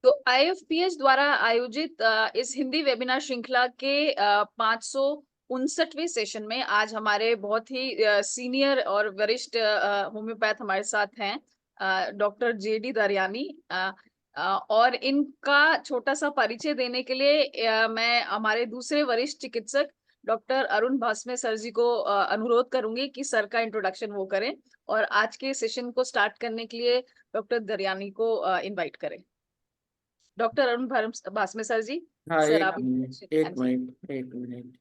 तो IFPH द्वारा आयोजित इस हिंदी वेबिनार श्रृंखला के 559वें सेशन में आज हमारे बहुत ही सीनियर और वरिष्ठ होम्योपैथ हमारे साथ हैं, डॉक्टर जेडी दरियानी। और इनका छोटा सा परिचय देने के लिए मैं हमारे दूसरे वरिष्ठ चिकित्सक डॉक्टर अरुण भास्मे सर जी को अनुरोध करूंगी कि सर का इंट्रोडक्शन वो करें और आज के सेशन को स्टार्ट करने के लिए डॉक्टर दरियानी को इनवाइट करें। डॉक्टर अरुण भास्मे सर जी। हाँ, सर एक आप मिनट एक मिनट।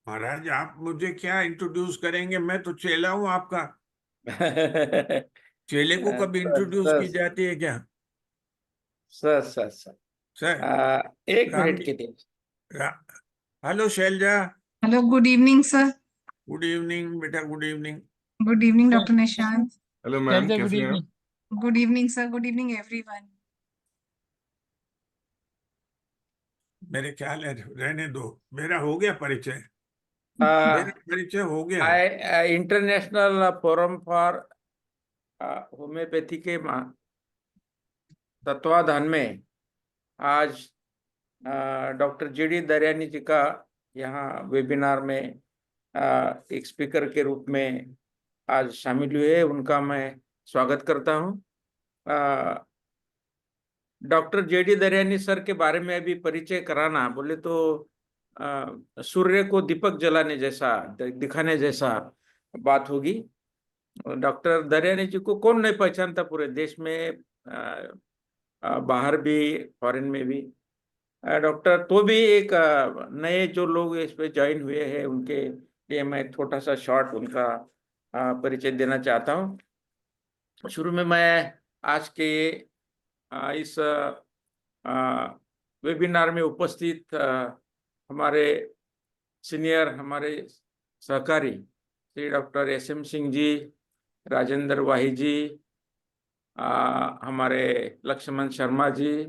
महाराज, आप मुझे क्या इंट्रोड्यूस करेंगे? मैं तो चेला हूँ आपका। चेले को कभी इंट्रोड्यूस की जाती है क्या? सर सर सर सर एक राम मिनट के लिए। Hello Shailaja. Hello, good evening sir. Good evening बेटा, good evening. Good evening doctor Nishant. Hello ma'am, कैसी हैं आप? Good evening sir, good evening everyone. मेरे ख्याल है रहने दो, मेरा हो गया परिचय। मेरा परिचय हो गया। इंटरनेशनल फोरम फॉर होम्योपैथी के तत्वाधान में आज डॉक्टर जेडी दरियानी जी का यहाँ वेबिनार में एक स्पीकर के रूप में आज शामिल हुए। उनका मैं स्वागत करता हूँ। डॉक्टर जेडी दरियानी सर के बारे में अभी परिचय कराना बोले तो सूर्य को दीपक जलाने जैसा, दिखाने जैसा बात होगी। डॉक्टर दरियानी जी को कौन नहीं पहचानता पूरे देश में, बाहर भी, फॉरेन में भी। डॉक्टर तो भी एक नए जो लोग इस पे ज्वाइन हुए हैं उनके लिए मैं थोड़ा सा शॉर्ट उनका परिचय देना चाहता हूँ। शुरू में मैं आज के इस वेबिनार में उपस्थित हमारे सीनियर, हमारे सहकारी श्री डॉक्टर SM सिंह जी, राजेंद्र वाही जी, हमारे लक्ष्मण शर्मा जी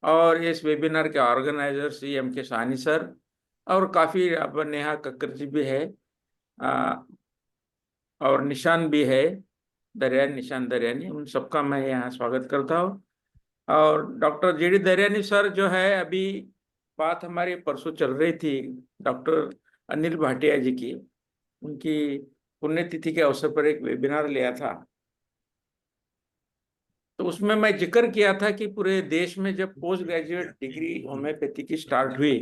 और इस वेबिनार के ऑर्गेनाइजर श्री MK सानी सर और काफ़ी अब नेहा कक्कर जी भी है और निशान भी है, निशान दरियानी। उन सबका मैं यहाँ स्वागत करता हूँ। और डॉक्टर जेडी दरियानी सर जो है, अभी बात हमारी परसों चल रही थी डॉक्टर अनिल भाटिया जी की, उनकी पुण्यतिथि के अवसर पर एक वेबिनार लिया था। तो उसमें मैं जिक्र किया था कि पूरे देश में जब पोस्ट ग्रेजुएट डिग्री होम्योपैथी की स्टार्ट हुई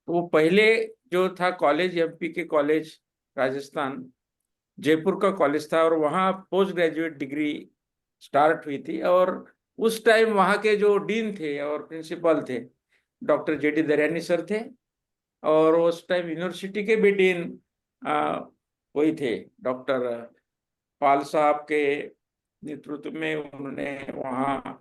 तो वो पहले जो था कॉलेज, MP के कॉलेज राजस्थान, जयपुर का कॉलेज था और वहाँ पोस्ट ग्रेजुएट डिग्री स्टार्ट हुई थी। और उस टाइम वहाँ के जो डीन थे और प्रिंसिपल थे डॉक्टर जेडी दरियानी सर थे और उस टाइम यूनिवर्सिटी के भी डीन वही थे, डॉक्टर पाल साहब के नेतृत्व में उन्होंने वहाँ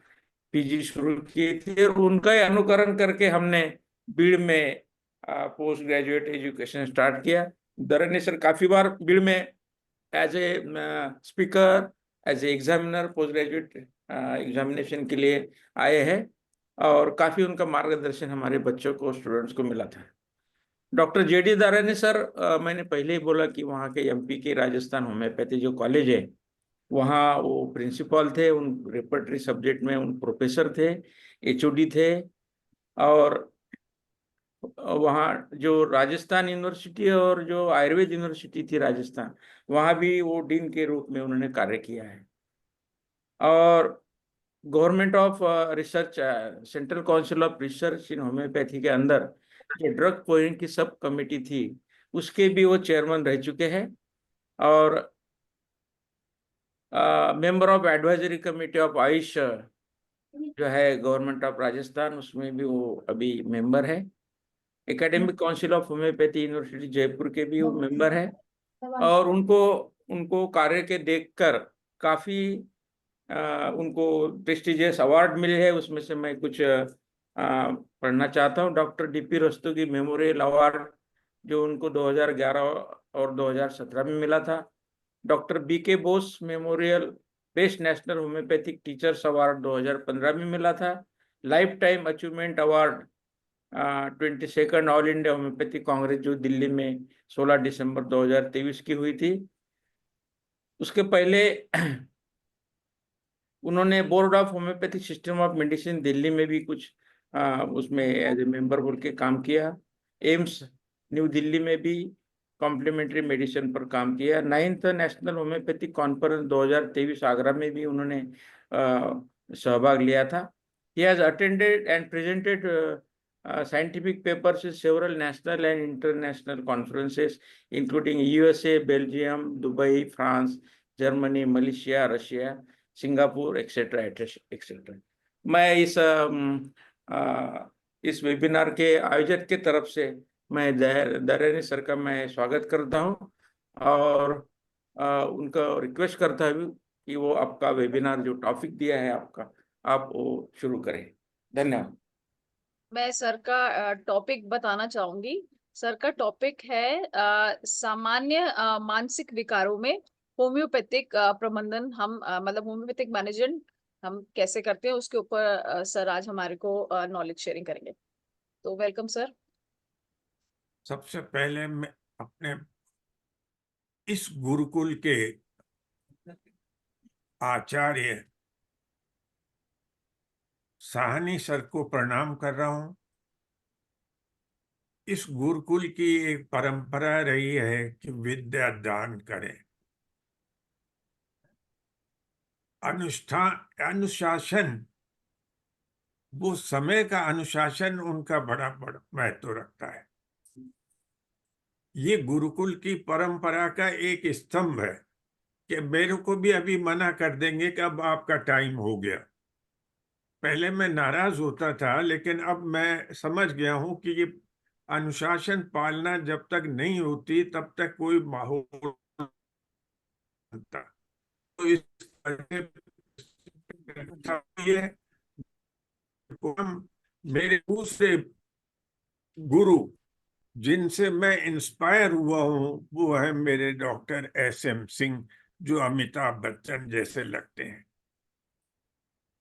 PG शुरू की थी और उनका ही अनुकरण करके हमने बीड़ में पोस्ट ग्रेजुएट एजुकेशन स्टार्ट किया। दरियानी सर काफ़ी बार बीड़ में as a speaker, as a examiner post graduate examination के लिए आए हैं और काफ़ी उनका मार्गदर्शन हमारे बच्चों को, स्टूडेंट्स को मिला था। डॉक्टर जेडी दरियानी सर, मैंने पहले ही बोला कि वहाँ के MP के राजस्थान होम्योपैथी जो कॉलेज है वहाँ वो प्रिंसिपल थे, उन रेपर्टरी सब्जेक्ट में उन प्रोफेसर थे, HOD थे। और वहाँ जो राजस्थान यूनिवर्सिटी और जो आयुर्वेद यूनिवर्सिटी थी राजस्थान, वहाँ भी वो डीन के रूप में उन्होंने कार्य किया है। और government of research, central council of research in homeopathy के अंदर जो ड्रग पॉइंट की सब कमेटी थी उसके भी वो चेयरमैन रह चुके हैं और member of advisory committee of Ayush जो है गवर्नमेंट ऑफ राजस्थान, उसमें भी वो अभी मेंबर है। Academic council of homeopathy university Jaipur के भी वो मेंबर है और उनको कार्य के देखकर काफ़ी उनको प्रेस्टिजियस अवार्ड मिले हैं। उसमें से मैं कुछ पढ़ना चाहता हूँ। Doctor DP Rastogi memorial award जो उनको 2011 और 2017 में मिला था। Doctor BK Bose memorial best national homeopathic teachers award 2015 में मिला था। Life time achievement award 22nd all India homeopathic Congress जो दिल्ली में 16 दिसंबर 2023 की हुई थी। उसके पहले उन्होंने board of homeopathic system of medicine Delhi में भी कुछ उसमें एज ए मेंबर बोल के काम किया। एम्स न्यू दिल्ली में भी कॉम्प्लीमेंट्री मेडिसिन पर काम किया। 9th national homeopathic conference 2023 Agra में भी उन्होंने सहभाग लिया था। He has attended and presented scientific papers in several national and international conferences, including USA, Belgium, Dubai, France, Germany, Malaysia, Russia, Singapore etcetera etcetera. मैं इस वेबिनार के आयोजक के तरफ से मैं दरियानी सर का मैं स्वागत करता हूं और उनका रिक्वेस्ट करता हूं कि वो आपका वेबिनार जो टॉपिक दिया है आपका, आप वो शुरू करें। धन्यवाद। मैं सर का टॉपिक बताना चाहूंगी। सर का टॉपिक है सामान्य मानसिक विकारों में होम्योपैथिक प्रबंधन। हम मतलब होम्योपैथिक मैनेजमेंट हम कैसे करते हैं उसके ऊपर सर आज हमारे को नॉलेज शेयरिंग करेंगे। तो वेलकम सर। सबसे पहले मैं अपने इस गुरुकुल के आचार्य साहनी सर को प्रणाम कर रहा हूं। इस गुरुकुल की एक परंपरा रही है कि विद्या दान करें। अनुशासन, वो समय का अनुशासन उनका बड़ा बड़ा महत्व रखता है। ये गुरुकुल की परंपरा का एक स्तंभ है कि मेरे को भी अभी मना कर देंगे कि अब आपका टाइम हो गया। पहले मैं नाराज होता था, लेकिन अब मैं समझ गया हूं कि ये अनुशासन पालना जब तक नहीं होती तब तक कोई माहौल बनता। तो इस मेरे दूसरे गुरु जिनसे मैं इंस्पायर हुआ हूं वो है मेरे डॉक्टर SM सिंह, जो अमिताभ बच्चन जैसे लगते हैं।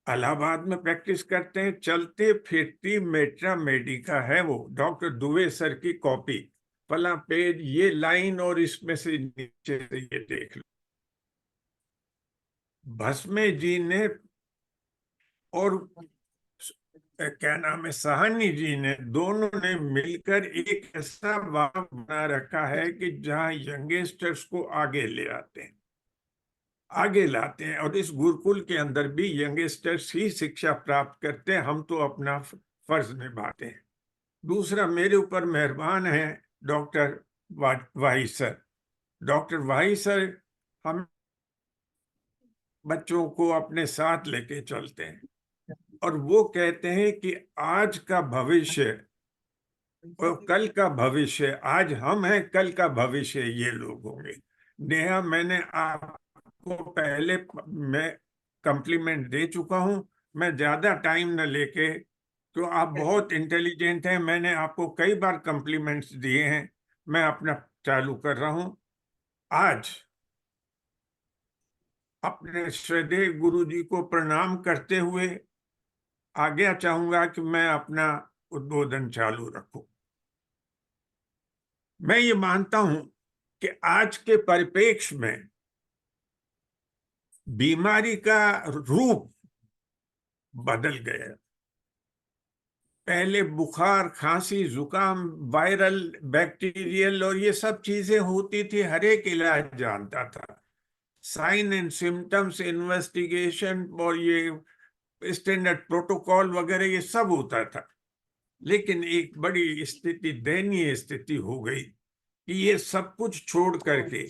इलाहाबाद में प्रैक्टिस करते हैं। चलते फिरती मेट्रा मेडिका है वो। डॉक्टर दुबे सर की कॉपी, फला पेज, ये लाइन और इसमें से नीचे से ये देख लो। भस्मे जी ने और क्या नाम है, साहनी जी ने, दोनों ने मिलकर एक ऐसा वाव बना रखा है कि जहां यंगस्टर्स को आगे ले आते हैं, आगे लाते हैं। और इस गुरुकुल के अंदर भी यंगस्टर्स ही शिक्षा प्राप्त करते हैं। हम तो अपना फर्ज निभाते हैं। दूसरा, मेरे ऊपर मेहरबान है डॉक्टर वाही सर। डॉक्टर वाही सर हम बच्चों को अपने साथ लेके चलते हैं और वो कहते हैं कि आज का भविष्य और कल का भविष्य, आज हम हैं, कल का भविष्य ये लोग होंगे। नेहा, मैंने आपको पहले मैं कम्प्लीमेंट दे चुका हूं। मैं ज्यादा टाइम न लेके, तो आप बहुत इंटेलिजेंट हैं, मैंने आपको कई बार कम्प्लीमेंट्स दिए हैं। मैं अपना चालू कर रहा हूं। आज अपने श्रद्धेय गुरु जी को प्रणाम करते हुए आज्ञा चाहूंगा कि मैं अपना उद्बोधन चालू रखूं। मैं ये मानता हूं कि आज के परिप्रेक्ष्य में बीमारी का रूप बदल गया। पहले बुखार, खांसी, जुकाम, वायरल, बैक्टीरियल और ये सब चीजें होती थी, हर एक इलाज जानता था। साइन एंड सिम्टम्स इन्वेस्टिगेशन और ये स्टैंडर्ड प्रोटोकॉल वगैरह ये सब होता था। लेकिन एक बड़ी स्थिति, दयनीय स्थिति हो गई कि ये सब कुछ छोड़ करके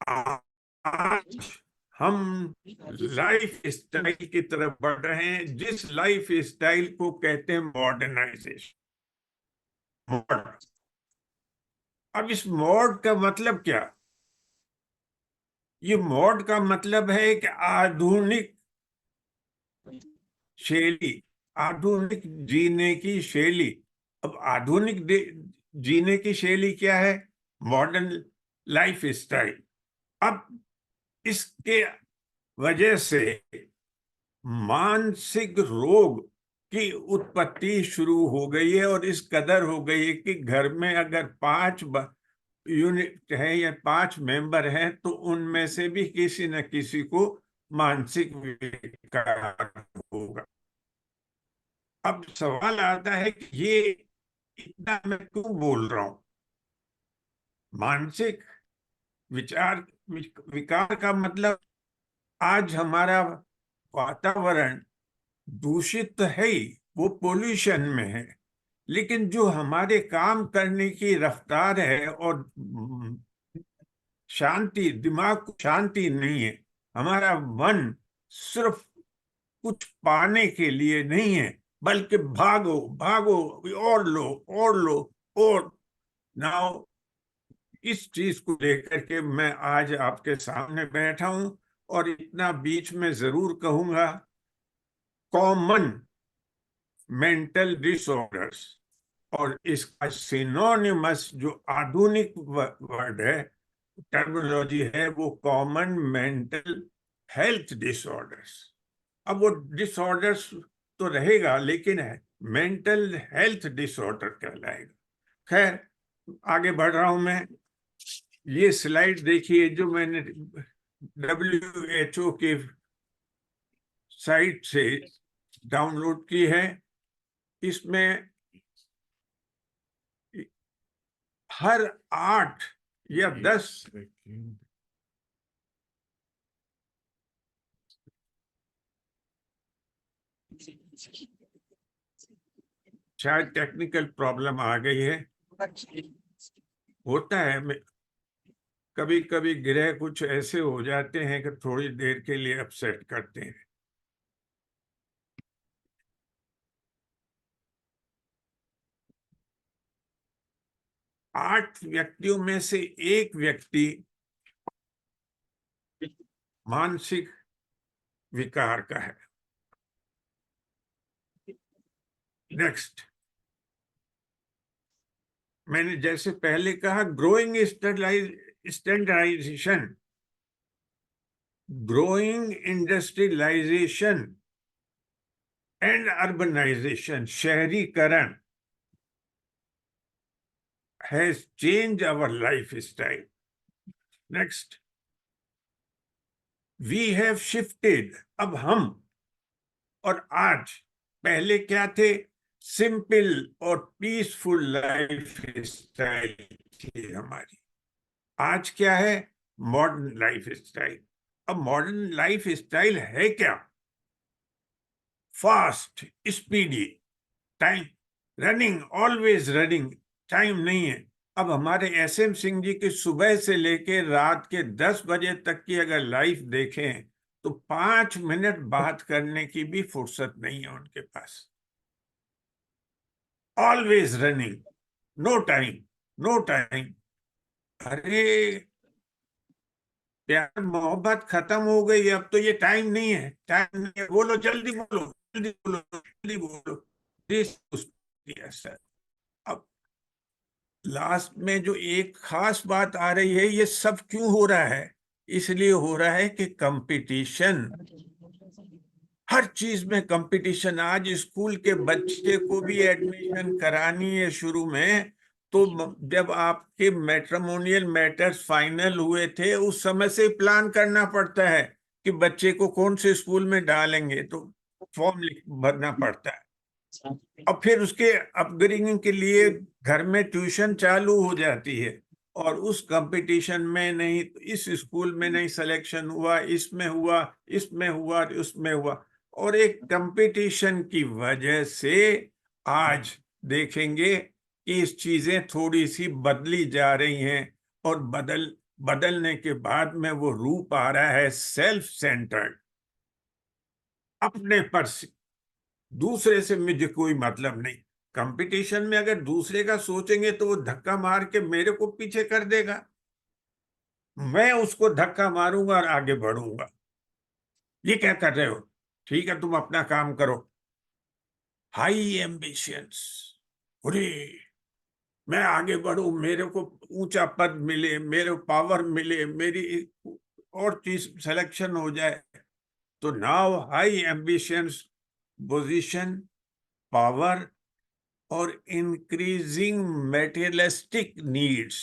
आज हम लाइफ स्टाइल की तरफ बढ़ रहे हैं, जिस लाइफ स्टाइल को कहते हैं मॉडर्नाइजेशन। मॉडर्न। अब इस मॉड का मतलब क्या? ये मॉड का मतलब है कि आधुनिक शैली, आधुनिक जीने की शैली। अब आधुनिक जीने की शैली क्या है? Modern life style. अब इसके वजह से मानसिक रोग की उत्पत्ति शुरू हो गई है और इस कदर हो गई है कि घर में अगर 5 यूनिट है या 5 मेंबर हैं तो उनमें से भी किसी न किसी को मानसिक विकार होगा। अब सवाल आता है कि ये इतना मैं क्यों बोल रहा हूं? मानसिक विचार विकार का मतलब आज हमारा वातावरण दूषित तो है ही, वो पोल्यूशन में है, लेकिन जो हमारे काम करने की रफ्तार है और शांति, दिमाग को शांति नहीं है। हमारा मन सिर्फ कुछ पाने के लिए नहीं है, बल्कि भागो भागो, और लो और लो। और नाउ इस चीज को लेकर के मैं आज आपके सामने बैठा हूं, और इतना बीच में जरूर कहूंगा, कॉमन मेंटल डिसऑर्डर्स, और इसका सिनोनिमस जो आधुनिक वर्ड है, टर्मिनोलॉजी है, वो कॉमन मेंटल हेल्थ डिसऑर्डर्स। अब वो डिसऑर्डर्स तो रहेगा, लेकिन मेंटल हेल्थ डिसऑर्डर कहलाएगा। खैर, आगे बढ़ रहा हूं मैं। ये स्लाइड देखिए जो मैंने WHO के साइट से डाउनलोड की है। इसमें हर 8 या 10 शायद टेक्निकल प्रॉब्लम आ गई है, होता है। कभी कभी ग्रह कुछ ऐसे हो जाते हैं कि थोड़ी देर के लिए अपसेट करते हैं। आठ व्यक्तियों में से एक व्यक्ति मानसिक विकार का है। नेक्स्ट, मैंने जैसे पहले कहा, growing standardisation, growing industrialisation and urbanisation, शहरीकरण has changed our lifestyle. Next, we have shifted. अब हम और आज, पहले क्या थे? सिंपल और पीसफुल लाइफ स्टाइल थी हमारी। आज क्या है? Modern life style. अब मॉडर्न लाइफ स्टाइल है क्या? Fast, speedy, time, running, always running, time नहीं है। अब हमारे SM सिंह जी की सुबह से लेके रात के 10 बजे तक की अगर लाइफ देखें तो 5 मिनट बात करने की भी फुर्सत नहीं है उनके पास। Always running, no time, no time. अरे प्यार मोहब्बत खत्म हो गई, अब तो ये टाइम नहीं है, टाइम नहीं है, बोलो जल्दी, बोलो जल्दी, बोलो जल्दी, बोलो। सर, अब लास्ट में जो एक खास बात आ रही है, ये सब क्यों हो रहा है? इसलिए हो रहा है कि कंपटीशन, हर चीज में कंपटीशन। आज स्कूल के बच्चे को भी एडमिशन करानी है शुरू में, तो जब आपके मैट्रिमोनियल मैटर्स फाइनल हुए थे, उस समय से प्लान करना पड़ता है कि बच्चे को कौन से स्कूल में डालेंगे, तो फॉर्म भरना पड़ता है। और फिर उसके अपग्रेडिंग के लिए घर में ट्यूशन चालू हो जाती है, और उस कंपटीशन में नहीं, इस स्कूल में नहीं सिलेक्शन हुआ, इसमें हुआ, इसमें हुआ, उसमें हुआ, और एक कंपटीशन की वजह से आज देखेंगे कि इस चीजें थोड़ी सी बदली जा रही हैं, और बदलने के बाद में वो रूप आ रहा है सेल्फ सेंटर्ड, अपने पर। दूसरे से मुझे कोई मतलब नहीं। कंपटीशन में अगर दूसरे का सोचेंगे तो वो धक्का मार के मेरे को पीछे कर देगा, मैं उसको धक्का मारूंगा और आगे बढ़ूंगा। ये क्या कर रहे हो? ठीक है, तुम अपना काम करो। हाई एम्बिशंस, अरे मैं आगे बढ़ूं, मेरे को ऊंचा पद मिले, मेरे पावर मिले, मेरी और चीज सिलेक्शन हो जाए। तो now high ambitions, position, power और इंक्रीजिंग मेटेरियलिस्टिक नीड्स,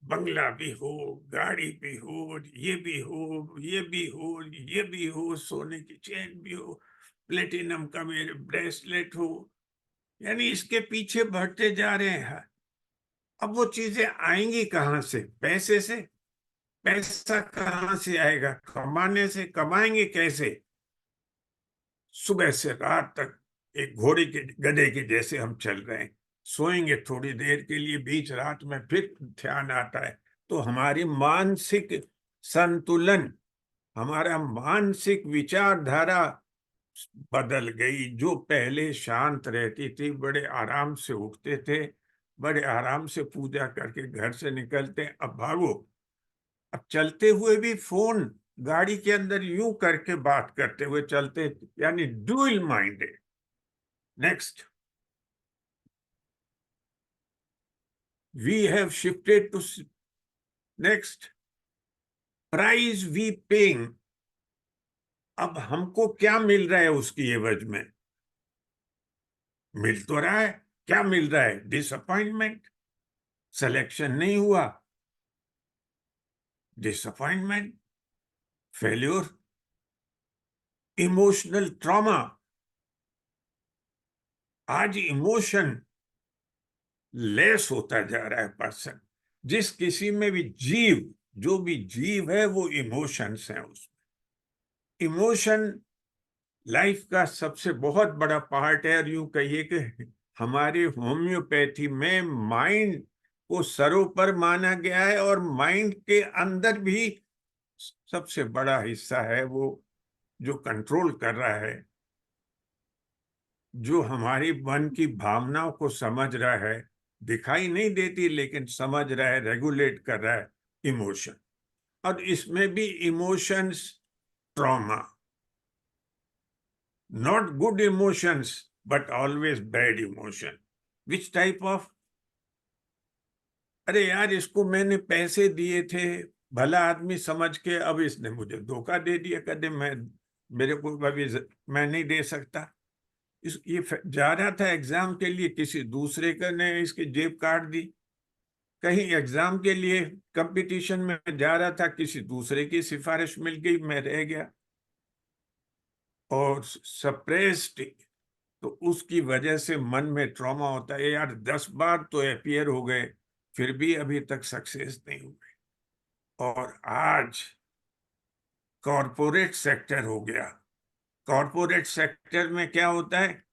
बंगला भी हो, गाड़ी भी हो, ये भी हो, ये भी हो, ये भी हो, सोने की चेन भी हो, प्लेटिनम का मेरे ब्रेसलेट हो, यानी इसके पीछे बढ़ते जा रहे हैं। अब वो चीजें आएंगी कहां से? पैसे से। पैसा कहां से आएगा? कमाने से। कमाएंगे कैसे? सुबह से रात तक एक घोड़े के गधे के जैसे हम चल रहे हैं। सोएंगे थोड़ी देर के लिए, बीच रात में फिर ध्यान आता है। तो हमारी मानसिक संतुलन, हमारा मानसिक विचारधारा बदल गई। जो पहले शांत रहती थी, बड़े आराम से उठते थे, बड़े आराम से पूजा करके घर से निकलते, अब भागो। अब चलते हुए भी फोन गाड़ी के अंदर यूं करके बात करते हुए चलते, यानी dual minded. Next, we have shifted to next prize we paying. अब हमको क्या मिल रहा है उसकी एवज में? मिल तो रहा है, क्या मिल रहा है? डिसअपॉइंटमेंट। सिलेक्शन नहीं हुआ, डिसअपॉइंटमेंट, फेल्योर, इमोशनल ट्रॉमा। आज इमोशन लेस होता जा रहा है पर्सन। जिस किसी में भी जीव, जो भी जीव है वो इमोशंस हैं उसमें। इमोशन लाइफ का सबसे बहुत बड़ा पार्ट है। और यूं कहिए कि हमारी होम्योपैथी में माइंड को सरोपर माना गया है, और माइंड के अंदर भी सबसे बड़ा हिस्सा है वो जो कंट्रोल कर रहा है, जो हमारी मन की भावनाओं को समझ रहा है। दिखाई नहीं देती लेकिन समझ रहा है, रेगुलेट कर रहा है, इमोशन। और इसमें भी emotions trauma, not good emotions but always bad emotion. Which type of? अरे यार, इसको मैंने पैसे दिए थे भला आदमी समझ के, अब इसने मुझे धोखा दे दिया। कदे मेरे को अभी मैं नहीं दे सकता। ये जा रहा था एग्जाम के लिए, किसी दूसरे का ने इसकी जेब काट दी। कहीं एग्जाम के लिए कंपटीशन में जा रहा था, किसी दूसरे की सिफारिश मिल गई, मैं रह गया। और सप्रेस्ड, तो उसकी वजह से मन में ट्रॉमा होता है। यार 10 बार तो अपीयर हो गए, फिर भी अभी तक सक्सेस नहीं हुए। और आज कॉरपोरेट सेक्टर हो गया। कॉरपोरेट सेक्टर में क्या होता है?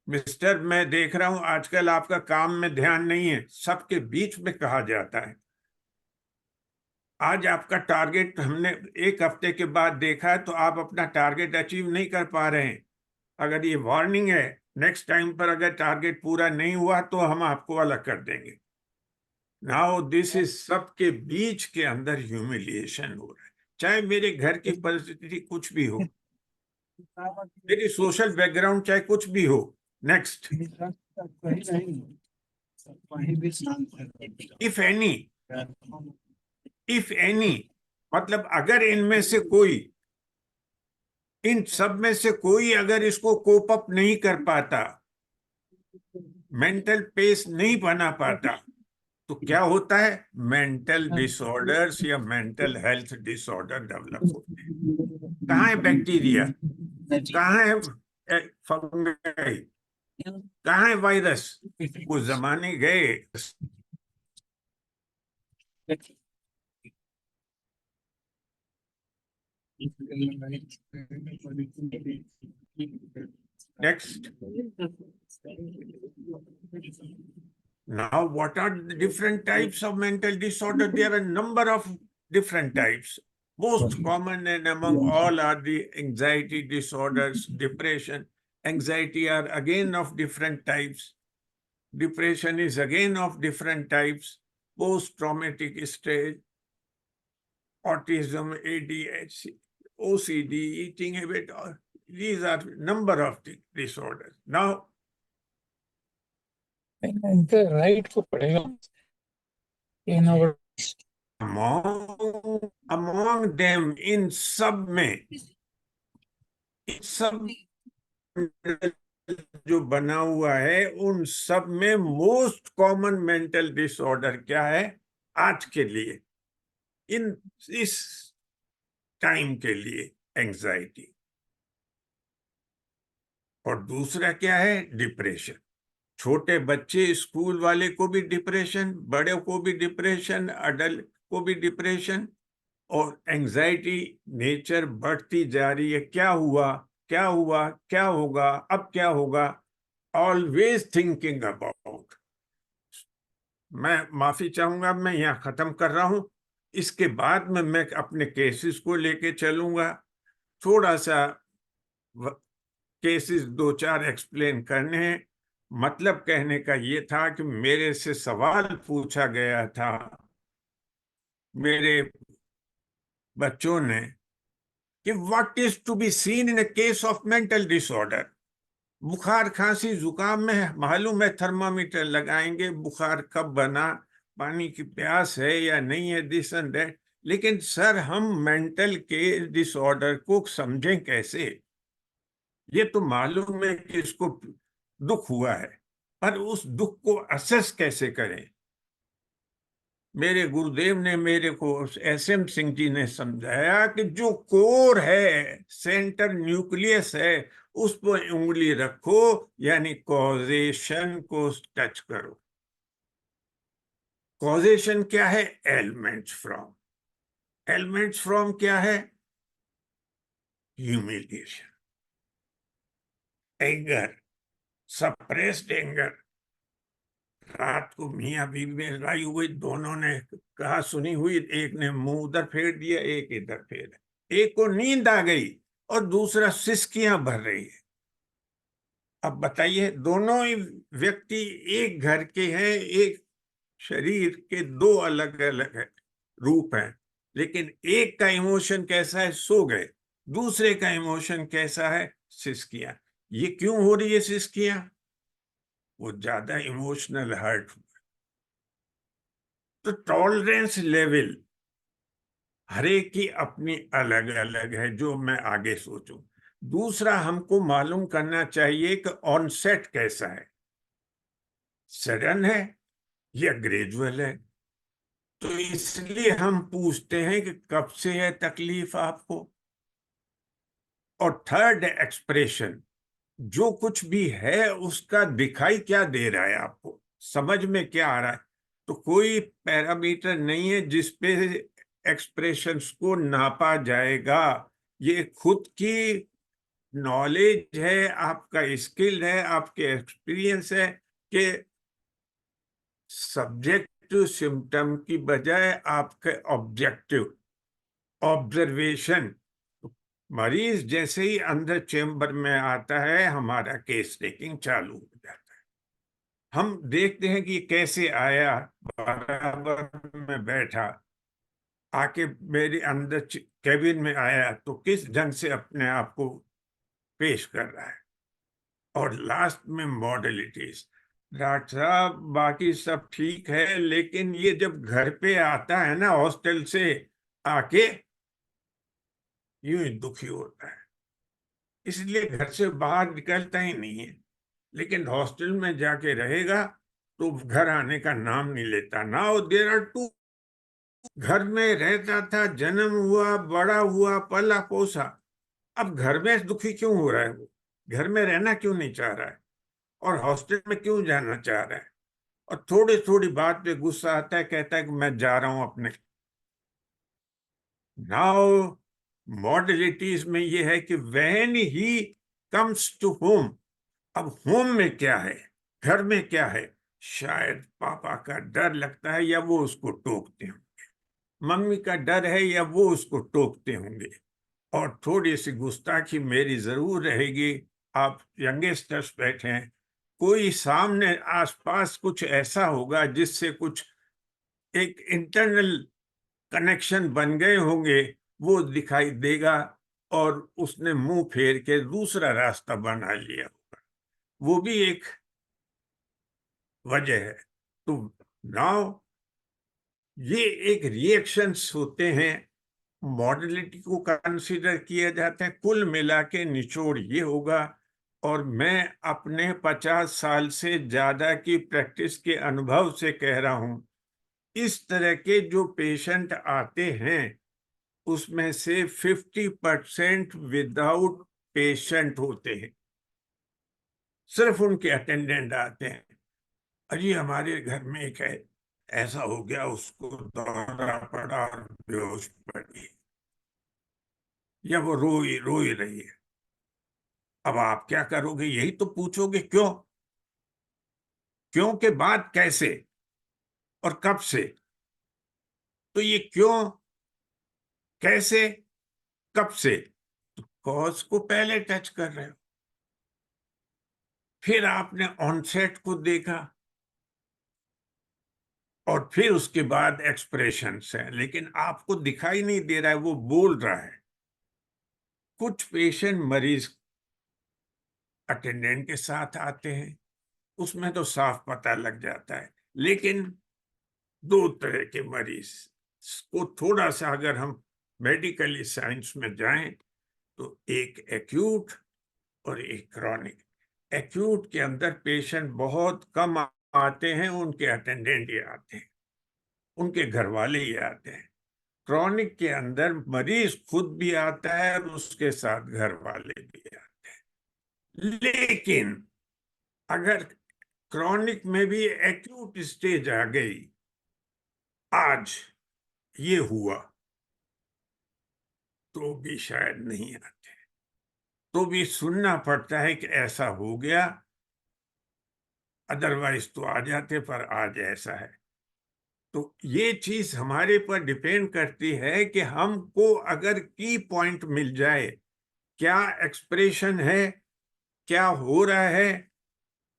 मिस्टर, मैं देख रहा हूं आजकल आपका काम में ध्यान नहीं है, सबके बीच में कहा जाता है। आज आपका टारगेट हमने 1 हफ्ते के बाद देखा है, तो आप अपना टारगेट अचीव नहीं कर पा रहे हैं। अगर ये वार्निंग है, नेक्स्ट टाइम पर अगर टारगेट पूरा नहीं हुआ तो हम आपको अलग कर देंगे। नाउ दिस इज, सबके बीच के अंदर ह्यूमिलिएशन हो रहा है। चाहे मेरे घर की परिस्थिति कुछ भी हो, मेरी सोशल बैकग्राउंड चाहे कुछ भी हो। नेक्स्ट, इफ एनी मतलब अगर इनमें से कोई, इन सब में से कोई अगर इसको कोप अप नहीं कर पाता, मेंटल पेस नहीं बना पाता, तो क्या होता है? मेंटल डिसऑर्डर्स या मेंटल हेल्थ डिसऑर्डर डेवलप होते हैं। कहाँ है बैक्टीरिया? कहाँ है फंगाई? कहाँ है वायरस? वो जमाने गए। Next, now what are the different types of mental disorder? There are a number of different types. Most common and among all are the anxiety disorders, depression. Anxiety are again of different types. Depression is again of different types. Post-traumatic stress, autism, ADHD, OCD, eating habit. These are number of disorders. Now, इनके right को पड़ेगा इन our among them, in सब में, इन सब जो बना हुआ है उन सब में मोस्ट कॉमन मेंटल डिसऑर्डर क्या है आज के लिए, इस टाइम के लिए? एंजाइटी। और दूसरा क्या है? डिप्रेशन। छोटे बच्चे, स्कूल वाले को भी डिप्रेशन, बड़े को भी डिप्रेशन, अडल्ट को भी डिप्रेशन। और एंजाइटी नेचर बढ़ती जा रही है। क्या हुआ, क्या हुआ, क्या होगा, अब क्या होगा? Always thinking about. मैं माफी चाहूंगा, मैं यहाँ खत्म कर रहा हूं। इसके बाद में मैं अपने केसेस को लेके चलूंगा। थोड़ा सा केसेस दो चार एक्सप्लेन करने हैं। मतलब कहने का ये था कि मेरे से सवाल पूछा गया था मेरे बच्चों ने कि what is to be seen in a case of mental disorder. बुखार, खांसी, जुकाम में मालूम है थर्मामीटर लगाएंगे, बुखार कब बना, पानी की प्यास है या नहीं है, दिस एंड दैट। लेकिन सर, हम मेंटल के डिसऑर्डर को समझें कैसे? ये तो मालूम है कि इसको दुख हुआ है, पर उस दुख को असेस कैसे करें? मेरे गुरुदेव ने मेरे को, SM सिंह जी ने समझाया कि जो कोर है, सेंटर न्यूक्लियस है, उस पर उंगली रखो, यानी कॉजेशन को टच करो। कॉजेशन क्या है? Elements from. एलिमेंट्स फ्रॉम क्या है? Humiliation, anger, suppressed anger. रात को मियाँ बीवी में लड़ाई हुई, दोनों ने कहा सुनी हुई, एक ने मुंह उधर फेर दिया, एक इधर फेर। एक को नींद आ गई और दूसरा सिसकियां भर रही है। अब बताइए, दोनों ही व्यक्ति एक घर के हैं, एक शरीर के दो अलग अलग रूप हैं, लेकिन एक का इमोशन कैसा है? सो गए। दूसरे का इमोशन कैसा है? सिसकियां। ये क्यों हो रही है सिसकियां? वो ज्यादा इमोशनल हर्ट। तो टॉलरेंस लेवल हर एक की अपनी अलग अलग है, जो मैं आगे सोचूं। दूसरा, हमको मालूम करना चाहिए कि ऑनसेट कैसा है, सडन है या ग्रेजुअल है। तो इसलिए हम पूछते हैं कि कब से है तकलीफ आपको। और थर्ड, एक्सप्रेशन। जो कुछ भी है उसका दिखाई क्या दे रहा है आपको, समझ में क्या आ रहा है? तो कोई पैरामीटर नहीं है जिसपे एक्सप्रेशंस को नापा जाएगा। ये खुद की नॉलेज है, आपका स्किल है, आपके एक्सपीरियंस है कि सब्जेक्टिव सिम्टम की बजाय आपके ऑब्जेक्टिव ऑब्जर्वेशन। मरीज जैसे ही अंदर चेंबर में आता है, हमारा केस टेकिंग चालू हो जाता है। हम देखते हैं कि कैसे आया, बराबर में बैठा, आके मेरे अंदर कैबिन में आया, तो किस ढंग से अपने आप को पेश कर रहा है। और लास्ट में मॉडलिटीज। डॉक्टर साहब, बाकी सब ठीक है, लेकिन ये जब घर पे आता है ना हॉस्टल से आके, यूं ही दुखी होता है, इसलिए घर से बाहर निकलता ही नहीं है। लेकिन हॉस्टल में जाके रहेगा तो घर आने का नाम नहीं लेता। Now there are two. घर में रहता था, जन्म हुआ, बड़ा हुआ, पला पोसा, अब घर में दुखी क्यों हो रहा है? वो घर में रहना क्यों नहीं चाह रहा है और हॉस्टल में क्यों जाना चाह रहा है? और थोड़ी थोड़ी बात पे गुस्सा आता है, कहता है कि मैं जा रहा हूं अपने। नाउ मॉडलिटीज में ये है कि when he comes to home. अब होम में क्या है, घर में क्या है? शायद पापा का डर लगता है या वो उसको टोकते होंगे, मम्मी का डर है या वो उसको टोकते होंगे, और थोड़ी सी गुस्ताखी मेरी जरूर रहेगी। आप यंगस्टर्स बैठे हैं, कोई सामने आसपास कुछ ऐसा होगा जिससे कुछ एक इंटरनल कनेक्शन बन गए होंगे, वो दिखाई देगा और उसने मुंह फेर के दूसरा रास्ता बना लिया होगा, वो भी एक वजह है। तो नाउ ये एक रिएक्शंस होते हैं, मॉडलिटी को कंसीडर किया जाता है। कुल मिला के निचोड़ ये होगा और मैं अपने 50 साल से ज्यादा की प्रैक्टिस के अनुभव से कह रहा हूं, इस तरह के जो पेशेंट आते हैं उसमें से 50% विदाउट पेशेंट होते हैं, सिर्फ उनके अटेंडेंट आते हैं। अजी हमारे घर में एक है, ऐसा हो गया, उसको दौरा पड़ा और बेहोश पड़ी, या वो रो ही रही है। अब आप क्या करोगे? यही तो पूछोगे, क्यों? क्यों के बाद कैसे और कब से? तो ये क्यों, कैसे, कब से, तो कॉज को पहले टच कर रहे हो। फिर आपने ऑनसेट को देखा और फिर उसके बाद एक्सप्रेशंस हैं, लेकिन आपको दिखाई नहीं दे रहा है वो बोल रहा है। कुछ पेशेंट मरीज अटेंडेंट के साथ आते हैं, उसमें तो साफ पता लग जाता है, लेकिन दो तरह के मरीज को थोड़ा सा अगर हम मेडिकली साइंस में जाएं तो एक एक्यूट और एक क्रॉनिक। एक्यूट के अंदर पेशेंट बहुत कम आते हैं, उनके अटेंडेंट ही आते हैं, उनके घर वाले ही आते हैं। क्रॉनिक के अंदर मरीज खुद भी आता है और उसके साथ घर वाले भी आते हैं। लेकिन अगर क्रॉनिक में भी एक्यूट स्टेज आ गई, आज ये हुआ, तो भी शायद नहीं आते, तो भी सुनना पड़ता है कि ऐसा हो गया, अदरवाइज तो आ जाते, पर आज ऐसा है। तो ये चीज हमारे पर डिपेंड करती है कि हमको अगर की पॉइंट मिल जाए, क्या एक्सप्रेशन है, क्या हो रहा है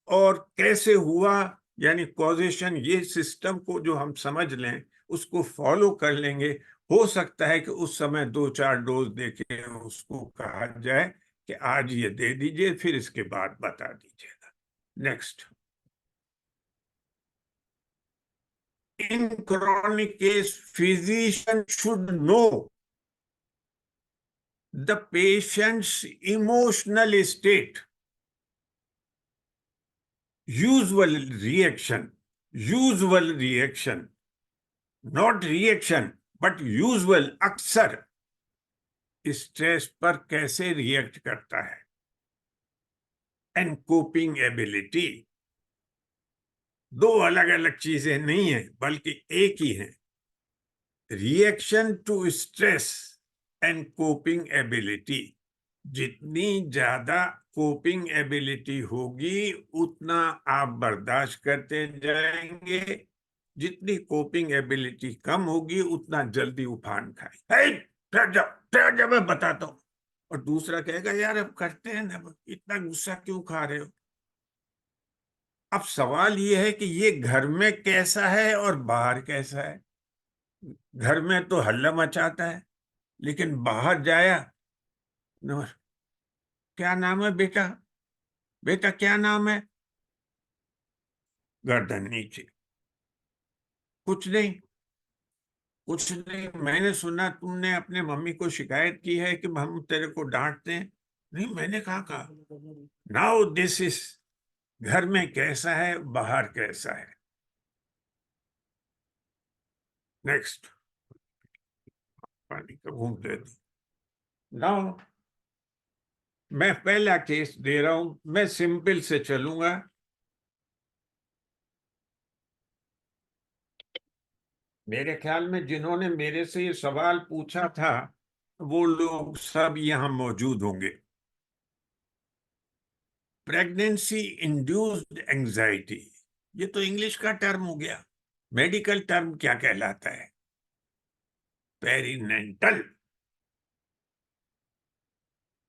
और कैसे हुआ, यानी कॉजेशन, ये सिस्टम को जो हम समझ लें, उसको फॉलो कर लेंगे, हो सकता है कि उस समय 2-4 डोज देके उसको कहा जाए कि आज ये दे दीजिए, फिर इसके बाद बता दीजिएगा। Next. In chronic case, physician should know the patient's emotional state, usual reaction, not reaction, but usual, अक्सर स्ट्रेस पर कैसे रिएक्ट करता है, एंड कोपिंग एबिलिटी। दो अलग अलग चीजें नहीं है, बल्कि एक ही है। Reaction to stress and coping ability. जितनी ज्यादा कोपिंग एबिलिटी होगी उतना आप बर्दाश्त करते जाएंगे, जितनी कोपिंग एबिलिटी कम होगी उतना जल्दी उफान खाए। ठहर जा, मैं बताता हूं। और दूसरा कहेगा यार अब करते हैं ना, इतना गुस्सा क्यों खा रहे हो? अब सवाल ये है कि ये घर में कैसा है और बाहर कैसा है। घर में तो हल्ला मचाता है, लेकिन बाहर जाया, क्या नाम है बेटा, बेटा क्या नाम है, गर्दन नीचे, कुछ नहीं, कुछ नहीं। मैंने सुना तुमने अपने मम्मी को शिकायत की है कि हम तेरे को डांटते हैं। नहीं, मैंने कहा। नाउ दिस इज, घर में कैसा है, बाहर कैसा है। नेक्स्ट। पानी का घूम दे दो। नाउ मैं पहला केस दे रहा हूं, मैं सिंपल से चलूंगा। मेरे ख्याल में जिन्होंने मेरे से ये सवाल पूछा था वो लोग सब यहां मौजूद होंगे। प्रेगनेंसी इंड्यूस्ड एंजाइटी, ये तो इंग्लिश का टर्म हो गया। मेडिकल टर्म क्या कहलाता है? Perinatal.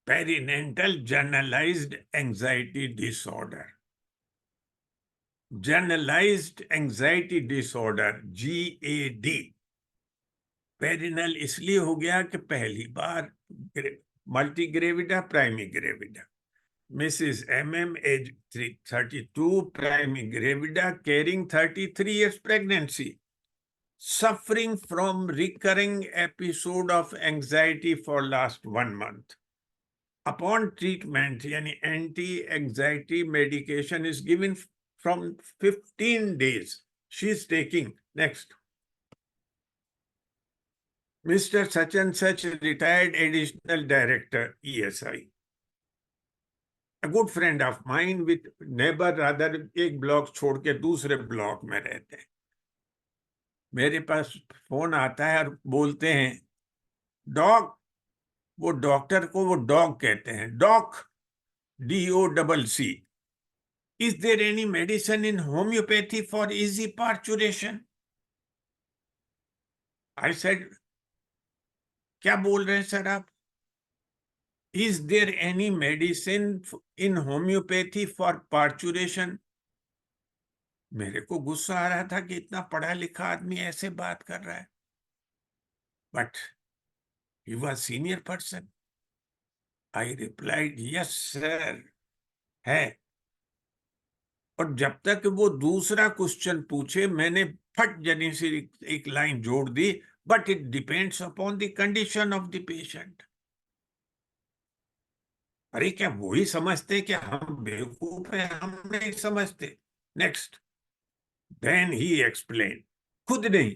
Perinatal generalised anxiety disorder. Generalised anxiety disorder, GAD। Perinatal इसलिए हो गया कि पहली बार multigravida, primi gravida, Mrs MM age 32, primi gravida, carrying 33 years pregnancy, suffering from recurring episode of anxiety for last 1 month. Upon treatment यानी anti anxiety medication is given from 15 days. She is taking. Next. Mr. Such and Such, retired additional director, ESI. A good friend of mine with neighbor, rather एक block छोड़ के दूसरे block में रहते हैं. मेरे पास phone आता है और बोलते हैं डॉग. वो डॉक्टर को वो डॉग कहते हैं. Doc, DOCC. Is there any medicine in homeopathy for easy parturition? I said, क्या बोल रहे हैं सर आप? Is there any medicine in homeopathy for parturition? मेरे को गुस्सा आ रहा था कि इतना पढ़ा लिखा आदमी ऐसे बात कर रहा है. But he was senior person. I replied, yes sir, है. और जब तक वो दूसरा क्वेश्चन पूछे मैंने फट जनी से एक लाइन जोड़ दी. But it depends upon the condition of the patient. अरे क्या वही समझते कि हम बेवकूफ हैं? हम नहीं समझते. नेक्स्ट. Then he explain. खुद नहीं,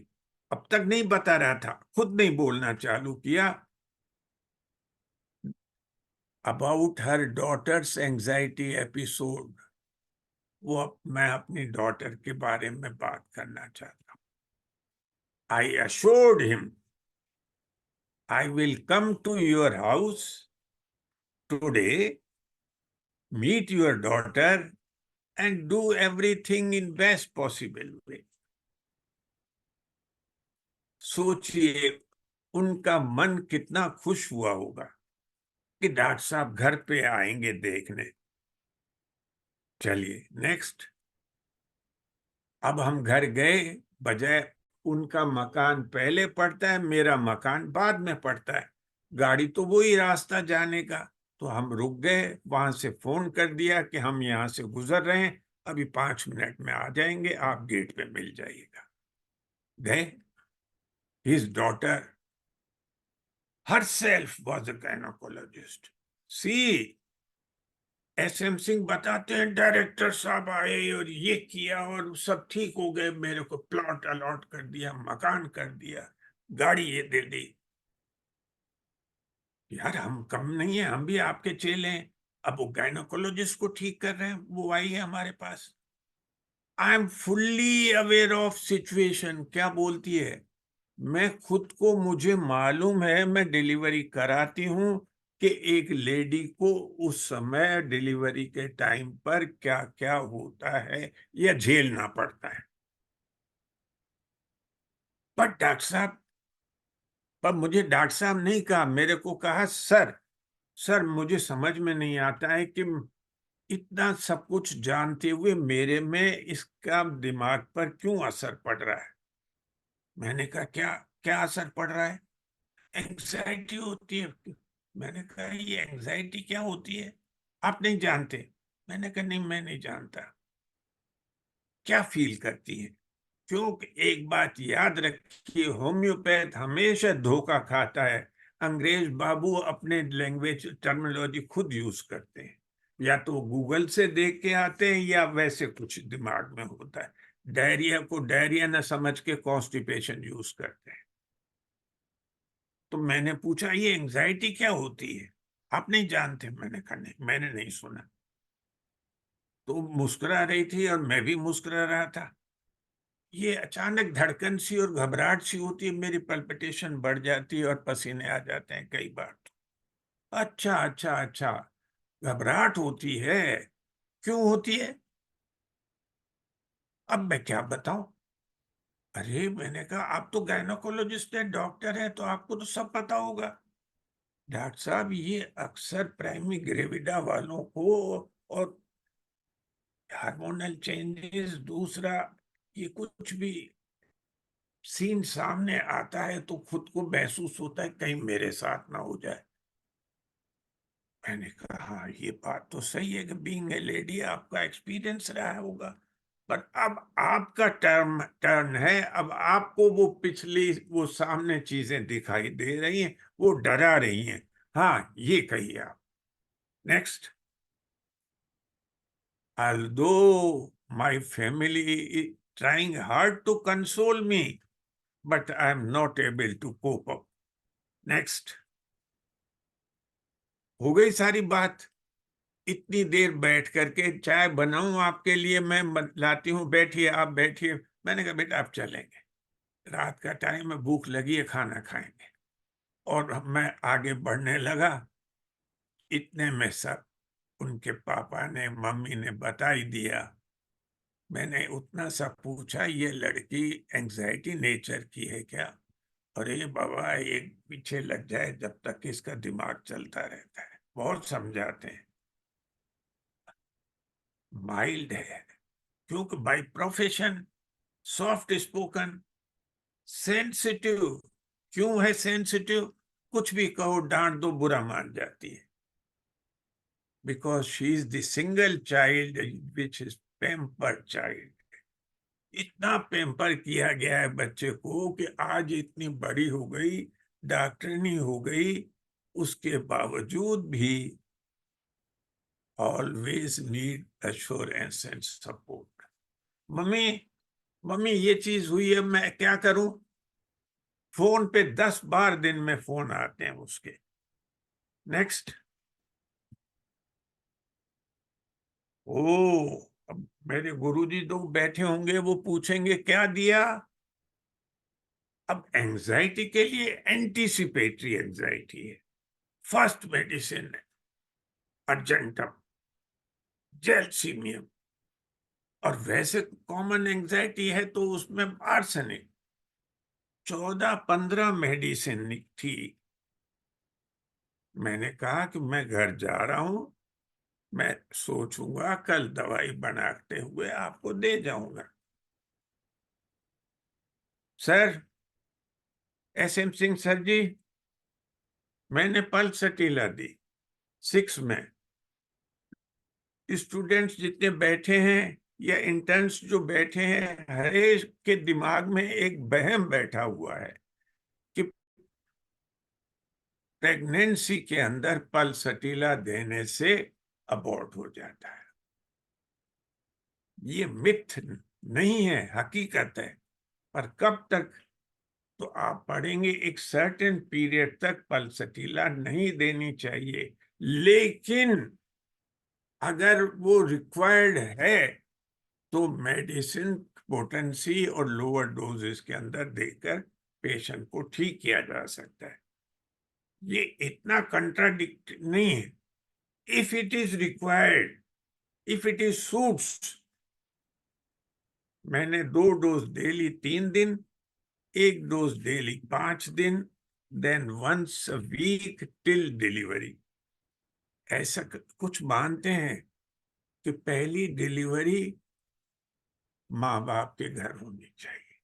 अब तक नहीं बता रहा था, खुद नहीं बोलना चालू किया. About her daughter's anxiety episode. वो मैं अपनी डॉटर के बारे में बात करना चाहता हूं. I assured him I will come to your house today, meet your daughter and do everything in best possible way. सोचिए उनका मन कितना खुश हुआ होगा कि डॉक्टर साहब घर पे आएंगे देखने. चलिए नेक्स्ट. अब हम घर गए. बजाय उनका मकान पहले पड़ता है, मेरा मकान बाद में पड़ता है. गाड़ी तो वही रास्ता जाने का. तो हम रुक गए. वहां से फोन कर दिया कि हम यहां से गुजर रहे हैं, अभी 5 मिनट में आ जाएंगे, आप गेट पे मिल जाइएगा. गए. His daughter herself was a gynecologist. C SM Singh बताते हैं डायरेक्टर साहब आए और ये किया और सब ठीक हो गए. मेरे को प्लॉट अलॉट कर दिया, मकान कर दिया, गाड़ी ये दे दी. यार हम कम नहीं है, हम भी आपके चेले हैं. अब वो गायनोकोलॉजिस्ट को ठीक कर रहे हैं, वो आई है हमारे पास. I am fully aware of situation. क्या बोलती है? मैं खुद को, मुझे मालूम है, मैं डिलीवरी कराती हूं कि एक लेडी को उस समय डिलीवरी के टाइम पर क्या क्या होता है या झेलना पड़ता है. पर डॉक्टर साहब, पर मुझे डॉक्टर साहब नहीं कहा, मेरे को कहा सर. सर मुझे समझ में नहीं आता है कि इतना सब कुछ जानते हुए मेरे में इसका दिमाग पर क्यों असर पड़ रहा है. मैंने कहा क्या क्या असर पड़ रहा है? एंग्जाइटी होती है. मैंने कहा ये एंग्जाइटी क्या होती है? आप नहीं जानते? मैंने कहा नहीं, मैं नहीं जानता. क्या फील करती है? क्योंकि एक बात याद रखिए, होम्योपैथ हमेशा धोखा खाता है. अंग्रेज बाबू अपने लैंग्वेज टर्मिनोलॉजी खुद यूज करते हैं, या तो गूगल से देख के आते हैं या वैसे कुछ दिमाग में होता है. डायरिया को डायरिया न समझ के कॉन्स्टिपेशन यूज करते हैं. तो मैंने पूछा ये एंजाइटी क्या होती है? आप नहीं जानते? मैंने कहा नहीं, मैंने नहीं सुना. तो मुस्कुरा रही थी और मैं भी मुस्कुरा रहा था. ये अचानक धड़कन सी और घबराहट सी होती है, मेरी पल्पिटेशन बढ़ जाती है और पसीने आ जाते हैं कई बार. तो अच्छा अच्छा अच्छा, घबराहट होती है. क्यों होती है? अब मैं क्या बताऊं. अरे मैंने कहा आप तो गायनोकोलॉजिस्ट हैं, डॉक्टर हैं, तो आपको तो सब पता होगा. डॉक्टर साहब ये अक्सर प्राइमी ग्रेविडा वालों को और हार्मोनल चेंजेस, दूसरा ये कुछ भी सीन सामने आता है तो खुद को महसूस होता है कहीं मेरे साथ ना हो जाए. मैंने कहा हाँ ये बात तो सही है कि बीइंग ए लेडी आपका एक्सपीरियंस रहा होगा, पर अब आपका टर्न है. अब आपको वो पिछली वो सामने चीजें दिखाई दे रही हैं, वो डरा रही हैं. हाँ ये कहिए आप. Next, although my family is trying hard to console me, but I am not able to cope up. Next, हो गई सारी बात। इतनी देर बैठ करके चाय बनाऊं आपके लिए, मैं लाती हूँ, बैठिए, आप बैठिए। मैंने कहा बेटा आप चलेंगे, रात का टाइम है, भूख लगी है, खाना खाएंगे। और मैं आगे बढ़ने लगा। इतने में सब उनके पापा ने, मम्मी ने बता ही दिया। मैंने उतना सा पूछा, ये लड़की एंजाइटी नेचर की है क्या? अरे बाबा, एक पीछे लग जाए जब तक इसका दिमाग चलता रहता है। बहुत समझाते हैं। माइल्ड है क्योंकि by profession soft spoken, sensitive. क्यों है सेंसिटिव? कुछ भी कहो, डांट दो, बुरा मान जाती है। Because she is the single child which is pampered child. इतना पेम्पर किया गया है बच्चे को कि आज इतनी बड़ी हो गई, डॉक्टरनी हो गई, उसके बावजूद भी always need assurance and support. Mummy, mummy ये चीज हुई है, मैं क्या करूं? फोन पे 10 बार दिन में फोन आते हैं उसके। नेक्स्ट, ओ, अब मेरे गुरुजी तो बैठे होंगे, वो पूछेंगे क्या दिया? अब एंजाइटी के लिए एंटीसिपेटरी एंजाइटी है, फर्स्ट मेडिसिन है अर्जेंटम, जेलसीमियम। और वैसे कॉमन एंजाइटी है तो उसमें आर्सेनिक। 14-15 मेडिसिन थी। मैंने कहा कि मैं घर जा रहा हूं, मैं सोचूंगा, कल दवाई बनाते हुए आपको दे जाऊंगा। सर, SM सिंह सर जी, मैंने पल्स सटीला दी 6 में। स्टूडेंट्स जितने बैठे हैं या इंटर्न्स जो बैठे हैं, हर एक के दिमाग में एक वहम बैठा हुआ है कि प्रेगनेंसी के अंदर पल्स सटीला देने से अबॉर्ट हो जाता है। ये मिथ नहीं है, हकीकत है। पर कब तक? तो आप पढ़ेंगे एक सर्टेन पीरियड तक पल्स सटीला नहीं देनी चाहिए, लेकिन अगर वो रिक्वायर्ड है तो मेडिसिन पोटेंसी और लोअर डोजेस के अंदर देकर पेशेंट को ठीक किया जा सकता है। ये इतना कंट्राडिक्ट नहीं है। If it is required, if it is suits. मैंने 2 डोज डेली 3 दिन, 1 डोज डेली 5 दिन, then once a week till delivery. ऐसा कुछ मानते हैं कि पहली डिलीवरी माँ बाप के घर होनी चाहिए।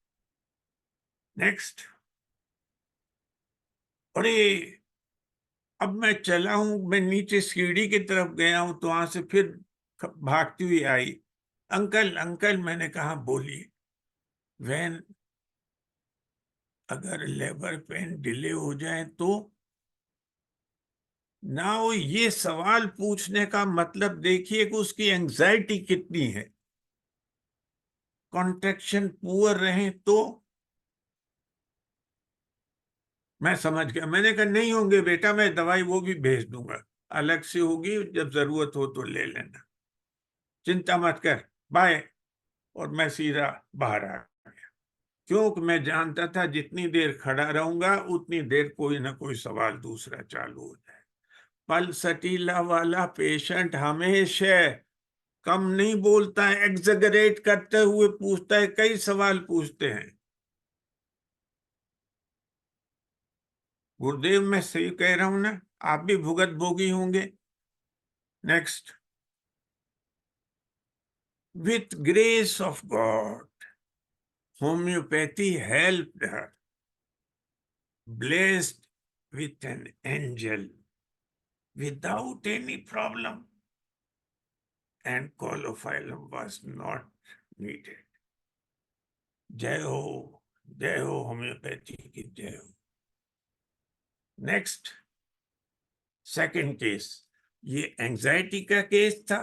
नेक्स्ट, अरे अब मैं चला हूं, मैं नीचे सीढ़ी की तरफ गया हूं तो वहां से फिर भागती हुई आई। अंकल अंकल, मैंने कहा बोलिए। वैन, अगर लेबर पेन डिले हो जाए तो? ना, वो ये सवाल पूछने का मतलब देखिए कि उसकी एंजाइटी कितनी है। कॉन्ट्रैक्शन पुअर रहे तो? मैं समझ गया। मैंने कहा नहीं होंगे बेटा, मैं दवाई वो भी भेज दूंगा, अलग से होगी, जब जरूरत हो तो ले लेना, चिंता मत कर, बाय। और मैं सीधा बाहर आ गया, क्योंकि मैं जानता था जितनी देर खड़ा रहूंगा उतनी देर कोई ना कोई सवाल दूसरा चालू हो जाए। पल्सटीला वाला पेशेंट हमेशा कम नहीं बोलता है, एग्जैगरेट करते हुए पूछता है, कई सवाल पूछते हैं। गुरुदेव, मैं सही कह रहा हूं ना? आप भी भुगत भोगी होंगे। Next, with grace of God homeopathy helped her, blessed with an angel without any problem, and colophyllum was not needed. जय हो होम्योपैथी की जय हो। नेक्स्ट, सेकंड केस, ये एंजाइटी का केस था,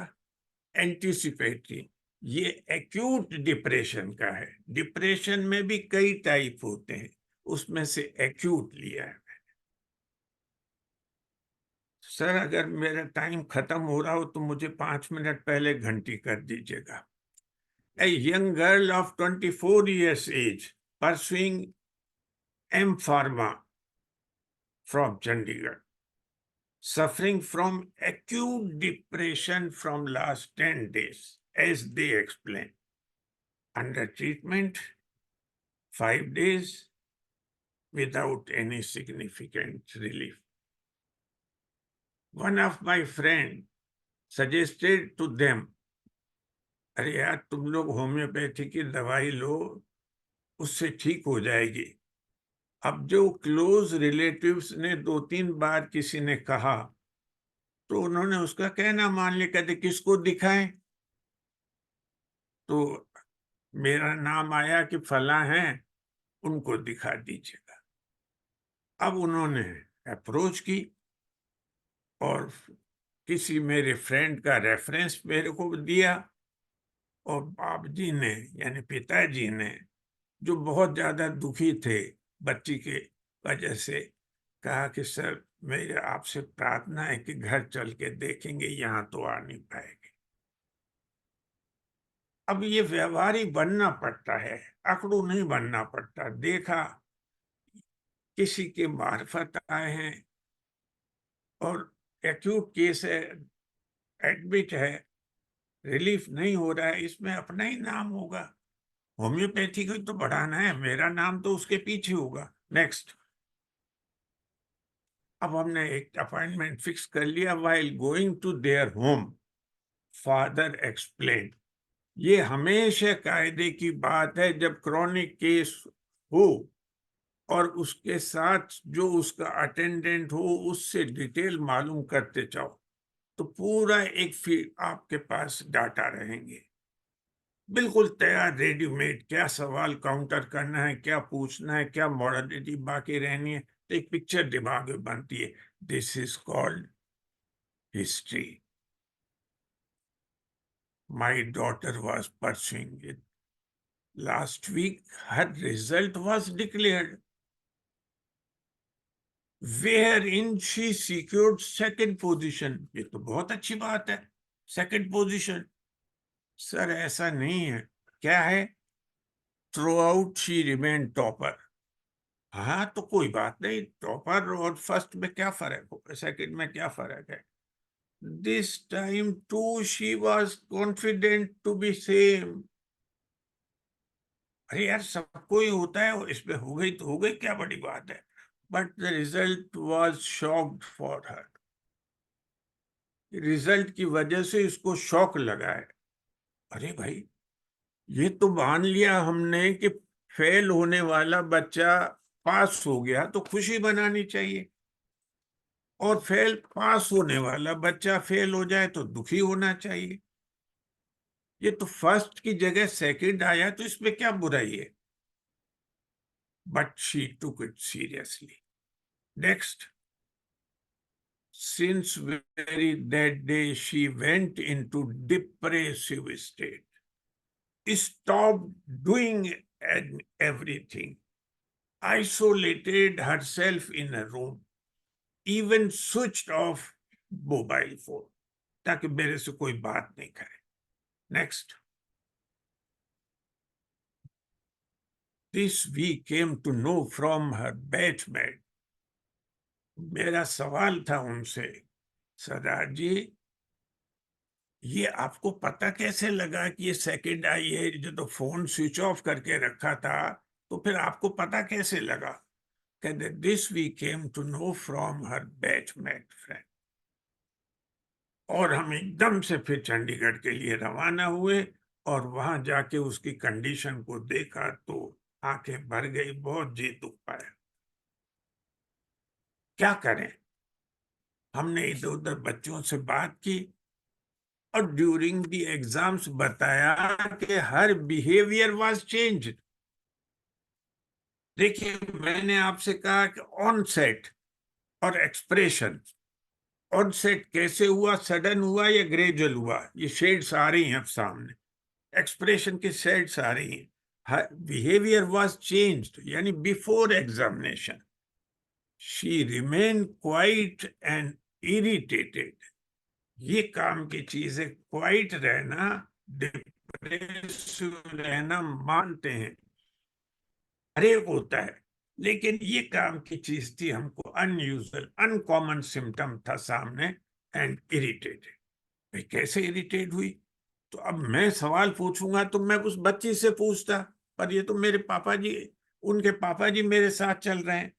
एंटीसिपेटरी। ये एक्यूट डिप्रेशन का है। डिप्रेशन में भी कई टाइप होते हैं, उसमें से एक्यूट लिया है। सर, अगर मेरा टाइम खत्म हो रहा हो तो मुझे 5 मिनट पहले घंटी कर दीजिएगा। A young girl of 24 years age pursuing M Pharma from Chandigarh, suffering from acute depression from last 10 days, as they explain. Under treatment, 5 days without any significant relief. One of my friends suggested to them, अरे यार, तुम लोग homeopathy की दवाई लो, उससे ठीक हो जाएगी। अब जो क्लोज रिलेटिव्स ने 2-3 बार किसी ने कहा, तो उन्होंने उसका कहना मान लिया। कहते किसको दिखाएं? तो मेरा नाम आया कि फला है, उनको दिखा दीजिएगा। अब उन्होंने अप्रोच की और किसी मेरे फ्रेंड का रेफरेंस मेरे को दिया, और बाप जी ने, यानी पिताजी ने, जो बहुत ज्यादा दुखी थे बच्ची के वजह से, कहा कि सर, मेरे आपसे प्रार्थना है कि घर चल के देखेंगे, यहाँ तो आ नहीं पाएंगे। अब ये व्यवहारी बनना पड़ता है, अकड़ू नहीं बनना पड़ता। देखा, किसी के मार्फत आए हैं और एक्यूट केस है, एडमिट है, रिलीफ नहीं हो रहा है, इसमें अपना ही नाम होगा। होम्योपैथी को तो बढ़ाना है, मेरा नाम तो उसके पीछे होगा। नेक्स्ट। अब हमने एक अपॉइंटमेंट फिक्स कर लिया। While going to their home, father explain, ये हमेशा कायदे की बात है, जब क्रॉनिक केस हो और उसके साथ जो उसका अटेंडेंट हो, उससे डिटेल मालूम करते जाओ, तो पूरा एक फील्ड आपके पास डाटा रहेंगे, बिल्कुल तैयार, रेडीमेड। क्या सवाल काउंटर करना है, क्या पूछना है, क्या मॉडलिटी बाकी रहनी है, तो एक पिक्चर दिमाग में बनती है। This is called history. My daughter was pursuing it. Last week her result was declared, wherein she secured second position. ये तो बहुत अच्छी बात है, सेकंड पोजीशन। सर, ऐसा नहीं है। क्या है? Through out she remain topper. हाँ, तो कोई बात नहीं, टॉपर और फर्स्ट में क्या फर्क हो, सेकंड में क्या फर्क है? This time too she was confident to be same. अरे यार, सबको ही होता है, और इसमें हो गई तो हो गई, क्या बड़ी बात है। But the result was shocked for her. Result की वजह से इसको शॉक लगा है। अरे भाई, ये तो मान लिया हमने कि फेल होने वाला बच्चा पास हो गया, तो खुशी मनानी चाहिए, और फेल पास होने वाला बच्चा फेल हो जाए तो दुखी होना चाहिए। ये तो फर्स्ट की जगह सेकंड आया, तो इसमें क्या बुराई है? But she took it seriously. Next. Since very that day, she went into depressive state, stopped doing everything, isolated herself in a room, even switched off mobile phone, ताकि मेरे से कोई बात नहीं करे। Next. This we came to know from her batchmate. मेरा सवाल था उनसे, सरदार जी, ये आपको पता कैसे लगा कि ये सेकंड आई है? जो तो फोन स्विच ऑफ करके रखा था, तो फिर आपको पता कैसे लगा? कहते this we came to know from her batchmate friend. और हम एकदम से फिर चंडीगढ़ के लिए रवाना हुए, और वहां जाके उसकी कंडीशन को देखा तो आंखें भर गई, बहुत जी दुख पाया। क्या करें? हमने इधर उधर बच्चों से बात की, और ड्यूरिंग द एग्जाम्स बताया कि हर बिहेवियर वाज चेंज। देखिए, मैंने आपसे कहा कि ऑन सेट और एक्सप्रेशन, ऑनसेट कैसे हुआ, सडन हुआ या ग्रेजुअल हुआ, ये शेड्स आ रही हैं अब सामने, एक्सप्रेशन की शेड्स आ रही हैं। बिहेवियर वाज चेंज्ड, यानी before examination she remain quiet and irritated. ये काम की चीज है, क्वाइट रहना, डिप्रेसिव रहना मानते हैं, हरेक होता है, लेकिन ये काम की चीज थी, हमको अनयूजुअल अनकॉमन सिम्टम था सामने, एंड इरिटेटेड। भाई कैसे इरिटेट हुई? तो अब मैं सवाल पूछूंगा तो मैं उस बच्ची से पूछता, पर ये तो मेरे पापा जी, उनके पापा जी मेरे साथ चल रहे हैं।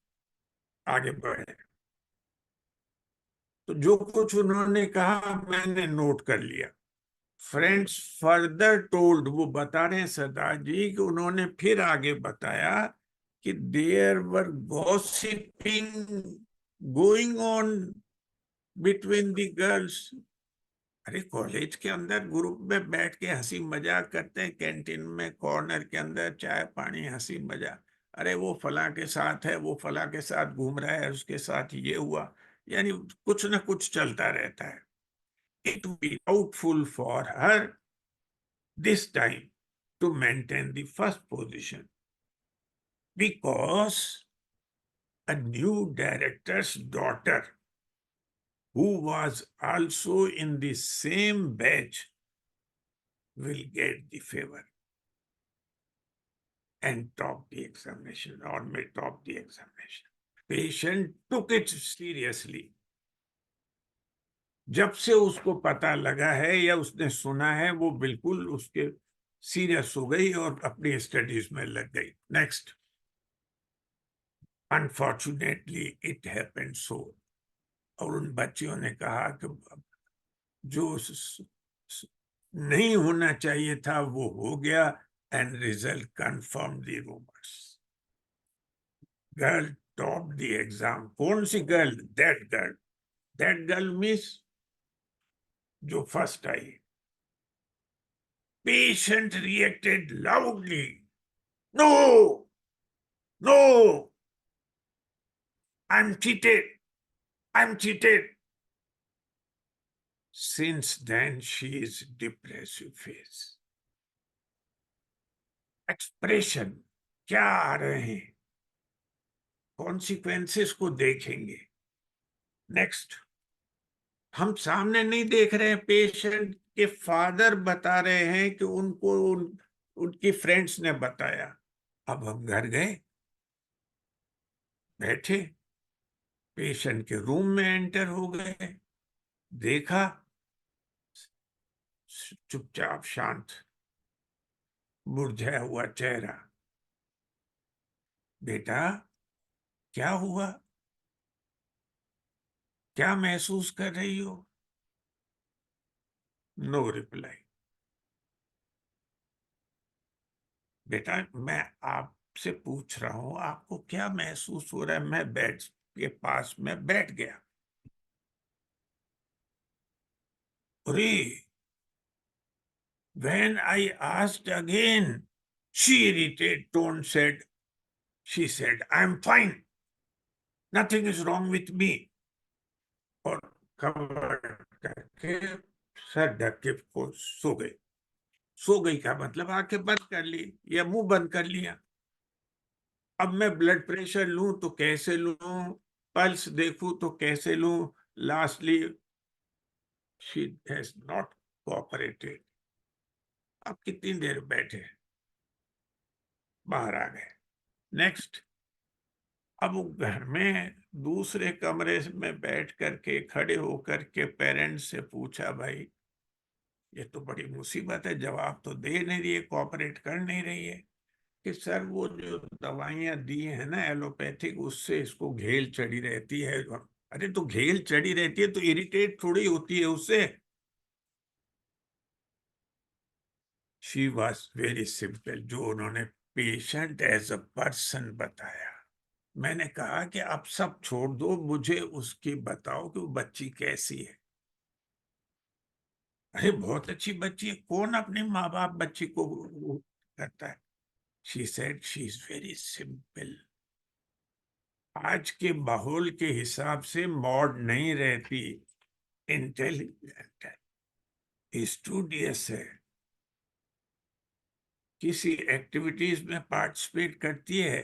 आगे बढ़े तो जो कुछ उन्होंने कहा मैंने नोट कर लिया। फ्रेंड्स फर्दर टोल्ड, वो बता रहे हैं सरदार जी कि उन्होंने फिर आगे बताया कि there were gossiping going on between the girls. अरे कॉलेज के अंदर ग्रुप में बैठ के हंसी मजाक करते हैं, कैंटीन में कॉर्नर के अंदर चाय पानी हंसी मजाक, अरे वो फला के साथ है, वो फला के साथ घूम रहा है, उसके साथ ये हुआ, यानी कुछ ना कुछ चलता रहता है। It be doubtful for her this time to maintain the first position because a new director's daughter who was also in the same batch will get the favor and top the examination or may top the examination. Patient took it seriously. जब से उसको पता लगा है या उसने सुना है, वो बिल्कुल उसके सीरियस हो गई और अपनी स्टडीज में लग गई। Next, unfortunately it happened so. और उन बच्चियों ने कहा कि जो नहीं होना चाहिए था वो हो गया, and result confirm the rumours. Girl top the exam. कौन सी girl? That girl. That girl means जो फर्स्ट आई। Patient reacted loudly, no no, I am cheated, I am cheated. Since then, she is depressive phase. Expression क्या आ रहे हैं, consequences को देखेंगे। Next, हम सामने नहीं देख रहे हैं, पेशेंट के फादर बता रहे हैं कि उनको उनकी फ्रेंड्स ने बताया। अब हम घर गए, बैठे, पेशेंट के रूम में एंटर हो गए, देखा चुपचाप शांत, मुरझाया हुआ चेहरा। बेटा क्या हुआ, क्या महसूस कर रही हो? No reply. बेटा मैं आपसे पूछ रहा हूं, आपको क्या महसूस हो रहा है? मैं बेड के पास में बैठ गया। अरे, when I asked again, she irritated tone said, she said, I am fine, nothing is wrong with me. और कवर करके सर ढक के सो गई। सो गई का मतलब आंखें बंद कर ली या मुंह बंद कर लिया। अब मैं ब्लड प्रेशर लूं तो कैसे लूं, पल्स देखूं तो कैसे लूं? Lastly she has not cooperated. अब कितनी देर बैठे, बाहर आ गए। नेक्स्ट, अब वो घर में दूसरे कमरे में बैठ करके खड़े होकर के पेरेंट्स से पूछा, भाई ये तो बड़ी मुसीबत है, जवाब तो दे नहीं रही है, कोऑपरेट कर नहीं रही है। कि सर वो जो दवाइयां दी है ना एलोपैथिक, उससे इसको घेल चढ़ी रहती है। अरे तो घेल चढ़ी रहती है तो इरिटेट थोड़ी होती है उससे। शी वॉज वेरी सिंपल, जो उन्होंने पेशेंट एज अ पर्सन बताया। मैंने कहा कि आप सब छोड़ दो, मुझे उसकी बताओ कि वो बच्ची कैसी है। अरे बहुत अच्छी बच्ची है, कौन अपने माँ बाप बच्ची को करता है? She said she is very simple. आज के माहौल के हिसाब से मॉड नहीं रहती, इंटेलिजेंट है, स्टूडियस है, किसी एक्टिविटीज में पार्टिसिपेट करती है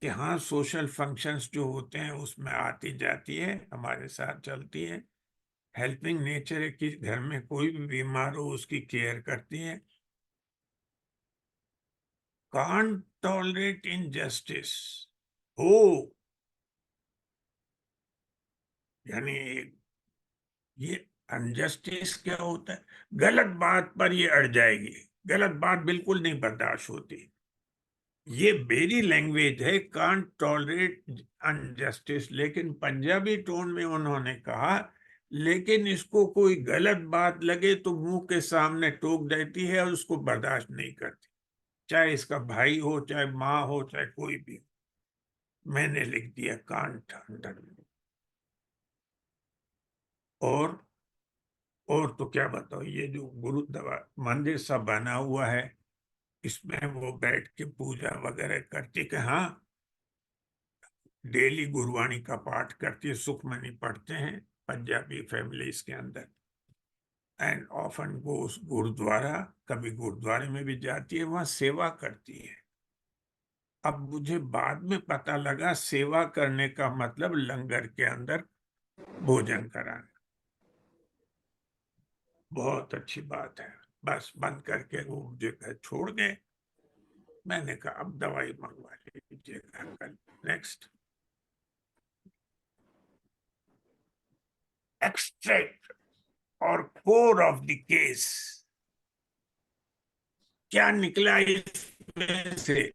कि हाँ सोशल फंक्शंस जो होते हैं उसमें आती जाती है, हमारे साथ चलती है, हेल्पिंग नेचर है कि घर में कोई भी बीमार हो उसकी केयर करती है, कांट टॉलरेट इनजस्टिस। हो यानी ये अनजस्टिस क्या होता है? गलत बात पर ये अड़ जाएगी, गलत बात बिल्कुल नहीं बर्दाश्त होती। ये मेरी लैंग्वेज है, कांट टॉलरेट अनजस्टिस, लेकिन पंजाबी टोन में उन्होंने कहा लेकिन इसको कोई गलत बात लगे तो मुंह के सामने टोक देती है और उसको बर्दाश्त नहीं करती, चाहे इसका भाई हो, चाहे माँ हो, चाहे कोई भी हो। मैंने लिख दिया कांट अंडर। और तो क्या बताओ, ये जो गुरुद्वारा मंदिर सा बना हुआ है इसमें वो बैठ के पूजा वगैरह करती कि हाँ डेली गुरबाणी का पाठ करती है, सुखमनी पढ़ते हैं पंजाबी फैमिलीज के अंदर, एंड ऑफन गोस गुरुद्वारा, कभी गुरुद्वारे में भी जाती है, वहां सेवा करती है। अब मुझे बाद में पता लगा सेवा करने का मतलब लंगर के अंदर भोजन कराना। बहुत अच्छी बात है। बस बंद करके वो मुझे घर छोड़ गए। मैंने कहा अब दवाई मंगवा लीजिएगा कल। नेक्स्ट, एक्सट्रैक्ट और कोर ऑफ द केस, क्या निकला इसमें से?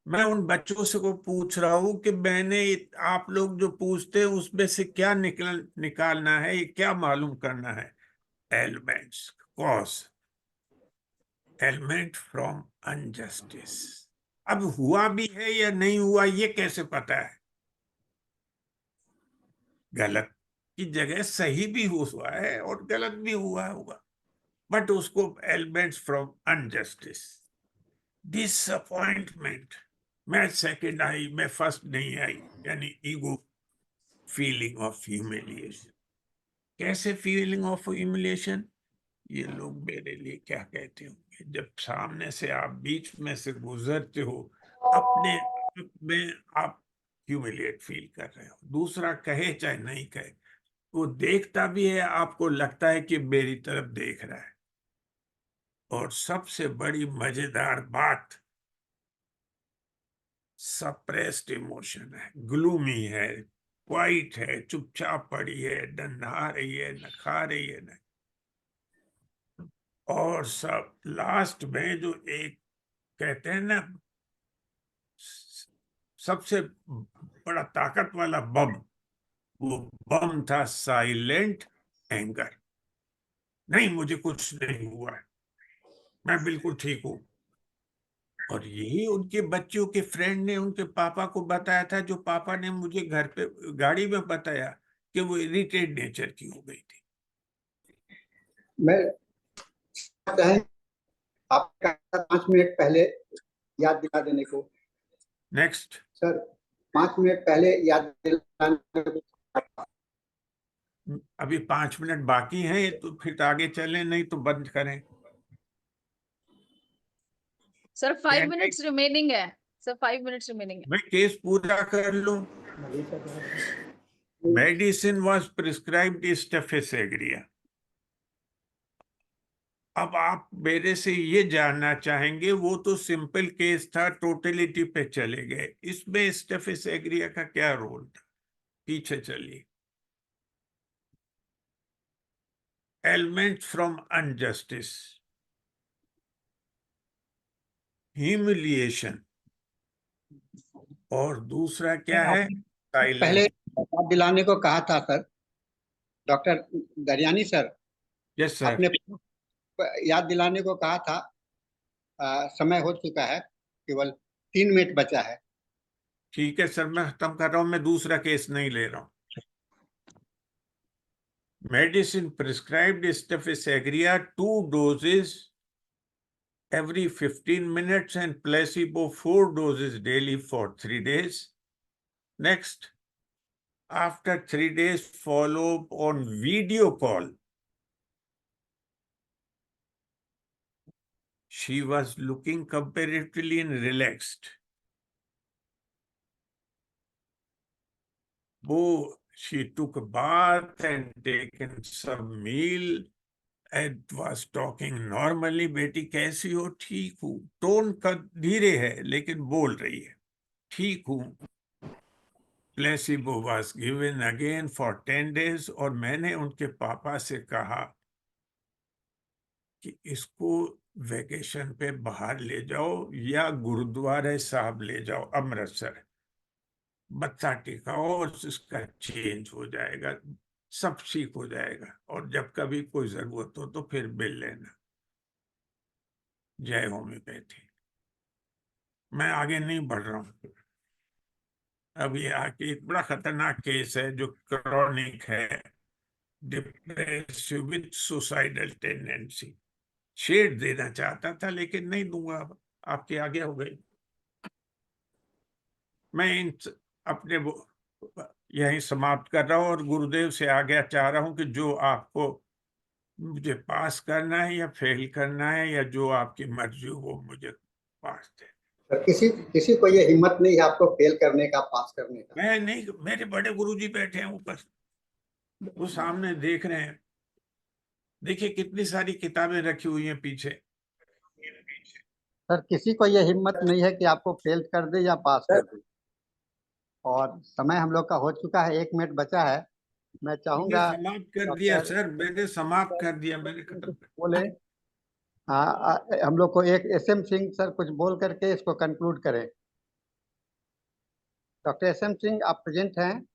मैं उन बच्चों से को पूछ रहा हूं कि मैंने आप लोग जो पूछते हैं उसमें से क्या निकालना है, ये क्या मालूम करना है? Elements, cause, element from injustice. अब हुआ भी है या नहीं हुआ ये कैसे पता है? गलत की जगह सही भी हुआ है और गलत भी हुआ होगा, बट उसको एलिमेंट्स फ्रॉम अनजस्टिस, डिसअपॉइंटमेंट। मैं सेकंड आई, मैं फर्स्ट नहीं आई, यानी ईगो, फीलिंग ऑफ ह्यूमिलिएशन। कैसे फीलिंग ऑफ ह्यूमिलिएशन? ये लोग मेरे लिए क्या कहते होंगे जब सामने से आप बीच में से गुजरते हो, अपने आप में आप ह्यूमिलिएट फील कर रहे हो, दूसरा कहे चाहे नहीं कहे, वो देखता भी है, आपको लगता है कि मेरी तरफ देख रहा है। और सबसे बड़ी मजेदार बात, सप्रेस्ड इमोशन है, ग्लूमी है, क्वाइट है, चुपचाप पड़ी है, न नहा रही है, न खा रही है, न। और सब लास्ट में जो एक कहते हैं ना सबसे बड़ा ताकत वाला बम, वो बम था साइलेंट एंगर। नहीं मुझे कुछ नहीं हुआ है, मैं बिल्कुल ठीक हूं। और यही उनके बच्चों के फ्रेंड ने उनके पापा को बताया था, जो पापा ने मुझे घर पे गाड़ी में बताया कि वो इरिटेट नेचर की हो गई थी। मैं कहें आप 5 मिनट पहले याद दिला देने को। नेक्स्ट सर 5 मिनट पहले याद दिलाने को। अभी 5 मिनट बाकी हैं, तो फिर आगे चलें, नहीं तो बंद करें। सर 5 minutes रिमेनिंग है, सर 5 minutes रिमेनिंग है। मैं केस पूरा कर लूं। Medicine was prescribed staphysagria. अब आप मेरे से ये जानना चाहेंगे, वो तो सिंपल केस था, टोटलिटी पे चले गए, इसमें स्टेफिस एग्रिया का क्या रोल था? पीछे चलिए। एलिमेंट फ्रॉम अनजस्टिस, ह्यूमिलिएशन, और दूसरा क्या है? पहले साइलेंस। याद दिलाने को कहा था sir, doctor Daryani sir. Yes sir. आपने याद दिलाने को कहा था। समय हो चुका है, केवल 3 मिनट बचा है। ठीक है सर, मैं खत्म कर रहा हूं, मैं दूसरा केस नहीं ले रहा हूं। Medicine prescribed staphysagria 2 doses every 15 minutes and placebo 4 doses daily for 3 days. Next, After 3 days follow on video call, she was looking comparatively relaxed. She took a bath and taken some meal and was talking normally. बेटी कैसी हो? ठीक हूँ. Tone का धीरे है लेकिन बोल रही है. ठीक हूँ. Placebo was given again for 10 days और मैंने उनके पापा से कहा कि इसको वेकेशन पे बाहर ले जाओ या गुरुद्वारे साहब ले जाओ अमृतसर. बच्चा टिकाओ और इसका चेंज हो जाएगा, सब ठीक हो जाएगा और जब कभी कोई जरूरत हो तो फिर बिल लेना. जय होम्योपैथी. मैं आगे नहीं बढ़ रहा हूँ. अब ये आके एक बड़ा खतरनाक केस है जो क्रॉनिक है, डिप्रेसिव विद सुसाइडल टेंडेंसी. शेड देना चाहता था लेकिन नहीं दूंगा, अब आपके आगे हो गई. मैं अपने यहीं समाप्त कर रहा हूँ और गुरुदेव से आज्ञा चाह रहा हूँ कि जो आपको मुझे पास करना है या फेल करना है या जो आपकी मर्जी हो वो मुझे पास दे. किसी को ये हिम्मत नहीं है आपको फेल करने का, पास करने का. मैं नहीं, मेरे बड़े गुरुजी बैठे हैं ऊपर, वो सामने देख रहे हैं. देखिए कितनी सारी किताबें रखी हुई हैं पीछे. सर किसी को ये हिम्मत नहीं है कि आपको फेल कर दे या पास कर दे. और समय हम लोग का हो चुका है, 1 मिनट बचा है. मैं मैंने चाहूंगा समाप्त कर दिया सर, मैंने समाप्त कर दिया, मैंने खत्म कर बोले. हम लोग को एक SM सिंह सर कुछ बोल करके इसको कंक्लूड करें. डॉक्टर SM सिंह आप प्रेजेंट हैं?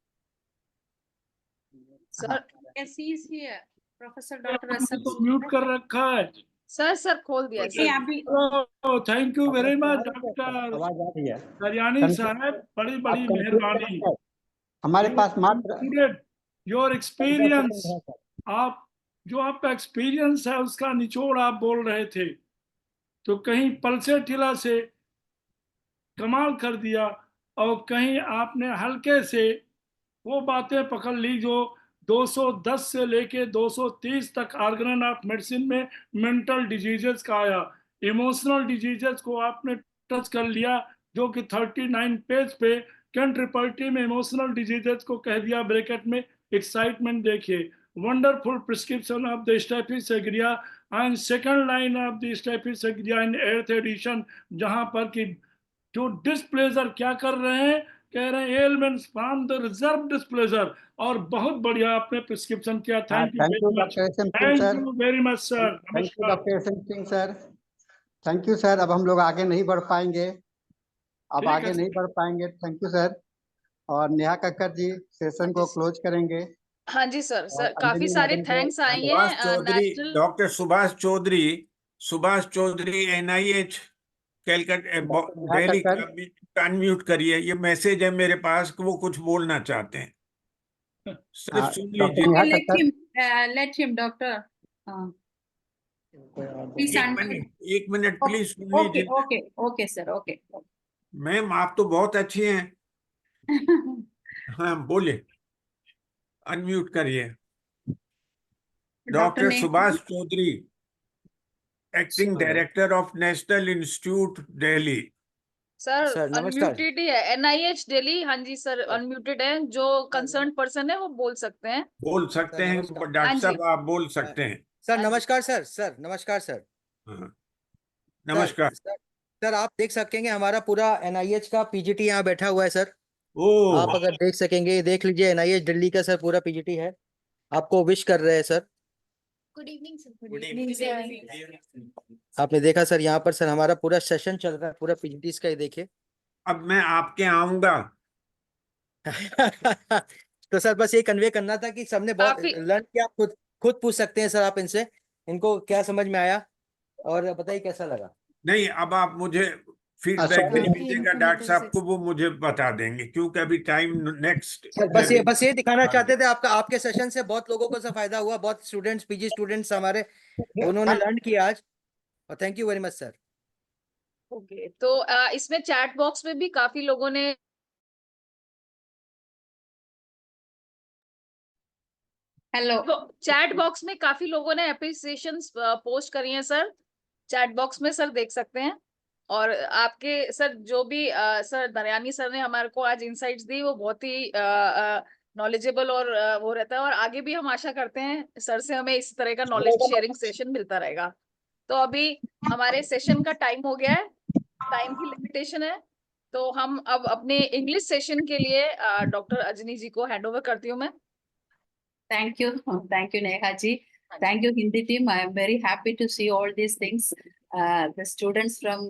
Sir Yes, he is here. Professor Dr. Asad. तो म्यूट कर रखा है. सर खोल दिया जी, सर. अभी thank you very much doctor आवाज आ रही है. दरियानी साहब, बड़ी बड़ी आप conclude मेहरबानी. करें. हमारे पास मात्र योर एक्सपीरियंस, आप जो आपका एक्सपीरियंस है उसका निचोड़ आप बोल रहे थे, तो कहीं पलसे ठिला से कमाल कर दिया और कहीं आपने हल्के से वो बातें पकड़ ली जो 210 से लेके 230 तक ऑर्गन ऑफ मेडिसिन में मेंटल डिजीजेस का आया. इमोशनल डिजीजेस को आपने टच कर लिया जो कि 39 पेज पे कंट्रिपल्टी में इमोशनल डिजीजेस को कह दिया ब्रैकेट में एक्साइटमेंट. देखिए wonderful prescription of the staphysagria and second line of the staphysagria in 8th edition, जहां पर कि जो डिस्प्लेजर क्या कर रहे हैं, कह रहे हैं elements from the reserve displeasure. और बहुत बढ़िया आपने प्रिस्क्रिप्शन किया. Thank you very much. Doctor SM Singh thank sir. You very much sir. Thank you नमस्कार. Doctor SM Singh sir. Thank you sir. अब हम लोग आगे नहीं बढ़ पाएंगे, अब ठीक है आगे नहीं बढ़ पाएंगे. Thank you sir. और नेहा कक्कर जी सेशन को क्लोज करेंगे. हाँ जी सर. और काफी अंजलि सारे मैडम को थैंक्स आए सुभाष हैं. Chaudhary, national doctor Subhash Chaudhary NIH Calcutta Neha Delhi Kakkar. का अनम्यूट करिए. ये मैसेज है मेरे पास कि वो कुछ बोलना चाहते हैं, सिर्फ सुन डॉक्टर लीजिए. Neha let him, doctor. Please एक मिनट प्लीज सुन Okay, लीजिए. okay, sir. Okay. मैम आप तो बहुत अच्छी हैं. हाँ बोले, अनम्यूट करिए. Doctor Neha. Subhash Chaudhary, acting director of national institute Delhi. Sir unmuted ही है. NIH दिल्ली. हाँ जी सर अनम्यूटेड है. जो कंसर्न पर्सन है वो बोल सकते हैं. बोल सकते हैं डॉक्टर साहब, आप बोल सकते हैं. सर नमस्कार सर नमस्कार सर. हाँ, नमस्कार. सर आप देख सकेंगे हमारा पूरा NIH का PGT यहाँ बैठा हुआ है सर. ओ आप अगर देख सकेंगे, देख लीजिए NIH दिल्ली का सर पूरा PGT है. आपको विश कर रहे हैं sir. Good evening, sir. Good evening, sir. आपने देखा सर यहाँ पर सर हमारा पूरा सेशन चल रहा है, पूरा PGT का ही देखिए. अब मैं आपके आऊंगा. तो सर बस ये कन्वे करना था कि सबने बहुत काफी- लर्न किया. आप खुद पूछ सकते हैं सर आप इनसे, इनको क्या समझ में आया और बताइए कैसा लगा. नहीं, अब आप मुझे फीडबैक नहीं दीजिएगा डॉक्टर साहब को, वो मुझे बता देंगे क्योंकि अभी टाइम नेक्स्ट. बस ये दिखाना चाहते थे आपके सेशन से बहुत लोगों को से फायदा हुआ. बहुत स्टूडेंट्स, PG स्टूडेंट्स हमारे, उन्होंने लर्न किया आज. और thank you very much sir. Okay. तो इसमें चैट बॉक्स में भी काफी लोगों ने हेलो। तो चैट बॉक्स में काफी लोगों ने एप्रिसिएशंस पोस्ट करी हैं सर, चैट बॉक्स में सर देख सकते हैं। और आपके सर जो भी सर दरयानी सर ने हमारे को आज इंसाइट्स दी, वो बहुत ही नॉलेजेबल और वो रहता है। और आगे भी हम आशा करते हैं सर से हमें इस तरह का नॉलेज शेयरिंग सेशन मिलता रहेगा। तो अभी हमारे सेशन का टाइम हो गया है, टाइम की लिमिटेशन है, तो हम अब अपने इंग्लिश सेशन के लिए डॉक्टर अजनी जी को हैंड ओवर करती हूँ मैं। Thank you. Thank you, Neha ji. Thank you, Hindi team. I am very happy to see all these things. The students from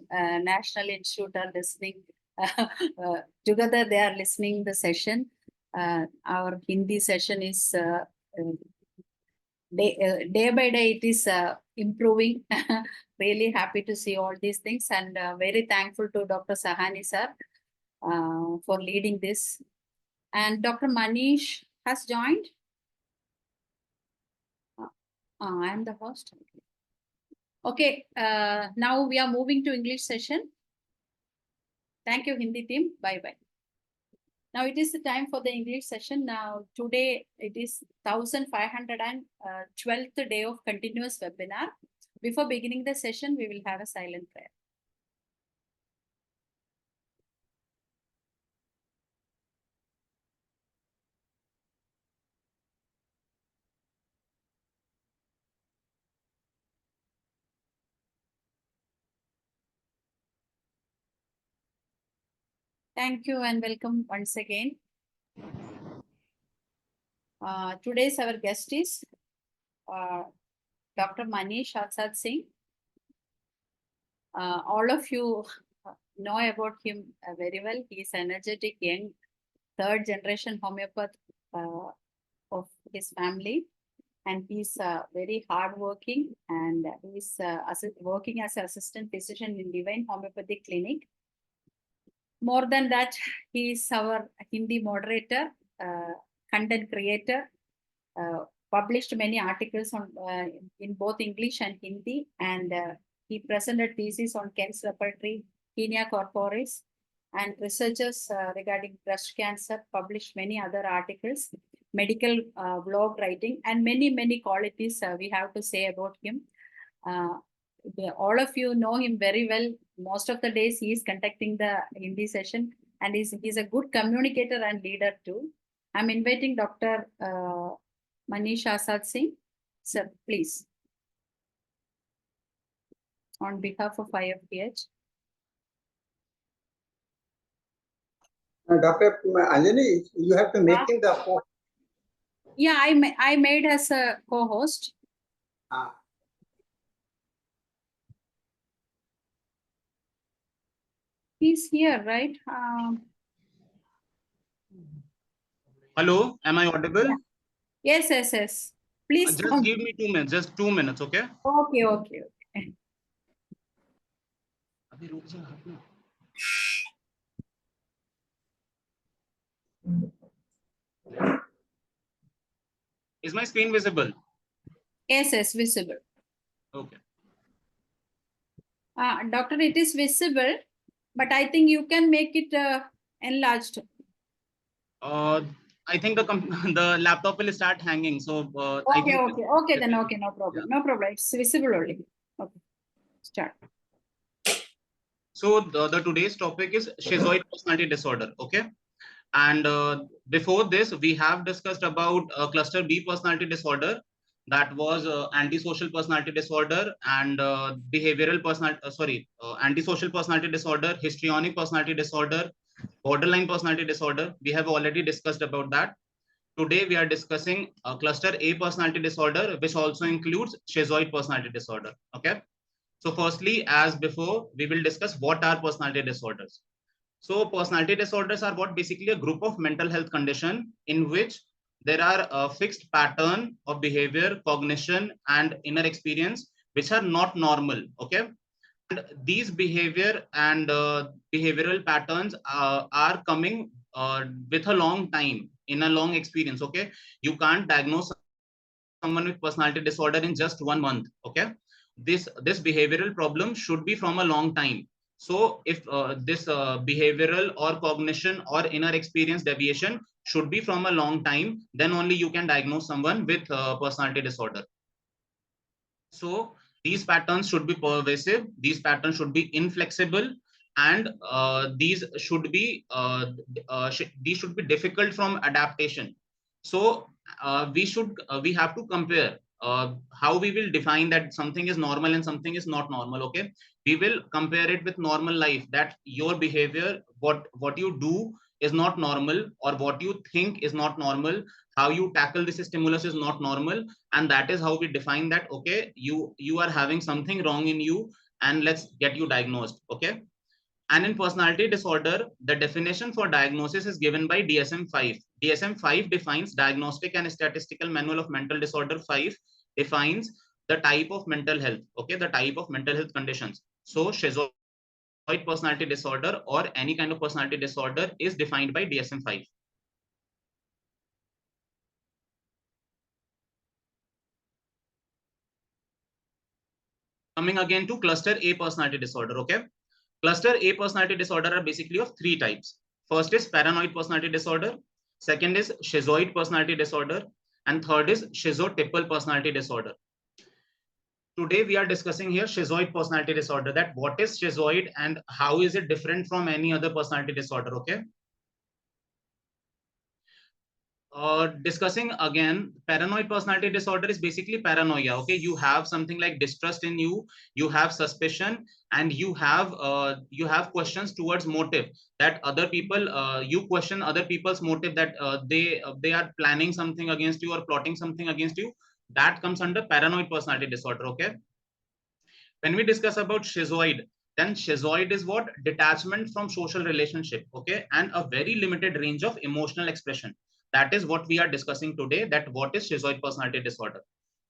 National Institute are listening. Together, they are listening the session. Our Hindi session is day by day, it is improving. Really happy to see all these things, and very thankful to Dr. Sahani sir for leading this. And Dr. Manish has joined. I am the host. Okay, now we are moving to English session. Thank you, Hindi team. Bye-bye. Now it is the time for the English session. Now today it is 1512th day of continuous webinar. Before beginning the session, we will have a silent prayer. Thank you and welcome once again. Today's our guest is Dr. Manish Azad Singh. All of you know about him very well. He is energetic, young, third generation homeopath of his family, and he's very hardworking, and he's working as an assistant physician in Divine Homeopathic Clinic. More than that, he is our Hindi moderator, content creator, published many articles on in both English and Hindi, and he presented thesis on Kent's repertory, Tinea corporis, and researchers regarding breast cancer, published many other articles, medical blog writing, and many qualities we have to say about him. All of you know him very well. Most of the days he is conducting the Hindi session, and he's a good communicator and leader too. I'm inviting Dr. Manish Azad Singh. Sir, please. On behalf of IFPH. Dr. Anjali, you have to make him the host. Yeah, I made as a co-host. He's here, right? Hello, am I audible? Yeah. Yes. Please just come. give me 2 minutes, just 2 minutes, okay? Okay. Is my screen visible? Yes, visible. Okay. Doctor, it is visible, but I think you can make it enlarged. I think the laptop will start hanging. So Okay, then okay, no problem. Yeah. No problem. It's visible only. Okay. Start. So the today's topic is schizoid personality disorder. Okay. And before this, we have discussed about cluster B personality disorder. That was antisocial personality disorder and behavioral personality, antisocial personality disorder, histrionic personality disorder, borderline personality disorder. We have already discussed about that. Today, we are discussing cluster A personality disorder, which also includes schizoid personality disorder. Okay. So firstly, as before, we will discuss what are personality disorders. So personality disorders are what basically a group of mental health condition in which there are a fixed pattern of behavior, cognition, and inner experience, which are not normal. Okay. And these behavior and behavioral patterns are coming with a long time, in a long experience. Okay. You can't diagnose someone with personality disorder in just 1 month. Okay. This behavioral problem should be from a long time. So if this behavioral or cognition or inner experience deviation should be from a long time, then only you can diagnose someone with personality disorder. So these patterns should be pervasive, these patterns should be inflexible, and these should be difficult from adaptation. So we have to compare how we will define that something is normal and something is not normal. Okay, we will compare it with normal life, that your behavior, what you do is not normal, or what you think is not normal, how you tackle this stimulus is not normal, and that is how we define that, okay, you are having something wrong in you, and let's get you diagnosed. Okay, and in personality disorder, the definition for diagnosis is given by DSM-5. DSM-5 defines Diagnostic and Statistical Manual of Mental Disorder 5 defines the type of mental health, okay, the type of mental health conditions. So schizoid personality disorder or any kind of personality disorder is defined by DSM-5. Coming again to cluster A personality disorder. Okay, cluster A personality disorder are basically of three types. First is paranoid personality disorder, second is schizoid personality disorder, and third is schizotypal personality disorder. Today we are discussing here schizoid personality disorder, that what is schizoid and how is it different from any other personality disorder. Okay, discussing again, paranoid personality disorder is basically paranoia. Okay, you have something like distrust in you, you have suspicion, and you have questions towards motive, that other people, you question other people's motive, that they are planning something against you or plotting something against you. That comes under paranoid personality disorder. Okay, when we discuss about schizoid, then schizoid is what? Detachment from social relationship. Okay, and a very limited range of emotional expression. That is what we are discussing today, that what is schizoid personality disorder.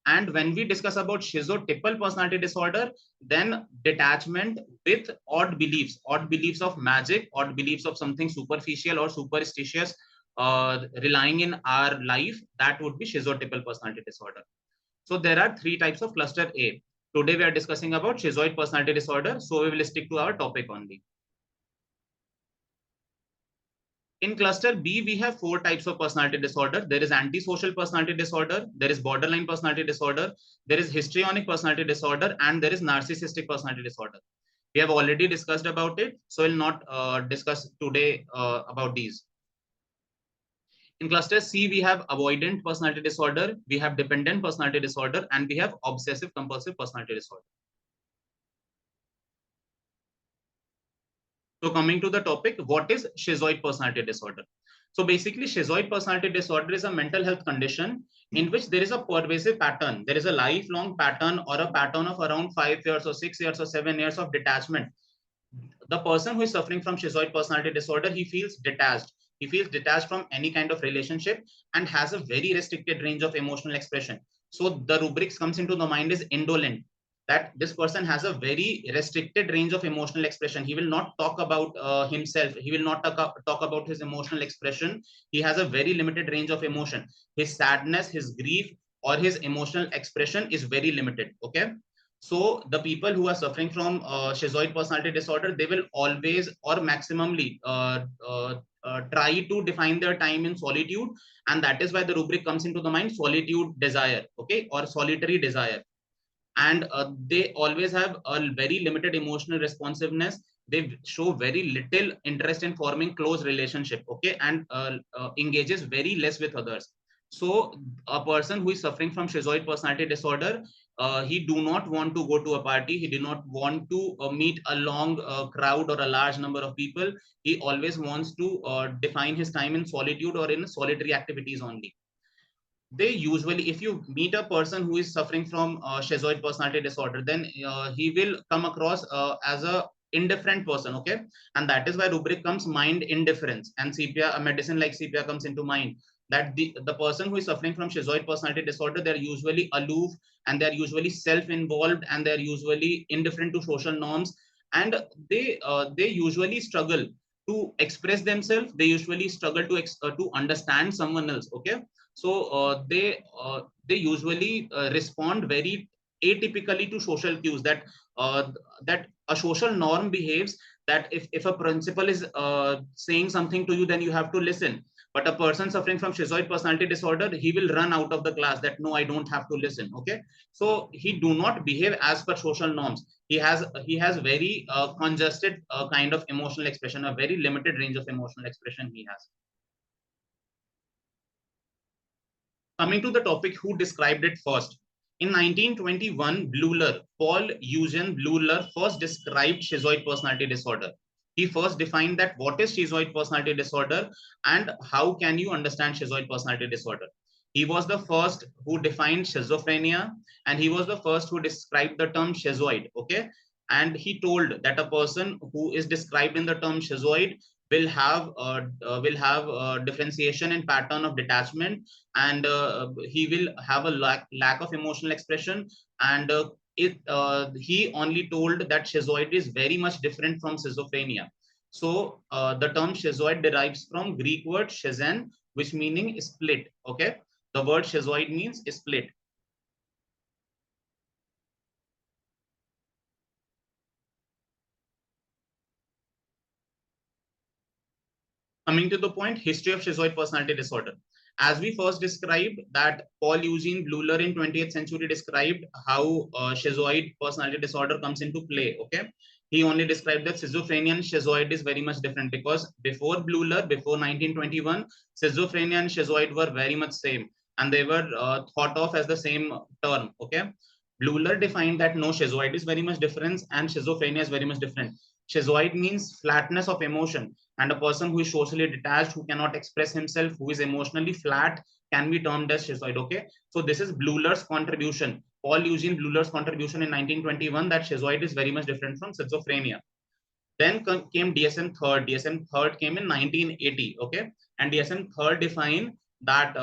And when we discuss about schizotypal personality disorder, then detachment with odd beliefs of magic, odd beliefs of something superficial or superstitious relying in our life, that would be schizotypal personality disorder. So there are three types of cluster A. Today we are discussing about schizoid personality disorder, so we will stick to our topic only. In cluster B, we have four types of personality disorder. There is antisocial personality disorder, there is borderline personality disorder, there is histrionic personality disorder, and there is narcissistic personality disorder. We have already discussed about it, so we'll not discuss today about these. In cluster C, we have avoidant personality disorder, we have dependent personality disorder, and we have obsessive compulsive personality disorder. So coming to the topic, what is schizoid personality disorder? So basically, schizoid personality disorder is a mental health condition in which there is a pervasive pattern. There is a lifelong pattern or a pattern of around 5 years or 6 years or 7 years of detachment. The person who is suffering from schizoid personality disorder, he feels detached. He feels detached from any kind of relationship and has a very restricted range of emotional expression. So the rubrics comes into the mind is indolent, that this person has a very restricted range of emotional expression. He will not talk about himself. He will not talk about his emotional expression. He has a very limited range of emotion. His sadness, his grief, or his emotional expression is very limited. Okay. So the people who are suffering from schizoid personality disorder, they will always or maximally try to define their time in solitude. And that is why the rubric comes into the mind, solitude desire, okay, or solitary desire. And they always have a very limited emotional responsiveness. They show very little interest in forming close relationship, okay, and engages very less with others. So a person who is suffering from schizoid personality disorder, he do not want to go to a party. He do not want to meet a long crowd or a large number of people. He always wants to define his time in solitude or in solitary activities only. They usually, if you meet a person who is suffering from schizoid personality disorder, then he will come across as a indifferent person. Okay, and that is why rubric comes mind indifference, and CPR, a medicine like CPR comes into mind, that the person who is suffering from schizoid personality disorder, they're usually aloof, and they're usually self-involved, and they're usually indifferent to social norms, and they usually struggle to express themselves. They usually struggle to understand someone else. Okay, so they usually respond very atypically to social cues, that that a social norm behaves that if a principal is saying something to you, then you have to listen. But a person suffering from schizoid personality disorder, he will run out of the class, that no, I don't have to listen. Okay, so he do not behave as per social norms. He has very congested kind of emotional expression, a very limited range of emotional expression he has. Coming to the topic, who described it first? In 1921, Paul Eugene Bleuler first described schizoid personality disorder. He first defined that what is schizoid personality disorder and how can you understand schizoid personality disorder. He was the first who defined schizophrenia, and he was the first who described the term schizoid. Okay, and he told that a person who is described in the term schizoid will have differentiation in pattern of detachment, and he will have a lack of emotional expression, and he only told that schizoid is very much different from schizophrenia. So the term schizoid derives from Greek word schizen, which meaning split. Okay, the word schizoid means split. Coming to the point, history of schizoid personality disorder. As we first described, that Paul Eugene Bleuler in 20th century described how schizoid personality disorder comes into play. Okay, he only described that schizophrenia and schizoid is very much different, because before Bleuler, before 1921, schizophrenia and schizoid were very much same, and they were thought of as the same term. Okay, Bleuler defined that no, schizoid is very much different and schizophrenia is very much different. Schizoid means flatness of emotion, and a person who is socially detached, who cannot express himself, who is emotionally flat, can be termed as schizoid. Okay, so this is Bleuler's contribution, Paul Eugene Bleuler's contribution in 1921, that schizoid is very much different from schizophrenia. Then came DSM-3. DSM-3 came in 1980. Okay, and DSM-3 defined that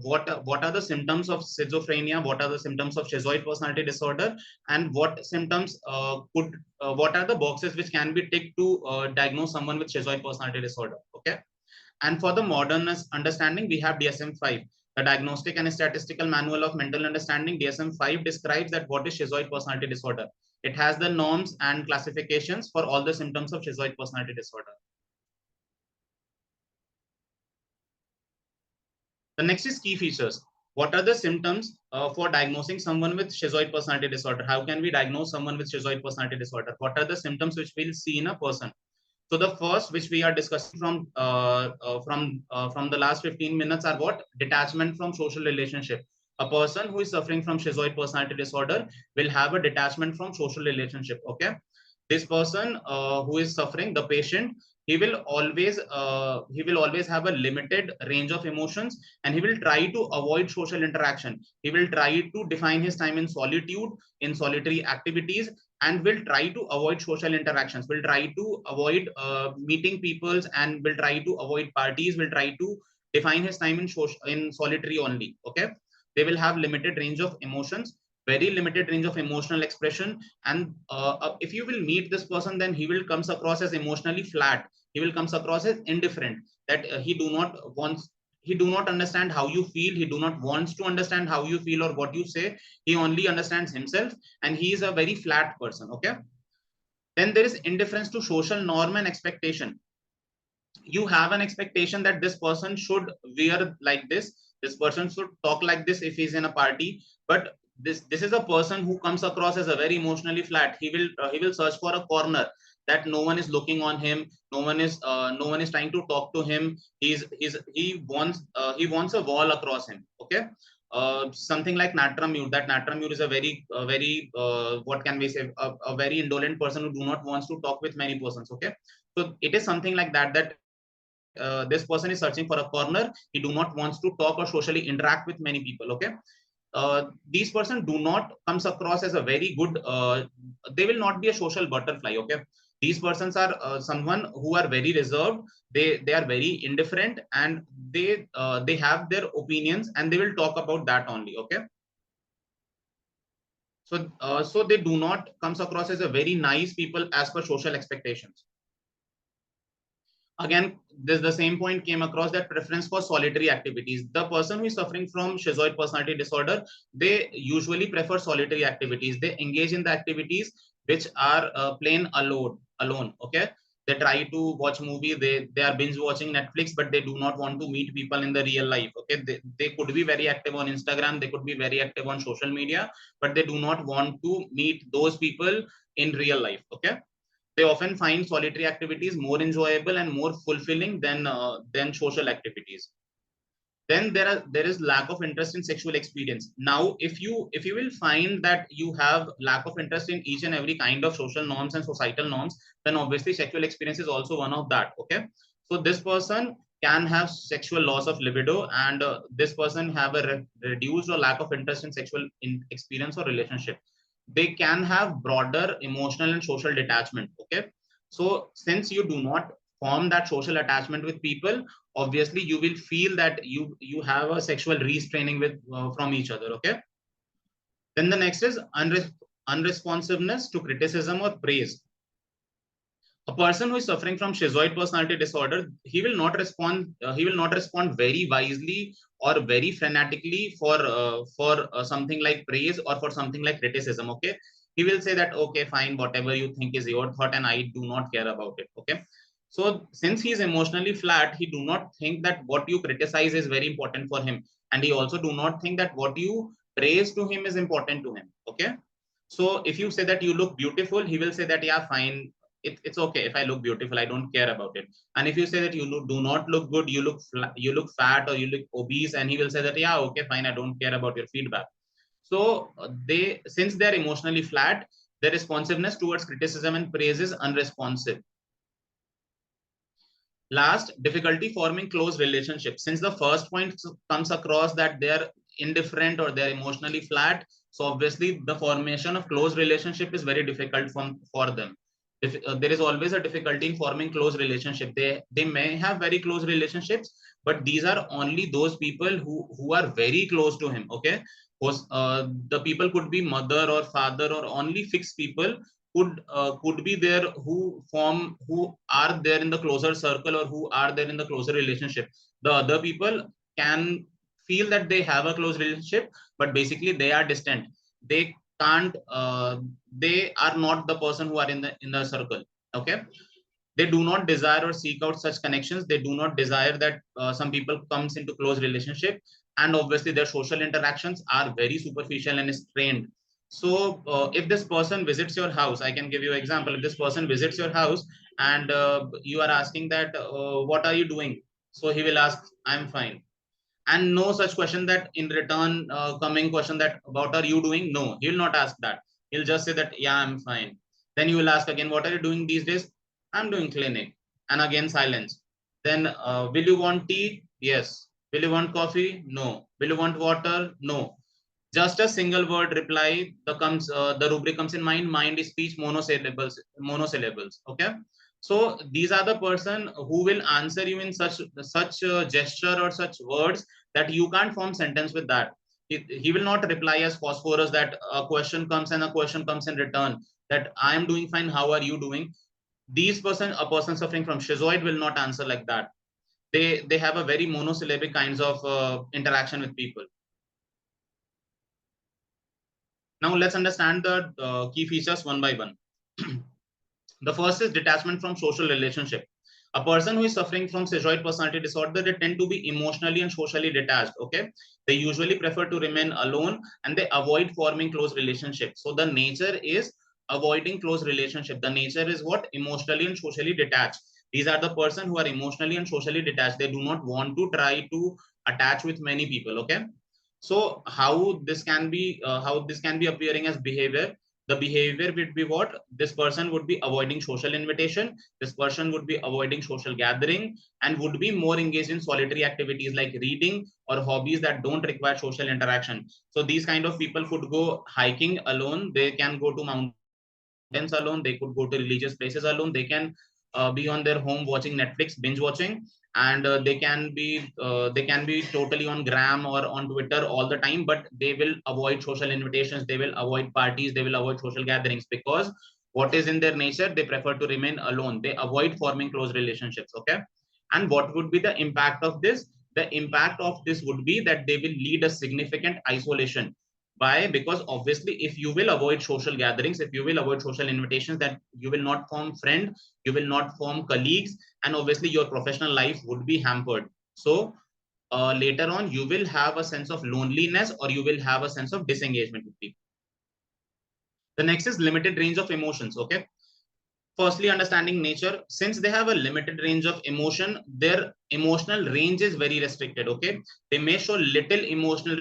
what are the symptoms of schizophrenia, what are the symptoms of schizoid personality disorder, and what symptoms what are the boxes which can be ticked to diagnose someone with schizoid personality disorder. Okay, and for the modern understanding, we have DSM-5, the Diagnostic and Statistical Manual of Mental Understanding. DSM-5 describes that what is schizoid personality disorder. It has the norms and classifications for all the symptoms of schizoid personality disorder. The next is key features. What are the symptoms for diagnosing someone with schizoid personality disorder? How can we diagnose someone with schizoid personality disorder? What are the symptoms which we'll see in a person? So the first, which we are discussing from the last 15 minutes, are what? Detachment from social relationship. A person who is suffering from schizoid personality disorder will have a detachment from social relationship. Okay, this person who is suffering, the patient, he will always have a limited range of emotions, and he will try to avoid social interaction. He will try to define his time in solitude, in solitary activities, and will try to avoid social interactions, will try to avoid meeting peoples, and will try to avoid parties, will try to define his time in solitary only. Okay, they will have limited range of emotions, very limited range of emotional expression, and if you will meet this person, then he will comes across as emotionally flat. He will comes across as indifferent, that he do not understand how you feel, he do not wants to understand how you feel or what you say. He only understands himself, and he is a very flat person. Okay, then there is indifference to social norm and expectation. You have an expectation that this person should wear like this person should talk like this if he's in a party, but this is a person who comes across as a very emotionally flat. He will search for a corner, that no one is looking on him, no one is trying to talk to him. He wants a wall across him. Okay, something like natramute. That natramute is a very what can we say, a very indolent person who do not wants to talk with many persons. Okay, so it is something like that this person is searching for a corner. He do not wants to talk or socially interact with many people. Okay, these person do not comes across as a very good they will not be a social butterfly. Okay, these persons are someone who are very reserved. They are very indifferent, and they have their opinions, and they will talk about that only. Okay, so they do not comes across as a very nice people as per social expectations. Again, the same point came across, that preference for solitary activities. The person who is suffering from schizoid personality disorder, they usually prefer solitary activities. They engage in the activities which are plain alone. Okay, they try to watch movie. They are binge watching Netflix, but they do not want to meet people in the real life. Okay, they could be very active on Instagram. They could be very active on social media, but they do not want to meet those people in real life. Okay. They often find solitary activities more enjoyable and more fulfilling than social activities. Then there is lack of interest in sexual experience. Now, if you will find that you have lack of interest in each and every kind of social norms and societal norms, then obviously sexual experience is also one of that. Okay, so this person can have sexual loss of libido, and this person have a reduced or lack of interest in sexual experience or relationship. They can have broader emotional and social detachment. Okay, so since you do not form that social attachment with people, obviously you will feel that you have a sexual restraining with from each other. Okay, then the next is unresponsiveness to criticism or praise. A person who is suffering from schizoid personality disorder, he will not respond very wisely or very fanatically for something like praise or for something like criticism. Okay, he will say that, okay, fine, whatever you think is your thought and I do not care about it. Okay, so since he is emotionally flat, he do not think that what you criticize is very important for him, and he also do not think that what you praise to him is important to him. Okay, so if you say that you look beautiful, he will say that, yeah, fine, it's okay if I look beautiful, I don't care about it. And if you say that you do not look good, you look fat or you look obese, and he will say that, yeah, okay, fine, I don't care about your feedback. So since they're emotionally flat, their responsiveness towards criticism and praise is unresponsive. Last, difficulty forming close relationships. Since the first point comes across that they're indifferent or they're emotionally flat, so obviously the formation of close relationship is very difficult for them. There is always a difficulty in forming close relationship. They may have very close relationships, but these are only those people who are very close to him. Okay, the people could be mother or father or only fixed people could be there who are there in the closer circle or who are there in the closer relationship. The other people can feel that they have a close relationship, but basically they are distant. They can't they are not the person who are in the circle. Okay, they do not desire or seek out such connections. They do not desire that some people comes into close relationship, and obviously their social interactions are very superficial and strained. So if this person visits your house, I can give you an example. If this person visits your house and you are asking that, what are you doing? So he will ask, I'm fine. And no such question that in return coming question that what are you doing. No, he will not ask that. He'll just say that, yeah, I'm fine. Then you will ask again, what are you doing these days? I'm doing clinic. And again silence. Then will you want tea? Yes. Will you want coffee? No. Will you want water? No. Just a single word reply, the rubric comes in mind is speech, monosyllables. Okay, so these are the person who will answer you in such gesture or such words that you can't form sentence with that. He will not reply as phosphorus, that a question comes and a question comes in return, that I am doing fine, how are you doing. A person suffering from schizoid will not answer like that. They have a very monosyllabic kinds of interaction with people. Now let's understand the key features one by one. The first is detachment from social relationship. A person who is suffering from schizoid personality disorder, they tend to be emotionally and socially detached. Okay, they usually prefer to remain alone and they avoid forming close relationships. So the nature is avoiding close relationship. The nature is what? Emotionally and socially detached. These are the person who are emotionally and socially detached. They do not want to try to attach with many people. Okay, so how this can be appearing as behavior. The behavior would be what? This person would be avoiding social invitation, this person would be avoiding social gathering, and would be more engaged in solitary activities like reading or hobbies that don't require social interaction. So these kind of people could go hiking alone, they can go to mountains alone, they could go to religious places alone, they can be on their home watching Netflix, binge watching, and they can be totally on Gram or on Twitter all the time, but they will avoid social invitations, they will avoid parties, they will avoid social gatherings, because What is in their nature? They prefer to remain alone. They avoid forming close relationships. Okay. And what would be the impact of this? The impact of this would be that they will lead a significant isolation. Why? Because obviously, if you will avoid social gatherings, if you will avoid social invitations, that you will not form friends, you will not form colleagues, and obviously your professional life would be hampered. So later on, you will have a sense of loneliness, or you will have a sense of disengagement with people. The next is limited range of emotions. Okay. Firstly, understanding nature. Since they have a limited range of emotion, their emotional range is very restricted. Okay. They may show little emotional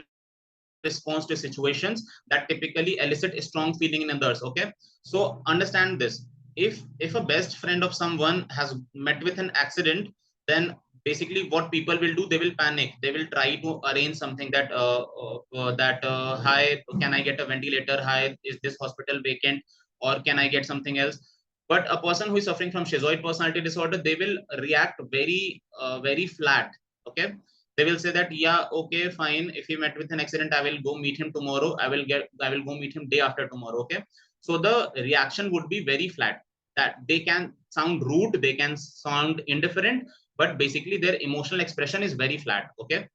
response to situations that typically elicit a strong feeling in others. Okay. So understand this. If a best friend of someone has met with an accident, then basically what people will do, they will panic. They will try to arrange something that hi, can I get a ventilator? Hi, is this hospital vacant? Or can I get something else? But a person who is suffering from schizoid personality disorder, they will react very flat. Okay. They will say that, yeah, okay, fine, if he met with an accident, I will go meet him tomorrow. I will go meet him day after tomorrow. Okay. So the reaction would be very flat. That they can sound rude, they can sound indifferent, but basically their emotional expression is very flat. Okay.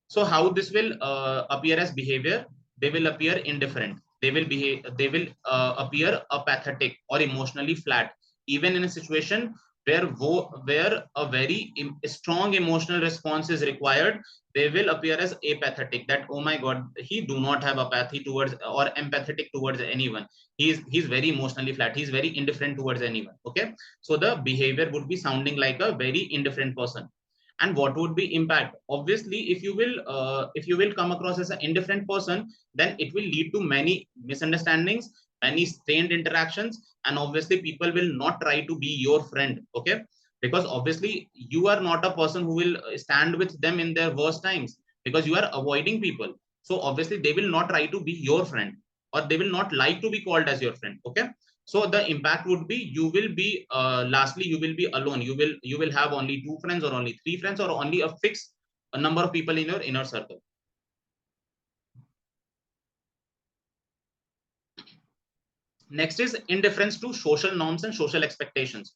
So how this will appear as behavior? They will appear indifferent. They will appear apathetic or emotionally flat, even in a situation where a very strong emotional response is required. They will appear as apathetic, that, oh my god, he do not have apathy towards or empathetic towards anyone. He's very emotionally flat. He's very indifferent towards anyone. Okay. So the behavior would be sounding like a very indifferent person. And what would be impact? Obviously, if you will come across as an indifferent person, then it will lead to many misunderstandings, many strained interactions, and obviously people will not try to be your friend. Okay. Because obviously you are not a person who will stand with them in their worst times, because you are avoiding people. So obviously they will not try to be your friend, or they will not like to be called as your friend. Okay. So the impact would be, you will be lastly you will be alone. You will have only 2 friends, or only 3 friends, or only a fixed number of people in your inner circle. Next is indifference to social norms and social expectations.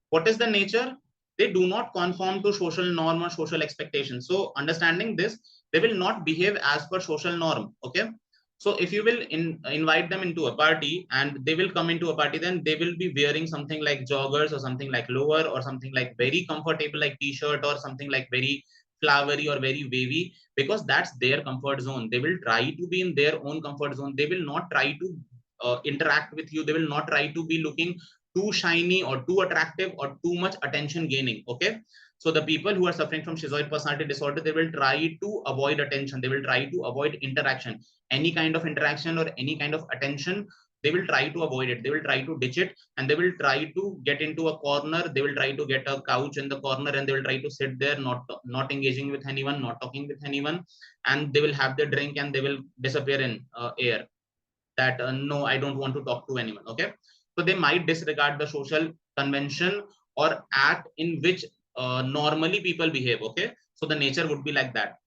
What is the nature? They do not conform to social norm or social expectations. So understanding this, they will not behave as per social norm. Okay. So if you will invite them into a party, and they will come into a party, then they will be wearing something like joggers, or something like lower, or something like very comfortable like t-shirt, or something like very flowery or very wavy, because that's their comfort zone. They will try to be in their own comfort zone. They will not try to interact with you. They will not try to be looking too shiny or too attractive or too much attention gaining. Okay. So the people who are suffering from schizoid personality disorder, they will try to avoid attention. They will try to avoid interaction. Any kind of interaction or any kind of attention, they will try to avoid it. They will try to ditch it, and they will try to get into a corner. They will try to get a couch in the corner, and they will try to sit there, not engaging with anyone, not talking with anyone, and they will have their drink, and they will disappear in air. That no, I don't want to talk to anyone. Okay. So they might disregard the social convention or act in which normally people behave. Okay. So the nature would be like that.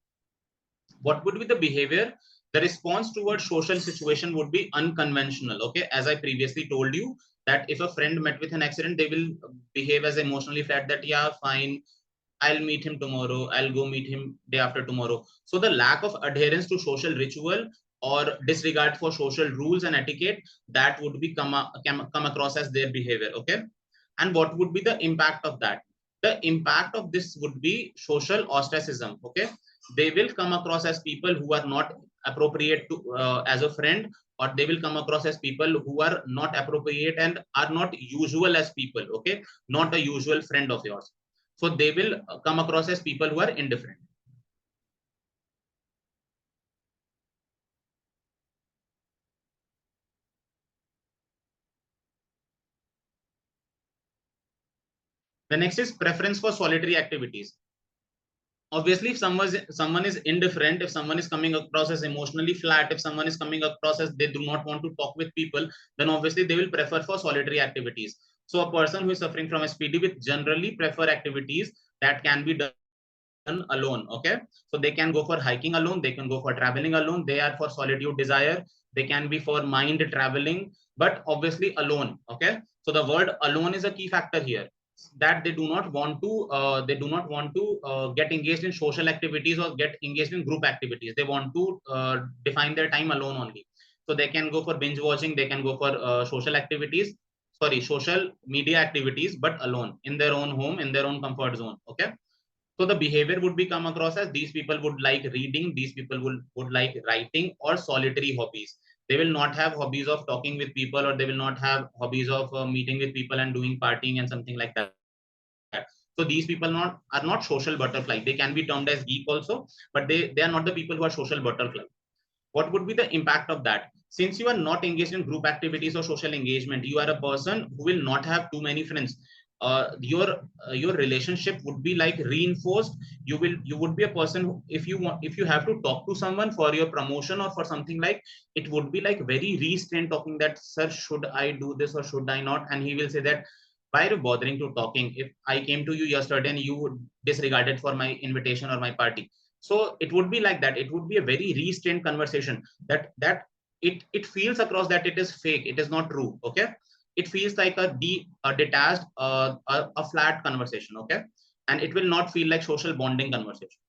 What would be the behavior? The response towards social situation would be unconventional. Okay. As I previously told you, that if a friend met with an accident, they will behave as emotionally flat, that yeah, fine, I'll meet him tomorrow. I'll go meet him day after tomorrow. So the lack of adherence to social ritual, or disregard for social rules and etiquette, that would be come across as their behavior. Okay. And what would be the impact of that? The impact of this would be social ostracism. Okay. They will come across as people who are not appropriate to as a friend, or they will come across as people who are not appropriate and are not usual as people. Okay. Not a usual friend of yours. So they will come across as people who are indifferent. The next is preference for solitary activities. Obviously, if someone is indifferent, if someone is coming across as emotionally flat, if someone is coming across as they do not want to talk with people, then obviously they will prefer for solitary activities. So a person who is suffering from SPD will generally prefer activities that can be done alone. Okay. So they can go for hiking alone, they can go for traveling alone. They are for solitude desire. they can be for mind traveling, but obviously alone. Okay, so the word alone is a key factor here, that they do not want to get engaged in social activities or get engaged in group activities. They want to define their time alone only. So they can go for binge watching, they can go for social media activities, but alone in their own home, in their own comfort zone. Okay, so the behavior would be come across as these people would like reading, these people would like writing or solitary hobbies. They will not have hobbies of talking with people, or they will not have hobbies of meeting with people and doing partying and something like that. So these people are not social butterfly. They can be termed as geek also, but they are not the people who are social butterfly. What would be the impact of that? Since you are not engaged in group activities or social engagement, you are a person who will not have too many friends. Your relationship would be like reinforced. You would be a person who, if you have to talk to someone for your promotion or for something, like it would be like very restrained talking, that sir, should I do this or should I not? And he will say that, why are you bothering to talking? If I came to you yesterday and you disregarded for my invitation or my party. So it would be like that. It would be a very restrained conversation, that it feels across that it is fake, it is not true. Okay, it feels like a detached, a flat conversation. Okay, and it will not feel like social bonding conversation.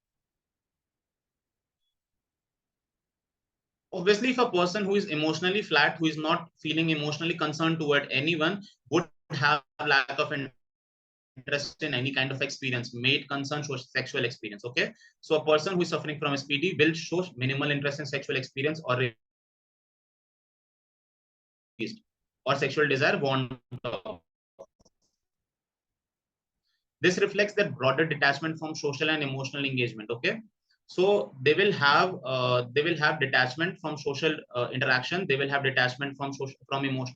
Obviously, if a person who is emotionally flat, who is not feeling emotionally concerned toward anyone, would have lack of interest in any kind of experience, made concern, show sexual experience. Okay, so a person who is suffering from SPD will show minimal interest in sexual experience or sexual desire want. This reflects that broader detachment from social and emotional engagement. Okay, so they will have detachment from social interaction. They will have detachment from emotion.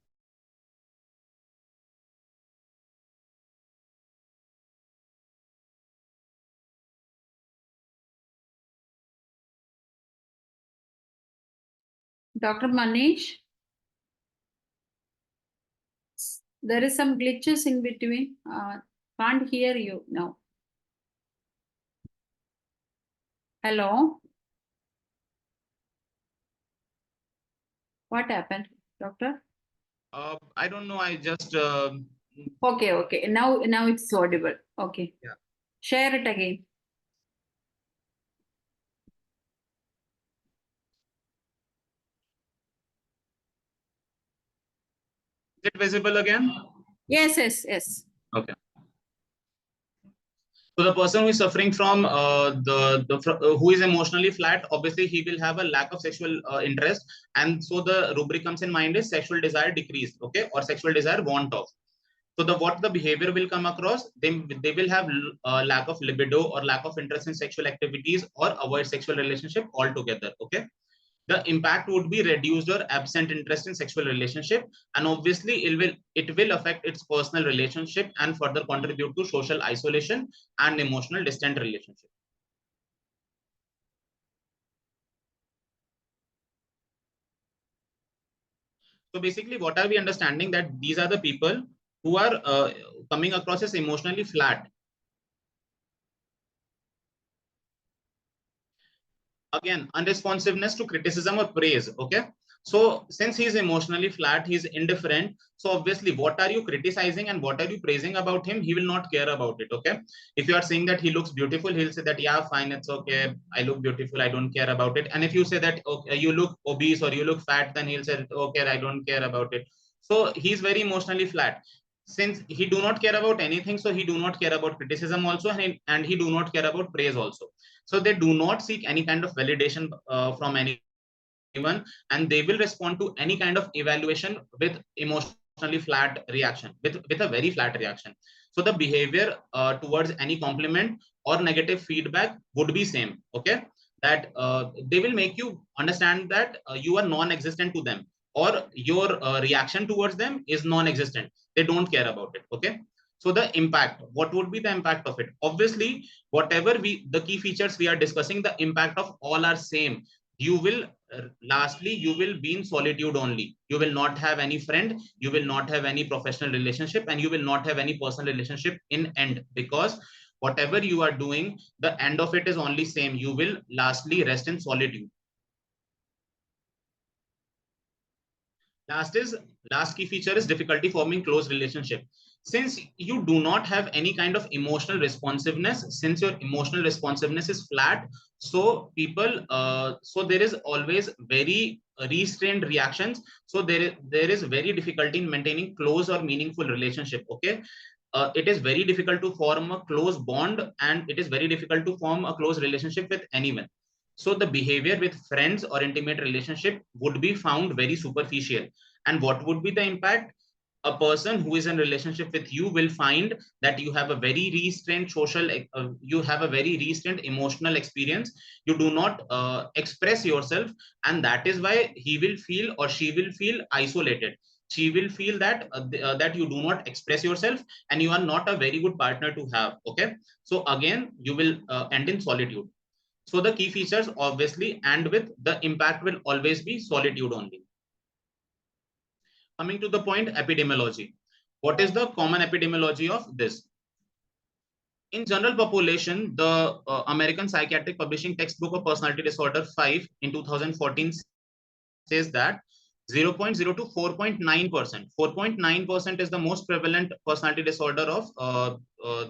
Dr. Manish, there is some glitches in between. Can't hear you now. Hello? What happened, doctor? I don't know. I just. Okay. Now it's audible. Okay. Yeah. Share it again. Is it visible again? Yes. Okay. So the person who is suffering from who is emotionally flat, obviously he will have a lack of sexual interest, and so the rubric comes in mind is sexual desire decreased. Okay, or sexual desire want of. So what the behavior will come across, they will have lack of libido or lack of interest in sexual activities or avoid sexual relationship altogether. Okay, the impact would be reduced or absent interest in sexual relationship, and obviously it will affect its personal relationship and further contribute to social isolation and emotional distant relationship. So basically, what are we understanding? That these are the people who are coming across as emotionally flat. Again, unresponsiveness to criticism or praise. Okay, so since he's emotionally flat, he's indifferent, so obviously what are you criticizing and what are you praising about him, he will not care about it. Okay, if you are saying that he looks beautiful, he'll say that yeah, fine, it's okay, I look beautiful, I don't care about it. And if you say that okay, you look obese or you look fat, then he'll say okay, I don't care about it. So he's very emotionally flat. Since he do not care about anything, so he do not care about criticism also, and he do not care about praise also. So they do not seek any kind of validation from anyone, and they will respond to any kind of evaluation with emotionally flat reaction, with a very flat reaction. So the behavior towards any compliment or negative feedback would be same. Okay, that they will make you understand that you are non-existent to them, or your reaction towards them is non-existent. They don't care about it. Okay, so the impact, what would be the impact of it? Obviously, whatever the key features we are discussing, the impact of all are same. You will lastly, you will be in solitude only. You will not have any friend, you will not have any professional relationship, and you will not have any personal relationship in end, because whatever you are doing, the end of it is only same. You will lastly rest in solitude. Last key feature is difficulty forming close relationship. Since you do not have any kind of emotional responsiveness, since your emotional responsiveness is flat, so so there is always very restrained reactions. So there is very difficulty in maintaining close or meaningful relationship. Okay. It is very difficult to form a close bond, and it is very difficult to form a close relationship with anyone. So the behavior with friends or intimate relationship would be found very superficial. And what would be the impact? A person who is in relationship with you will find that you have a very restrained you have a very restrained emotional experience. You do not express yourself, and that is why he will feel or she will feel isolated. She will feel that that you do not express yourself, and you are not a very good partner to have. Okay, so again, you will end in solitude. So the key features obviously, and with the impact will always be solitude only. Coming to the point, epidemiology. What is the common epidemiology of this? In general population, the American Psychiatric Publishing Textbook of Personality Disorder 5 in 2014 says that 0.0 to 4.9%. 4.9% is the most prevalent personality disorder of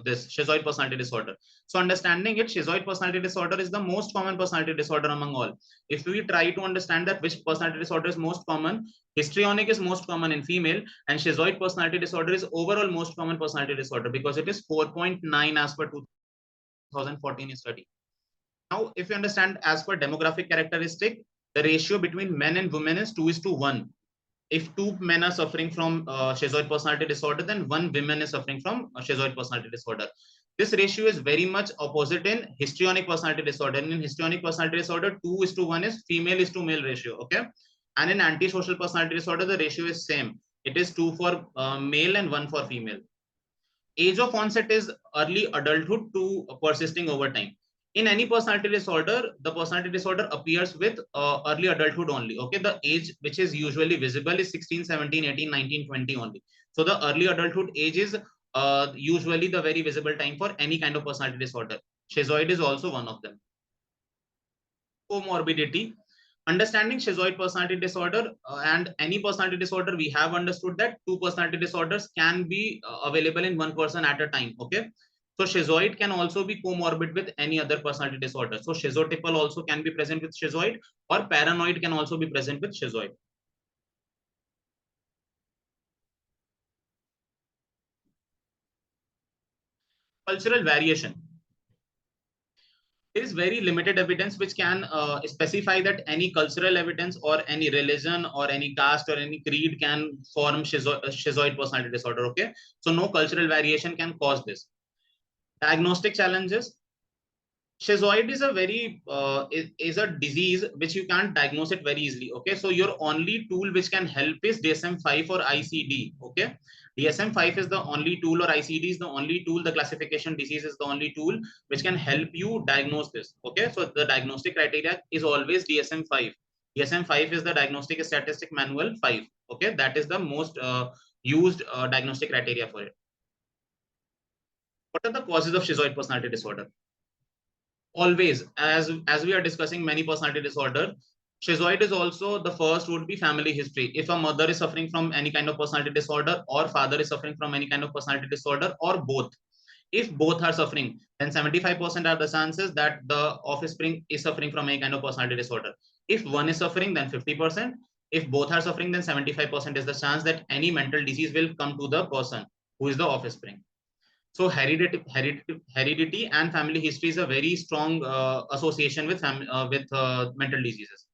this schizoid personality disorder. So understanding it, schizoid personality disorder is the most common personality disorder among all. If we try to understand that which personality disorder is most common, histrionic is most common in female, and schizoid personality disorder is overall most common personality disorder because it is 4.9 as per 2014 study. Now, if you understand as per demographic characteristic, the ratio between men and women is 2:1. If two men are suffering from schizoid personality disorder, then one woman is suffering from schizoid personality disorder. This ratio is very much opposite in histrionic personality disorder. And in histrionic personality disorder, 2:1 is female is to male ratio. Okay, and in antisocial personality disorder, the ratio is same. It is 2 for male and 1 for female. Age of onset is early adulthood to persisting over time. In any personality disorder, the personality disorder appears with early adulthood only. Okay, the age which is usually visible is 16, 17, 18, 19, 20 only. So the early adulthood age is usually the very visible time for any kind of personality disorder. Schizoid is also one of them. Comorbidity. Understanding schizoid personality disorder and any personality disorder, we have understood that two personality disorders can be available in one person at a time. Okay, so schizoid can also be comorbid with any other personality disorder. So schizotypal also can be present with schizoid, or paranoid can also be present with schizoid. Cultural variation. There is very limited evidence which can specify that any cultural evidence or any religion or any caste or any creed can form schizoid personality disorder. Okay, so no cultural variation can cause this. Diagnostic challenges. Schizoid is a very is a disease which you can't diagnose it very easily. Okay, so your only tool which can help is DSM-5 or ICD. Okay, DSM-5 is the only tool, or ICD is the only tool. The classification disease is the only tool which can help you diagnose this. Okay, so the diagnostic criteria is always DSM-5. DSM-5 is the Diagnostic Statistic Manual 5. Okay, that is the most used diagnostic criteria for it. What are the causes of schizoid personality disorder? Always, as we are discussing many personality disorder, schizoid is also the first would be family history. If a mother is suffering from any kind of personality disorder, or father is suffering from any kind of personality disorder, or both, if both are suffering, then 75% are the chances that the offspring is suffering from any kind of personality disorder. If one is suffering, then 50%. If both are suffering, then 75% is the chance that any mental disease will come to the person who is the offspring. So heredity and family history is a very strong association with mental diseases.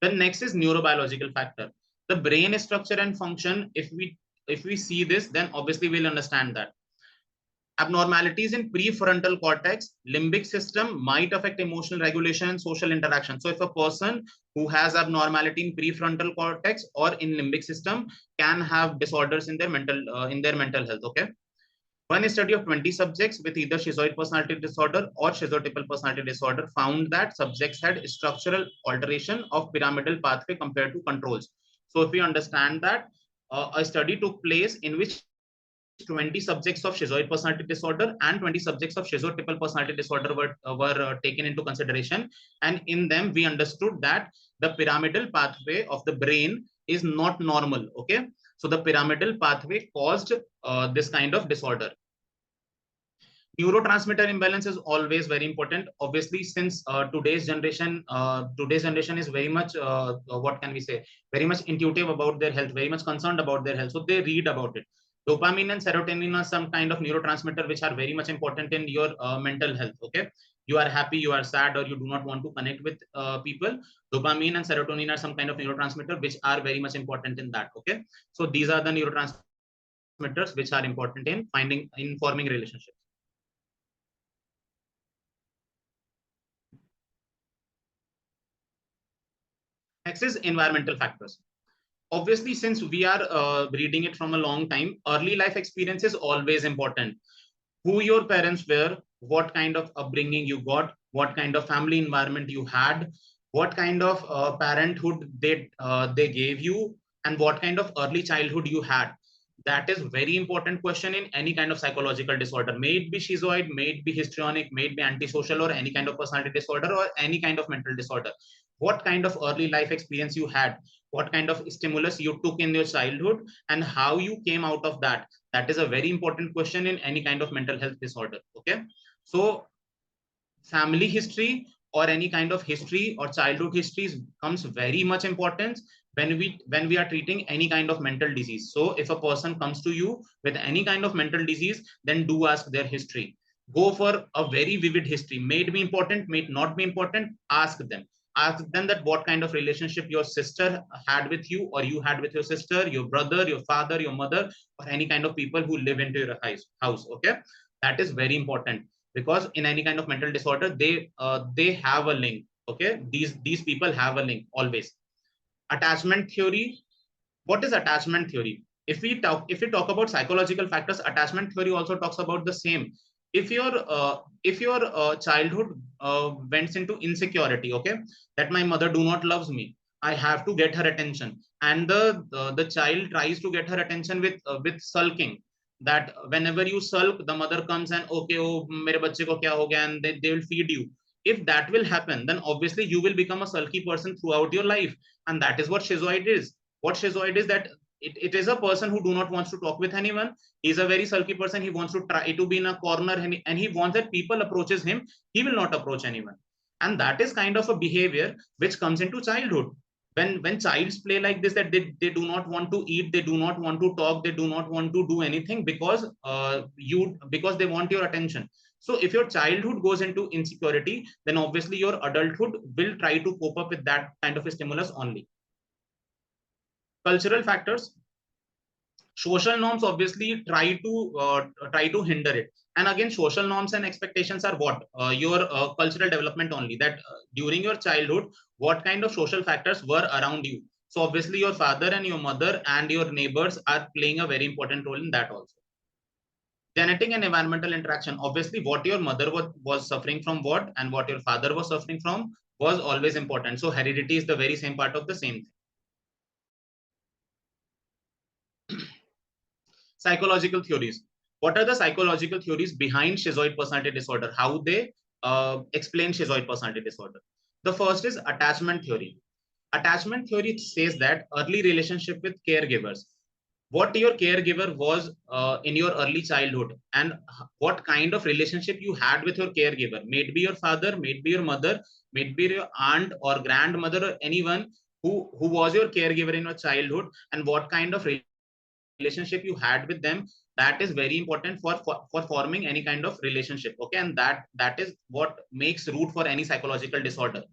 The next is neurobiological factor. The brain structure and function. If we see this, then obviously we'll understand that abnormalities in prefrontal cortex, limbic system might affect emotional regulation and social interaction. So if a person who has abnormality in prefrontal cortex or in limbic system can have disorders in their mental health. Okay. One study of 20 subjects with either schizoid personality disorder or schizotypal personality disorder found that subjects had structural alteration of pyramidal pathway compared to controls. So if we understand that a study took place in which 20 subjects of schizoid personality disorder and 20 subjects of schizotypal personality disorder were taken into consideration, and in them we understood that the pyramidal pathway of the brain is not normal. Okay, so the pyramidal pathway caused this kind of disorder. Neurotransmitter imbalance is always very important. Obviously, since today's generation is very much what can we say, very much intuitive about their health, very much concerned about their health, so they read about it. Dopamine and serotonin are some kind of neurotransmitter which are very much important in your mental health. Okay, you are happy, you are sad, or you do not want to connect with people, dopamine and serotonin are some kind of neurotransmitter which are very much important in that. Okay, so these are the neurotransmitters which are important in forming relationships. Next is environmental factors. Obviously, since we are reading it from a long time, early life experience is always important. Who your parents were, what kind of upbringing you got, what kind of family environment you had, what kind of parenthood they gave you, and what kind of early childhood you had. That is very important question in any kind of psychological disorder. May it be schizoid, may it be histrionic, may it be antisocial, or any kind of personality disorder, or any kind of mental disorder. What kind of early life experience you had, what kind of stimulus you took in your childhood, and how you came out of that. That is a very important question in any kind of mental health disorder. Okay, so family history or any kind of history or childhood history becomes very much important when we are treating any kind of mental disease. So if a person comes to you with any kind of mental disease, then do ask their history. Go for a very vivid history. May it be important, may it not be important, ask them that what kind of relationship your sister had with you, or you had with your sister, your brother, your father, your mother, or any kind of people who live into your house. Okay, that is very important, because in any kind of mental disorder they have a link. Okay, these people have a link always. Attachment theory. What is attachment theory? If we talk about psychological factors, attachment theory also talks about the same. If your childhood went into insecurity, okay, that my mother do not loves me, I have to get her attention, and the child tries to get her attention with sulking, that whenever you sulk, the mother comes and okay, oh mere bacche ko kya ho gaya, and they will feed you. If that will happen, then obviously you will become a sulky person throughout your life, and that is what schizoid is. What schizoid is, that it is a person who do not wants to talk with anyone. He's a very sulky person. He wants to try to be in a corner, and he wants that people approaches him. He will not approach anyone, and that is kind of a behavior which comes into childhood. When childs play like this, that they do not want to eat, they do not want to talk, they do not want to do anything, because they want your attention. So if your childhood goes into insecurity, then obviously your adulthood will try to cope up with that kind of a stimulus only. Cultural factors. Social norms obviously try to hinder it. And again, social norms and expectations are what? Your cultural development only, that during your childhood, what kind of social factors were around you. So obviously your father and your mother and your neighbors are playing a very important role in that also. Genetic and environmental interaction. Obviously what your mother was suffering from what, and what your father was suffering from, was always important. So heredity is the very same part of the same thing. Psychological theories. What are the psychological theories behind schizoid personality disorder? How they explain schizoid personality disorder? The first is attachment theory. Attachment theory says that early relationship with caregivers. What your caregiver was in your early childhood, and what kind of relationship you had with your caregiver. May it be your father, may it be your mother, may it be your aunt or grandmother, or anyone who was your caregiver in your childhood, and what kind of relationship you had with them. That is very important for forming any kind of relationship. Okay, and that is what makes root for any psychological disorder.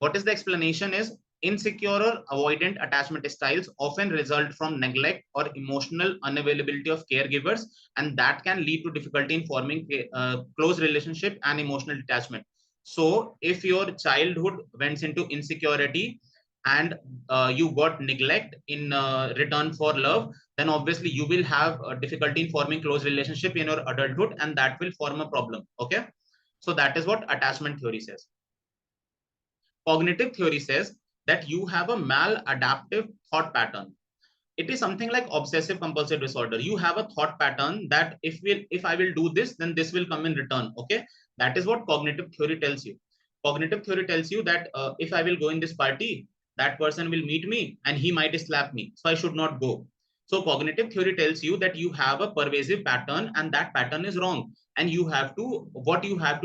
What is the explanation is, insecure or avoidant attachment styles often result from neglect or emotional unavailability of caregivers, and that can lead to difficulty in forming close relationship and emotional detachment. So if your childhood went into insecurity and you got neglect in return for love, then obviously you will have a difficulty in forming close relationship in your adulthood, and that will form a problem. Okay, so that is what attachment theory says. Cognitive theory says that you have a maladaptive thought pattern. It is something like obsessive compulsive disorder. You have a thought pattern that if I will do this, then this will come in return. Okay, that is what cognitive theory tells you. Cognitive theory tells you that if I will go in this party, that person will meet me and he might slap me, so I should not go. So cognitive theory tells you that you have a pervasive pattern and that pattern is wrong, and you have to what we have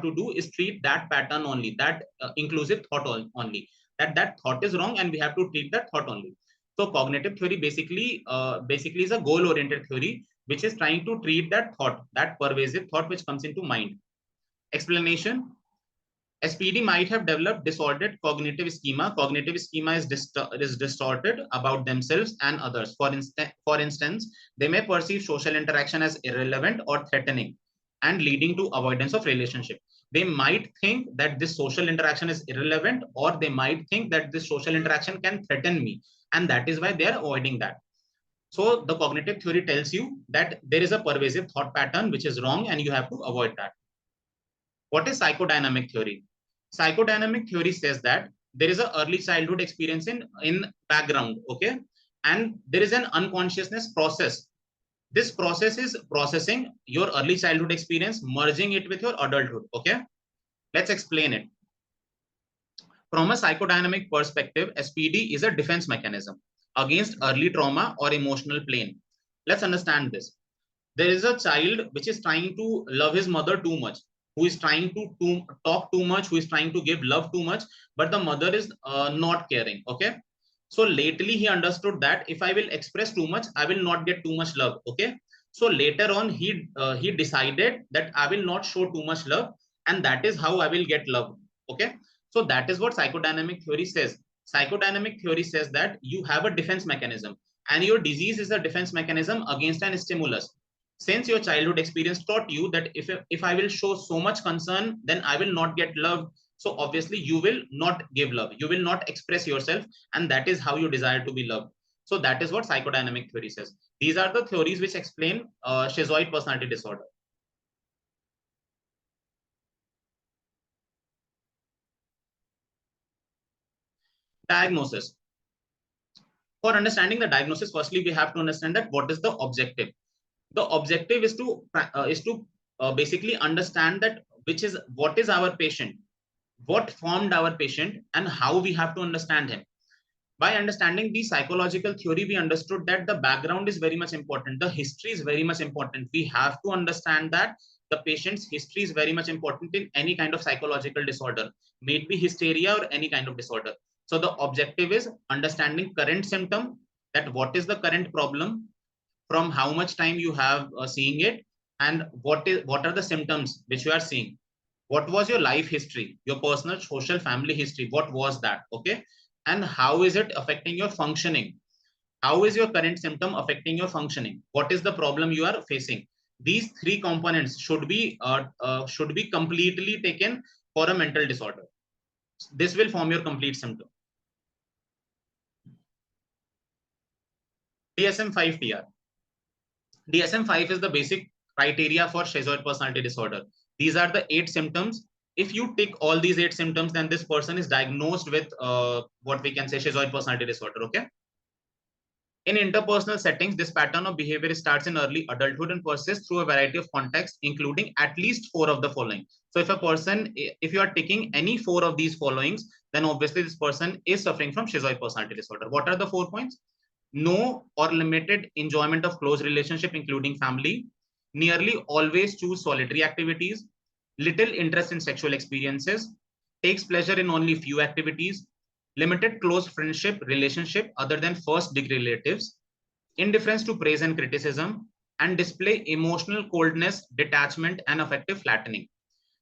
to do is treat that pattern only, that inclusive thought only, that thought is wrong and we have to treat that thought only. So cognitive theory basically is a goal oriented theory which is trying to treat that thought, that pervasive thought which comes into mind. Explanation: SPD might have developed disordered cognitive schema. Cognitive schema is distorted about themselves and others. For instance, they may perceive social interaction as irrelevant or threatening and leading to avoidance of relationship. They might think that this social interaction is irrelevant, or they might think that this social interaction can threaten me, and that is why they are avoiding that. So the cognitive theory tells you that there is a pervasive thought pattern which is wrong and you have to avoid that. What is psychodynamic theory? Psychodynamic theory says that there is an early childhood experience in background, okay? And there is an unconsciousness process. This process is processing your early childhood experience, merging it with your adulthood, okay? Let's explain it. From a psychodynamic perspective, SPD is a defense mechanism against early trauma or emotional pain. Let's understand this. There is a child which is trying to love his mother too much, who is trying to talk too much, who is trying to give love too much, but the mother is not caring, okay? So lately he understood that if I will express too much, I will not get too much love, okay? So later on, he decided that I will not show too much love, and that is how I will get love, okay? So that is what psychodynamic theory says. Psychodynamic theory says that you have a defense mechanism, and your disease is a defense mechanism against an stimulus. Since your childhood experience taught you that if I will show so much concern, then I will not get love. So obviously you will not give love. You will not express yourself. And that is how you desire to be loved. So that is what psychodynamic theory says. These are the theories which explain schizoid personality disorder. Diagnosis. For understanding the diagnosis, firstly, we have to understand that what is the objective. The objective is to basically understand that what is our patient, what formed our patient, and how we have to understand him. By understanding the psychological theory, we understood that the background is very much important. The history is very much important. We have to understand that the patient's history is very much important in any kind of psychological disorder, may it be hysteria or any kind of disorder. So the objective is understanding current symptom, that what is the current problem, from how much time you have seeing it, and what are the symptoms which you are seeing. What was your life history, your personal, social, family history? What was that? Okay. And how is it affecting your functioning? How is your current symptom affecting your functioning? What is the problem you are facing? These three components should be completely taken for a mental disorder. This will form your complete symptom. DSM-5 TR. DSM-5 is the basic criteria for schizoid personality disorder. These are the 8 symptoms. If you tick all these 8 symptoms, then this person is diagnosed with what we can say schizoid personality disorder, okay? In interpersonal settings, this pattern of behavior starts in early adulthood and persists through a variety of contexts, including at least 4 of the following. So if you are taking any 4 of these followings, then obviously this person is suffering from schizoid personality disorder. What are the 4 points? No or limited enjoyment of close relationship, including family. Nearly always choose solitary activities. Little interest in sexual experiences. Takes pleasure in only few activities. Limited close friendship relationship other than first degree relatives. Indifference to praise and criticism. And display emotional coldness, detachment, and affective flattening.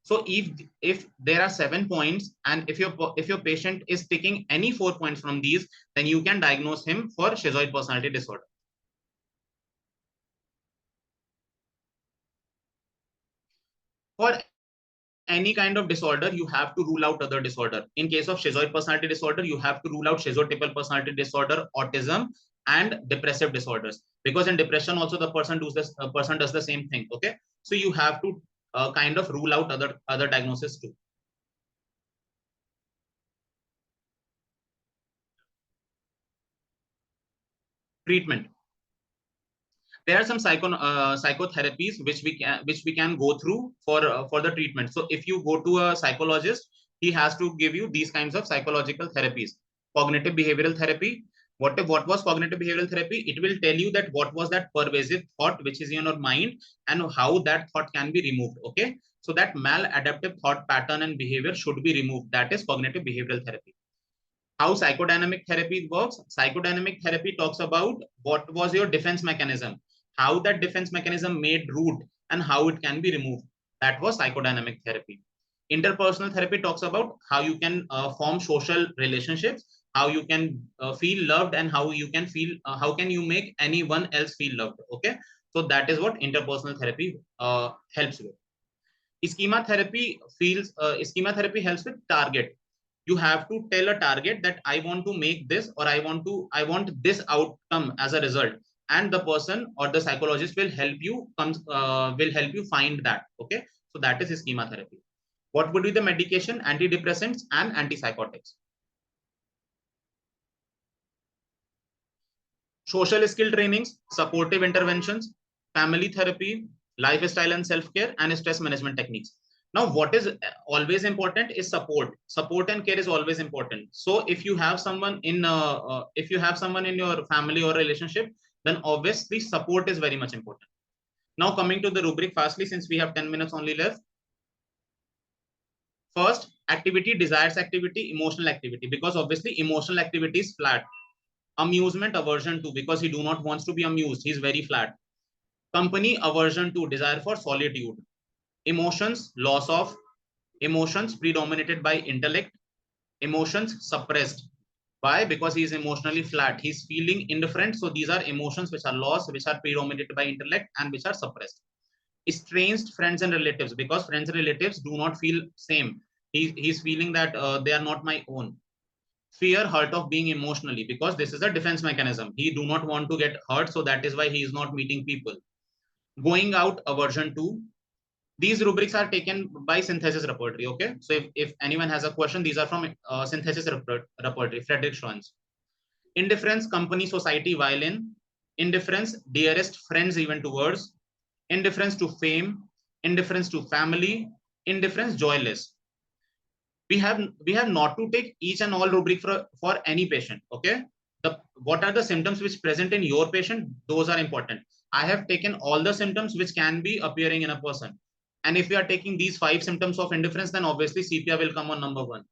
So if there are 7 points, and if your patient is taking any 4 points from these, then you can diagnose him for schizoid personality disorder. For any kind of disorder, you have to rule out other disorder. In case of schizoid personality disorder, you have to rule out schizotypal personality disorder, autism, and depressive disorders. Because in depression also the person does the same thing. Okay, so you have to kind of rule out other diagnoses too. Treatment. There are some psychotherapies which we can go through for the treatment. So if you go to a psychologist, he has to give you these kinds of psychological therapies. Cognitive behavioral therapy. What was cognitive behavioral therapy? It will tell you that what was that pervasive thought which is in your mind and how that thought can be removed. Okay, so that maladaptive thought pattern and behavior should be removed. That is cognitive behavioral therapy. How psychodynamic therapy works? Psychodynamic therapy talks about what was your defense mechanism, how that defense mechanism made root and how it can be removed. That was psychodynamic therapy. Interpersonal therapy talks about how you can form social relationships, how you can feel loved, and how you can feel, how can you make anyone else feel loved. Okay, so that is what interpersonal therapy helps with. Schema therapy helps with target. You have to tell a target that I want to make this, or I want this outcome as a result, and the person or the psychologist will help you find that. Okay, so that is schema therapy. What would be the medication? Antidepressants and antipsychotics. Social skill trainings, supportive interventions, family therapy, lifestyle and self-care, and stress management techniques. Now, what is always important is support. Support and care is always important. So if you have someone in your family or relationship, then obviously support is very much important. Now coming to the rubric fastly, since we have 10 minutes only left. First, activity, desires activity, emotional activity, because obviously emotional activity is flat. Amusement, aversion to, because he do not wants to be amused, he's very flat. Company, aversion to, desire for solitude. Emotions, loss of. Emotions predominated by intellect. Emotions suppressed. Why? Because he is emotionally flat, he's feeling indifferent. So these are emotions which are lost, which are predominated by intellect and which are suppressed. Estranged friends and relatives, because friends and relatives do not feel same. He's feeling that they are not my own. Fear, hurt of being emotionally, because this is a defense mechanism. He do not want to get hurt, so that is why he is not meeting people. Going out, aversion to. These rubrics are taken by synthesis repertory. Okay, so if anyone has a question, these are from synthesis repertory, Frederick Schwanz. Indifference, company, society, violin. Indifference, dearest friends even to words. Indifference to fame. Indifference to family. Indifference, joyless. We have not to take each and all rubric for any patient. Okay, what are the symptoms which present in your patient, those are important. I have taken all the symptoms which can be appearing in a person, and if we are taking these 5 symptoms of indifference, then obviously CPR will come on number 1.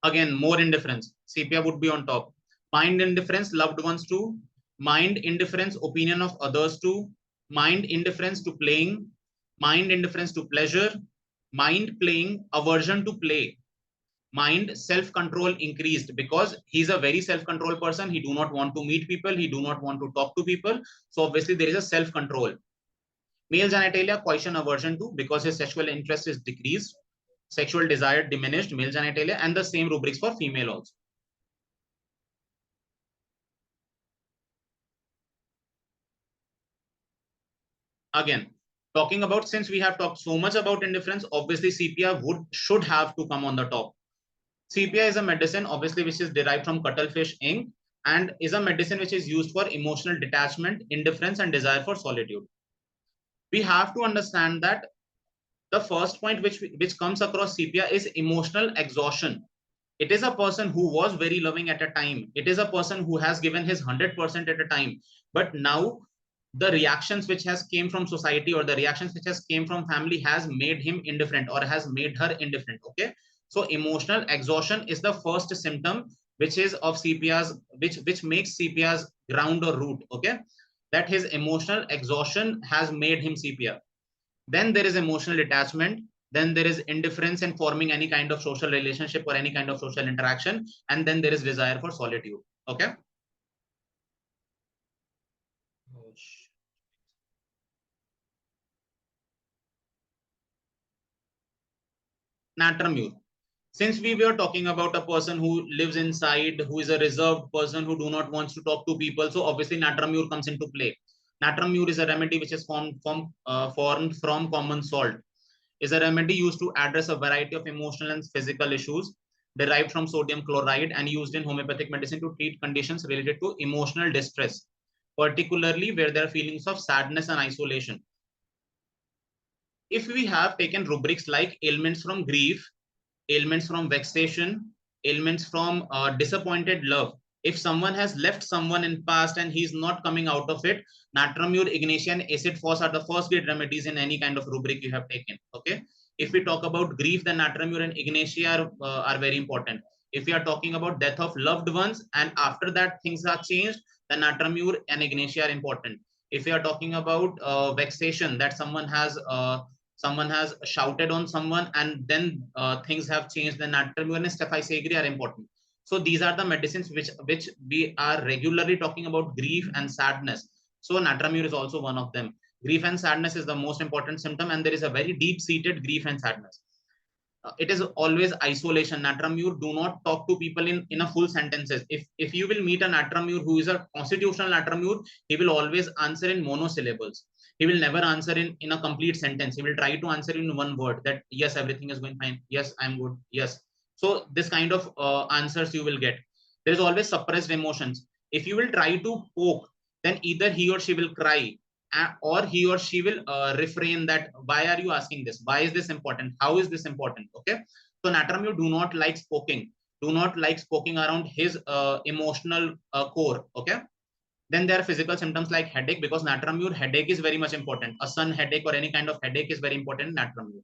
Again, more indifference, CPR would be on top. Mind indifference, loved ones to. Mind indifference, opinion of others to. Mind indifference to playing. Mind indifference to pleasure. Mind playing, aversion to play. Mind self-control increased, because he's a very self-control person. He do not want to meet people, he do not want to talk to people, so obviously there is a self-control. Male genitalia, coition, aversion to, because his sexual interest is decreased. Sexual desire diminished, male genitalia, and the same rubrics for female also. Again, talking about, since we have talked so much about indifference, obviously CPR should have to come on the top. CPR is a medicine, obviously, which is derived from cuttlefish ink, and is a medicine which is used for emotional detachment, indifference, and desire for solitude. We have to understand that the first point which comes across CPR is emotional exhaustion. It is a person who was very loving at a time. It is a person who has given his 100% at a time. But now the reactions which has came from society, or the reactions which has came from family, has made him indifferent or has made her indifferent. Okay, so emotional exhaustion is the first symptom which is of CPR's, which makes CPR's ground or root. Okay, that his emotional exhaustion has made him CPR. Then there is emotional detachment. Then there is indifference in forming any kind of social relationship or any kind of social interaction. And then there is desire for solitude. Okay. Natramure. Since we were talking about a person who lives inside, who is a reserved person, who do not want to talk to people, so obviously Natramure comes into play. Natramure is a remedy which is formed from common salt. Is a remedy used to address a variety of emotional and physical issues derived from sodium chloride and used in homeopathic medicine to treat conditions related to emotional distress, particularly where there are feelings of sadness and isolation. if we have taken rubrics like ailments from grief, ailments from vexation, ailments from disappointed love, if someone has left someone in past and he's not coming out of it, natramur, ignatia, and acid-phos are the first grade remedies in any kind of rubric you have taken. Okay. If we talk about grief, then natramur and ignatia are very important. If we are talking about death of loved ones and after that things are changed, then natramur and ignatia are important. If we are talking about vexation, that someone has shouted on someone and then things have changed, then natramur and stephysagri are important. So these are the medicines which we are regularly talking about grief and sadness. So natramur is also one of them. Grief and sadness is the most important symptom, and there is a very deep-seated grief and sadness. It is always isolation. Natramur do not talk to people in a full sentences. If you will meet a natramur who is a constitutional natramur, he will always answer in monosyllables. He will never answer in a complete sentence. He will try to answer in one word, that yes, everything is going fine, yes, I'm good, yes. So this kind of answers you will get. There is always suppressed emotions. If you will try to poke, then either he or she will cry, or he or she will refrain that why are you asking this, why is this important, how is this important. Okay. So natramur do not like poking, around his emotional core. Okay. Then there are physical symptoms like headache, because natramur, headache is very much important. A sun headache or any kind of headache is very important in natramur.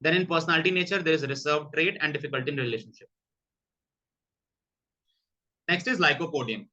Then in personality nature, there is reserved trait and difficulty in relationship. Next is lycopodium.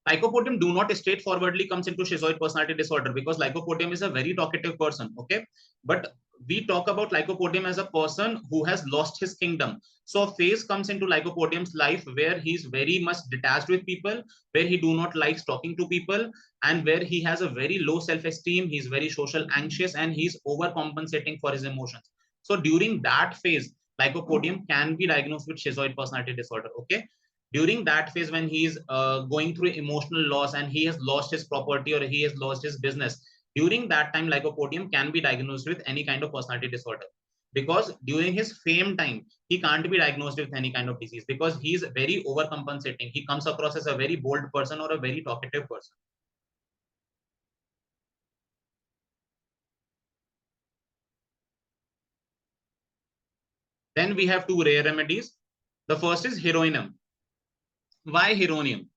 Lycopodium do not straightforwardly comes into schizoid personality disorder, because lycopodium is a very talkative person. Okay. But we talk about lycopodium as a person who has lost his kingdom. So a phase comes into lycopodium's life where he's very much detached with people, where he do not like talking to people, and where he has a very low self-esteem, he's very social anxious, and he's overcompensating for his emotions. So during that phase, lycopodium can be diagnosed with schizoid personality disorder. Okay. During that phase, when he is going through emotional loss and he has lost his property or he has lost his business, during that time lycopodium can be diagnosed with any kind of personality disorder, because during his fame time he can't be diagnosed with any kind of disease, because he is very overcompensating. He comes across as a very bold person or a very talkative person. Then we have two rare remedies. The first is heroinum. Why heronium?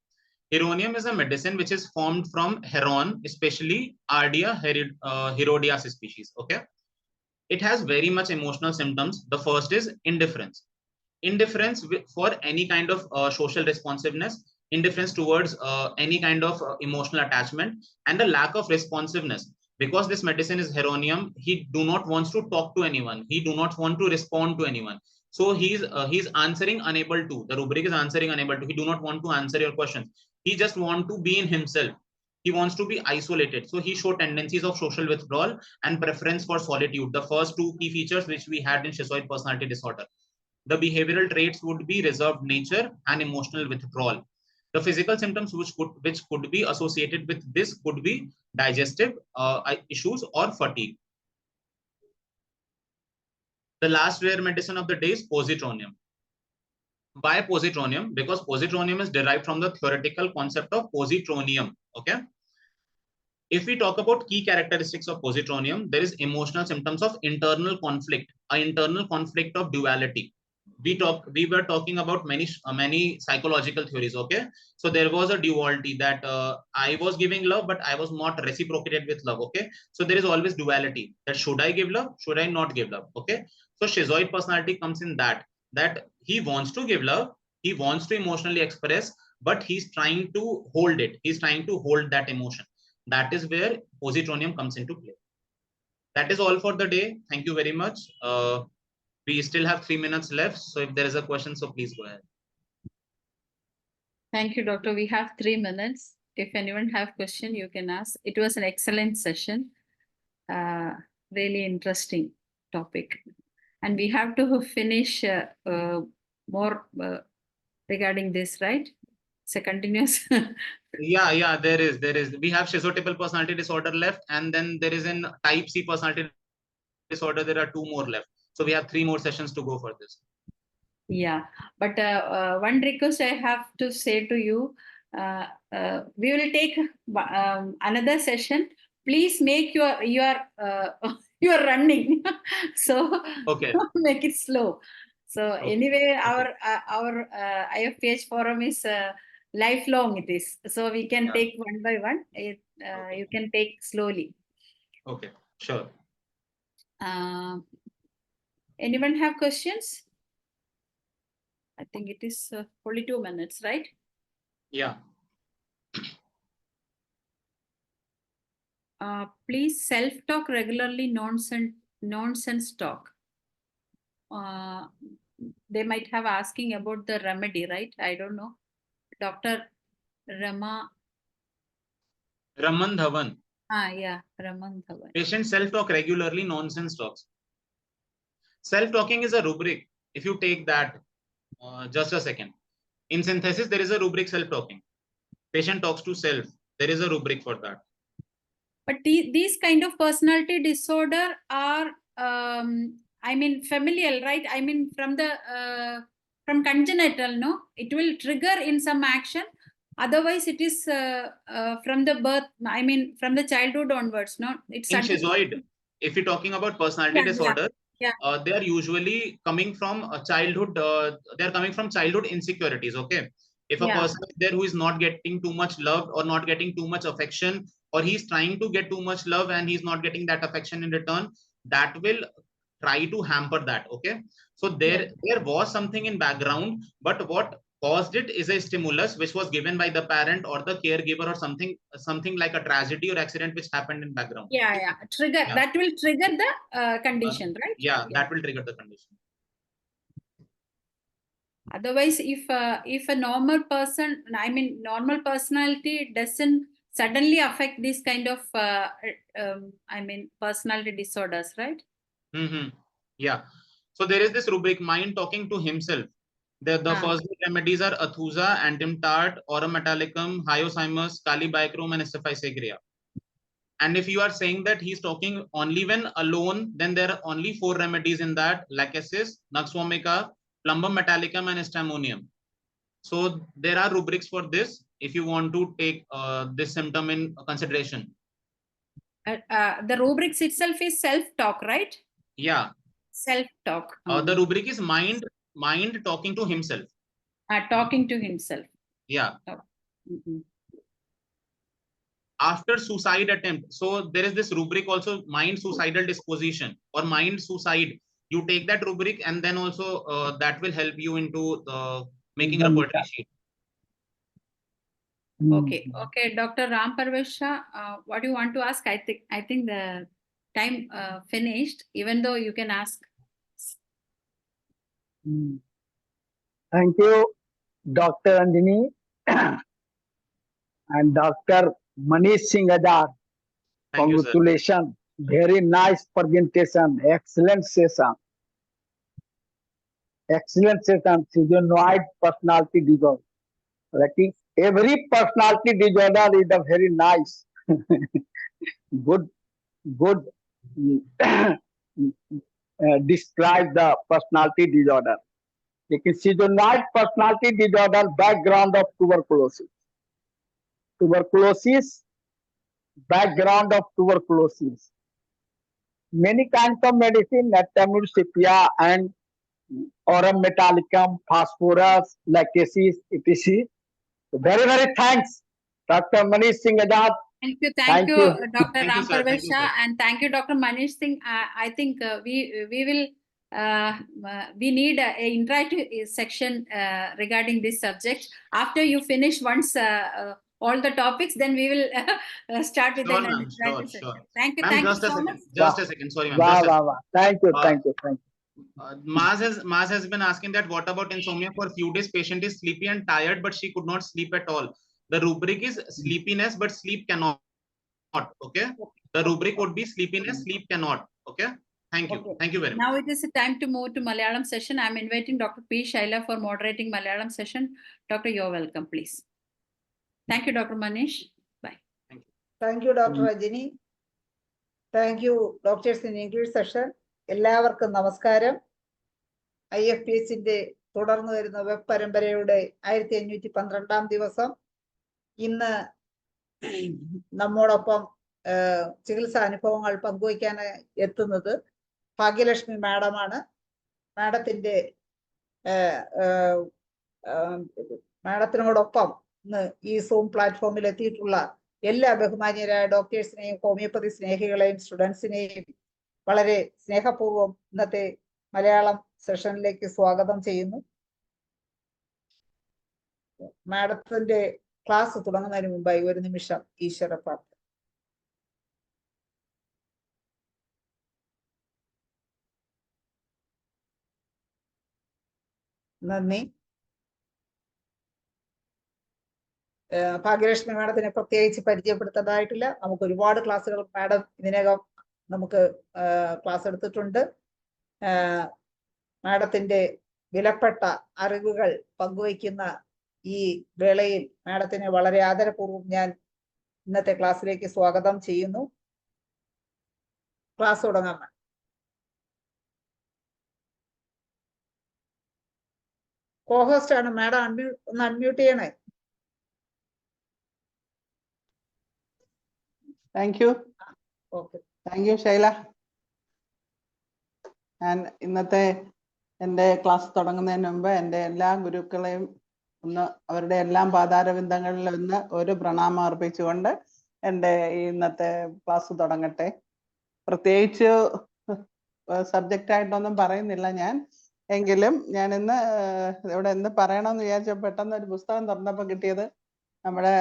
Heronium is a medicine which is formed from heron, especially Ardea herodias species. Okay. It has very much emotional symptoms. The first is indifference. Indifference for any kind of social responsiveness, indifference towards any kind of emotional attachment, and a lack of responsiveness. Because this medicine is heronium, he do not wants to talk to anyone. He do not want to respond to anyone. So he's answering unable to. The rubric is answering unable to. He do not want to answer your questions. He just want to be in himself. He wants to be isolated. So he show tendencies of social withdrawal and preference for solitude. The first two key features which we had in schizoid personality disorder. The behavioral traits would be reserved nature and emotional withdrawal. The physical symptoms which could be associated with this could be digestive issues or fatigue. The last rare medicine of the day is positronium. Why positronium? Because positronium is derived from the theoretical concept of positronium. Okay. If we talk about key characteristics of positronium, there is emotional symptoms of internal conflict, an internal conflict of duality. We were talking about many psychological theories. Okay. So there was a duality that I was giving love, but I was not reciprocated with love. Okay. So there is always duality, that should I give love, should I not give love. Okay. So schizoid personality comes in that he wants to give love, he wants to emotionally express, but he's trying to hold it. He's trying to hold that emotion. That is where positronium comes into play. That is all for the day. Thank you very much. We still have 3 minutes left. So if there is a question, so please go ahead. Thank you, Doctor. We have 3 minutes. If anyone have question, you can ask. It was an excellent session. Really interesting topic. And we have to finish more regarding this, right? It's a continuous. Yeah, there is. We have schizotypal personality disorder left, and then there is an type C personality disorder. There are 2 more left. So we have 3 more sessions to go for this. Yeah, but one request I have to say to you, we will take another session. Please make your You are running. So Okay. make it slow. So Okay. anyway, our IFPH forum is lifelong. It is, so we can take one by one. You can take slowly. Okay, sure. Anyone have questions? I think it is only 2 minutes, right? Yeah. Please self-talk regularly, nonsense talk. They might have asking about the remedy, right? I don't know. Dr. Raman Dhawan. Yeah, Raman Dhawan. Patient self-talk regularly, nonsense talks. Self-talking is a rubric. If you take that, just a second. In synthesis, there is a rubric self-talking. Patient talks to self. There is a rubric for that. But these kind of personality disorder are, I mean, familial, right? I mean, from congenital, no? It will trigger in some action. Otherwise, it is from the birth, I mean, from the childhood onwards, no? It's in schizoid, if you're talking about personality disorder, they are usually coming from a childhood, they are coming from childhood insecurities, okay? If a person is there who is not getting too much love or not getting too much affection, or he's trying to get too much love and he's not getting that affection in return, that will try to hamper that, okay? So there was something in background, but what caused it is a stimulus which was given by the parent or the caregiver or something like a tragedy or accident which happened in background. Trigger. That will trigger the condition, right? That will trigger the condition. Otherwise, if a normal person, I mean, normal personality doesn't suddenly affect this kind of I mean, personality disorders, right? Yeah. So there is this rubric, mind talking to himself. The first remedies are Athusa, Antimtart, Aurum metallicum, Hyoscyamus, Calibacrum, and Cephisagria. And if you are saying that he's talking only when alone, then there are only 4 remedies in that: Lachesis, Nux vomica, Plumbum metallicum, and Stamonium. So there are rubrics for this if you want to take this symptom in consideration. The rubrics itself is self-talk, right? Yeah. Self-talk. The rubric is mind talking to himself. Talking to himself. Yeah. After suicide attempt, so there is this rubric also, mind suicidal disposition or mind suicide. You take that rubric and then also that will help you into making a repertory sheet. Okay, Dr. Ram Parvesha, what do you want to ask? I think the time finished, even though you can ask. Thank you, Dr. Andini and Dr. MANISH Singh AZAD. Congratulations. Very nice presentation. Excellent session. Excellent session. Schizoid personality disorder. Like every personality disorder is a very nice, good describe the personality disorder. लेकिन schizoid personality disorder background of tuberculosis. Background of tuberculosis. Many kinds of medicine, Natamurcipia and Aurum metallicum, phosphorus, lachesis, etc. Very, very thanks, Dr. MANISH Singh AZAD. Thank you, Dr. Ram Parvesha, and thank you, Dr. MANISH Singh. I think we will we need an interactive section regarding this subject. After you finish once all the topics, then we will start with an interactive section. Thank you. Thank you so much. Just a second. Sorry, ma'am. Thank you. Maz has been asking that what about insomnia for a few days? Patient is sleepy and tired, but she could not sleep at all. The rubric is sleepiness, but sleep cannot. Okay. The rubric would be sleepiness, sleep cannot. Okay. Thank you. Okay. Thank you very much. Now it is time to move to Malayalam session. I'm inviting Dr. P. Shaila for moderating Malayalam session. Doctor, you're welcome, please. Thank you, Dr. Manish. Bye. Thank you, Dr. Rajini. Thank you, doctors in English session. എല്ലാവർക്കും നമസ്കാരം. IFPHന്റെ തുടർന്നു വരുന്ന web പരമ്പരയുടെ 1512 ദിവസം. ഇന്ന് നമ്മോടൊപ്പം ചികിത്സാ അനുഭവങ്ങൾ പങ്കുവയ്ക്കാൻ എത്തുന്നത് ഭാഗ്യലക്ഷ്മി മാഡമാണ്. മാഡത്തിന്റെ മാഡത്തിനോടൊപ്പം ഇന്ന് ഈ സൂം പ്ലാറ്റ്ഫോമിൽ എത്തിയിട്ടുള്ള എല്ലാ ബഹുമാന്യരായ ഡോക്ടേഴ്സിനെയും ഹോമിയോപ്പതി സ്നേഹികളെയും സ്റ്റുഡൻസിനെയും വളരെ സ്നേഹപൂർവ്വം ഇന്നത്തെ മലയാളം സെഷനിലേക്ക് സ്വാഗതം ചെയ്യുന്നു. മാഡത്തിന്റെ ക്ലാസ് തുടങ്ങുന്നതിന് മുമ്പായി ഒരു നിമിഷം ഈശ്വര പ്രാർത്ഥന. നന്ദി. ഭാഗ്യലക്ഷ്മി മാഡത്തിനെ പ്രത്യേകിച്ച് പരിചയപ്പെടുത്തേണ്ടതായിട്ടില്ല. നമുക്ക് ഒരുപാട് ക്ലാസ്സുകൾ മാഡം ഇതിനകം നമുക്ക് ക്ലാസ് എടുത്തിട്ടുണ്ട്. മാഡത്തിന്റെ വിലപ്പെട്ട അറിവുകൾ പങ്കുവയ്ക്കുന്ന ഈ വേളയിൽ മാഡത്തിനെ വളരെ ആദരപൂർവ്വം ഞാൻ ഇന്നത്തെ ക്ലാസ്സിലേക്ക് സ്വാഗതം ചെയ്യുന്നു. ക്ലാസ് തുടങ്ങാം. കോഹോസ്റ്റ് ആണ് മാഡം. ഒന്ന് അൺമ്യൂട്ട് ചെയ്യണേ. Thank you. Okay, thank you Shaila. ഞാൻ ഇന്നത്തെ എൻ്റെ ക്ലാസ് തുടങ്ങുന്നതിന് മുമ്പ് എൻ്റെ എല്ലാ ഗുരുക്കളെയും ഒന്ന് അവരുടെ എല്ലാം പാതാരവിന്ദങ്ങളിൽ ഒന്ന് ഒരു പ്രണാമം അർപ്പിച്ചുകൊണ്ട് എൻ്റെ ഇന്നത്തെ ക്ലാസ് തുടങ്ങട്ടെ. പ്രത്യേകിച്ച് സബ്ജക്റ്റ് ആയിട്ടൊന്നും പറയുന്നില്ല ഞാൻ, എങ്കിലും ഞാൻ ഇന്ന് ഇവിടെ എന്ത് പറയണമെന്ന് വിചാരിച്ച പെട്ടെന്ന് ഒരു പുസ്തകം തുറന്നപ്പോൾ കിട്ടിയത് നമ്മുടെ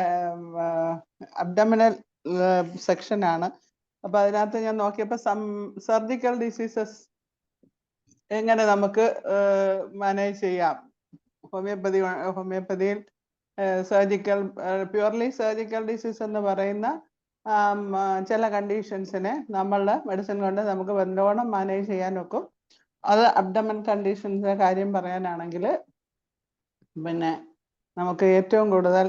അബ്ഡമിനൽ സെക്ഷനാണ്. അപ്പൊ അതിനകത്ത് ഞാൻ നോക്കിയപ്പോൾ സർജിക്കൽ ഡിസീസസ് എങ്ങനെ നമുക്ക് മാനേജ് ചെയ്യാം. ഹോമിയോപ്പതിയിൽ സർജിക്കൽ പ്യുവർലി സർജിക്കൽ ഡിസീസ് എന്ന് പറയുന്ന ചില കണ്ടീഷൻസിനെ നമ്മളുടെ മെഡിസിൻ കൊണ്ട് നമുക്ക് നല്ലോണം മാനേജ് ചെയ്യാൻ ഒക്കും. അത് അബ്ഡമൻ കണ്ടീഷൻസിന്റെ കാര്യം പറയാനാണെങ്കിൽ പിന്നെ നമുക്ക് ഏറ്റവും കൂടുതൽ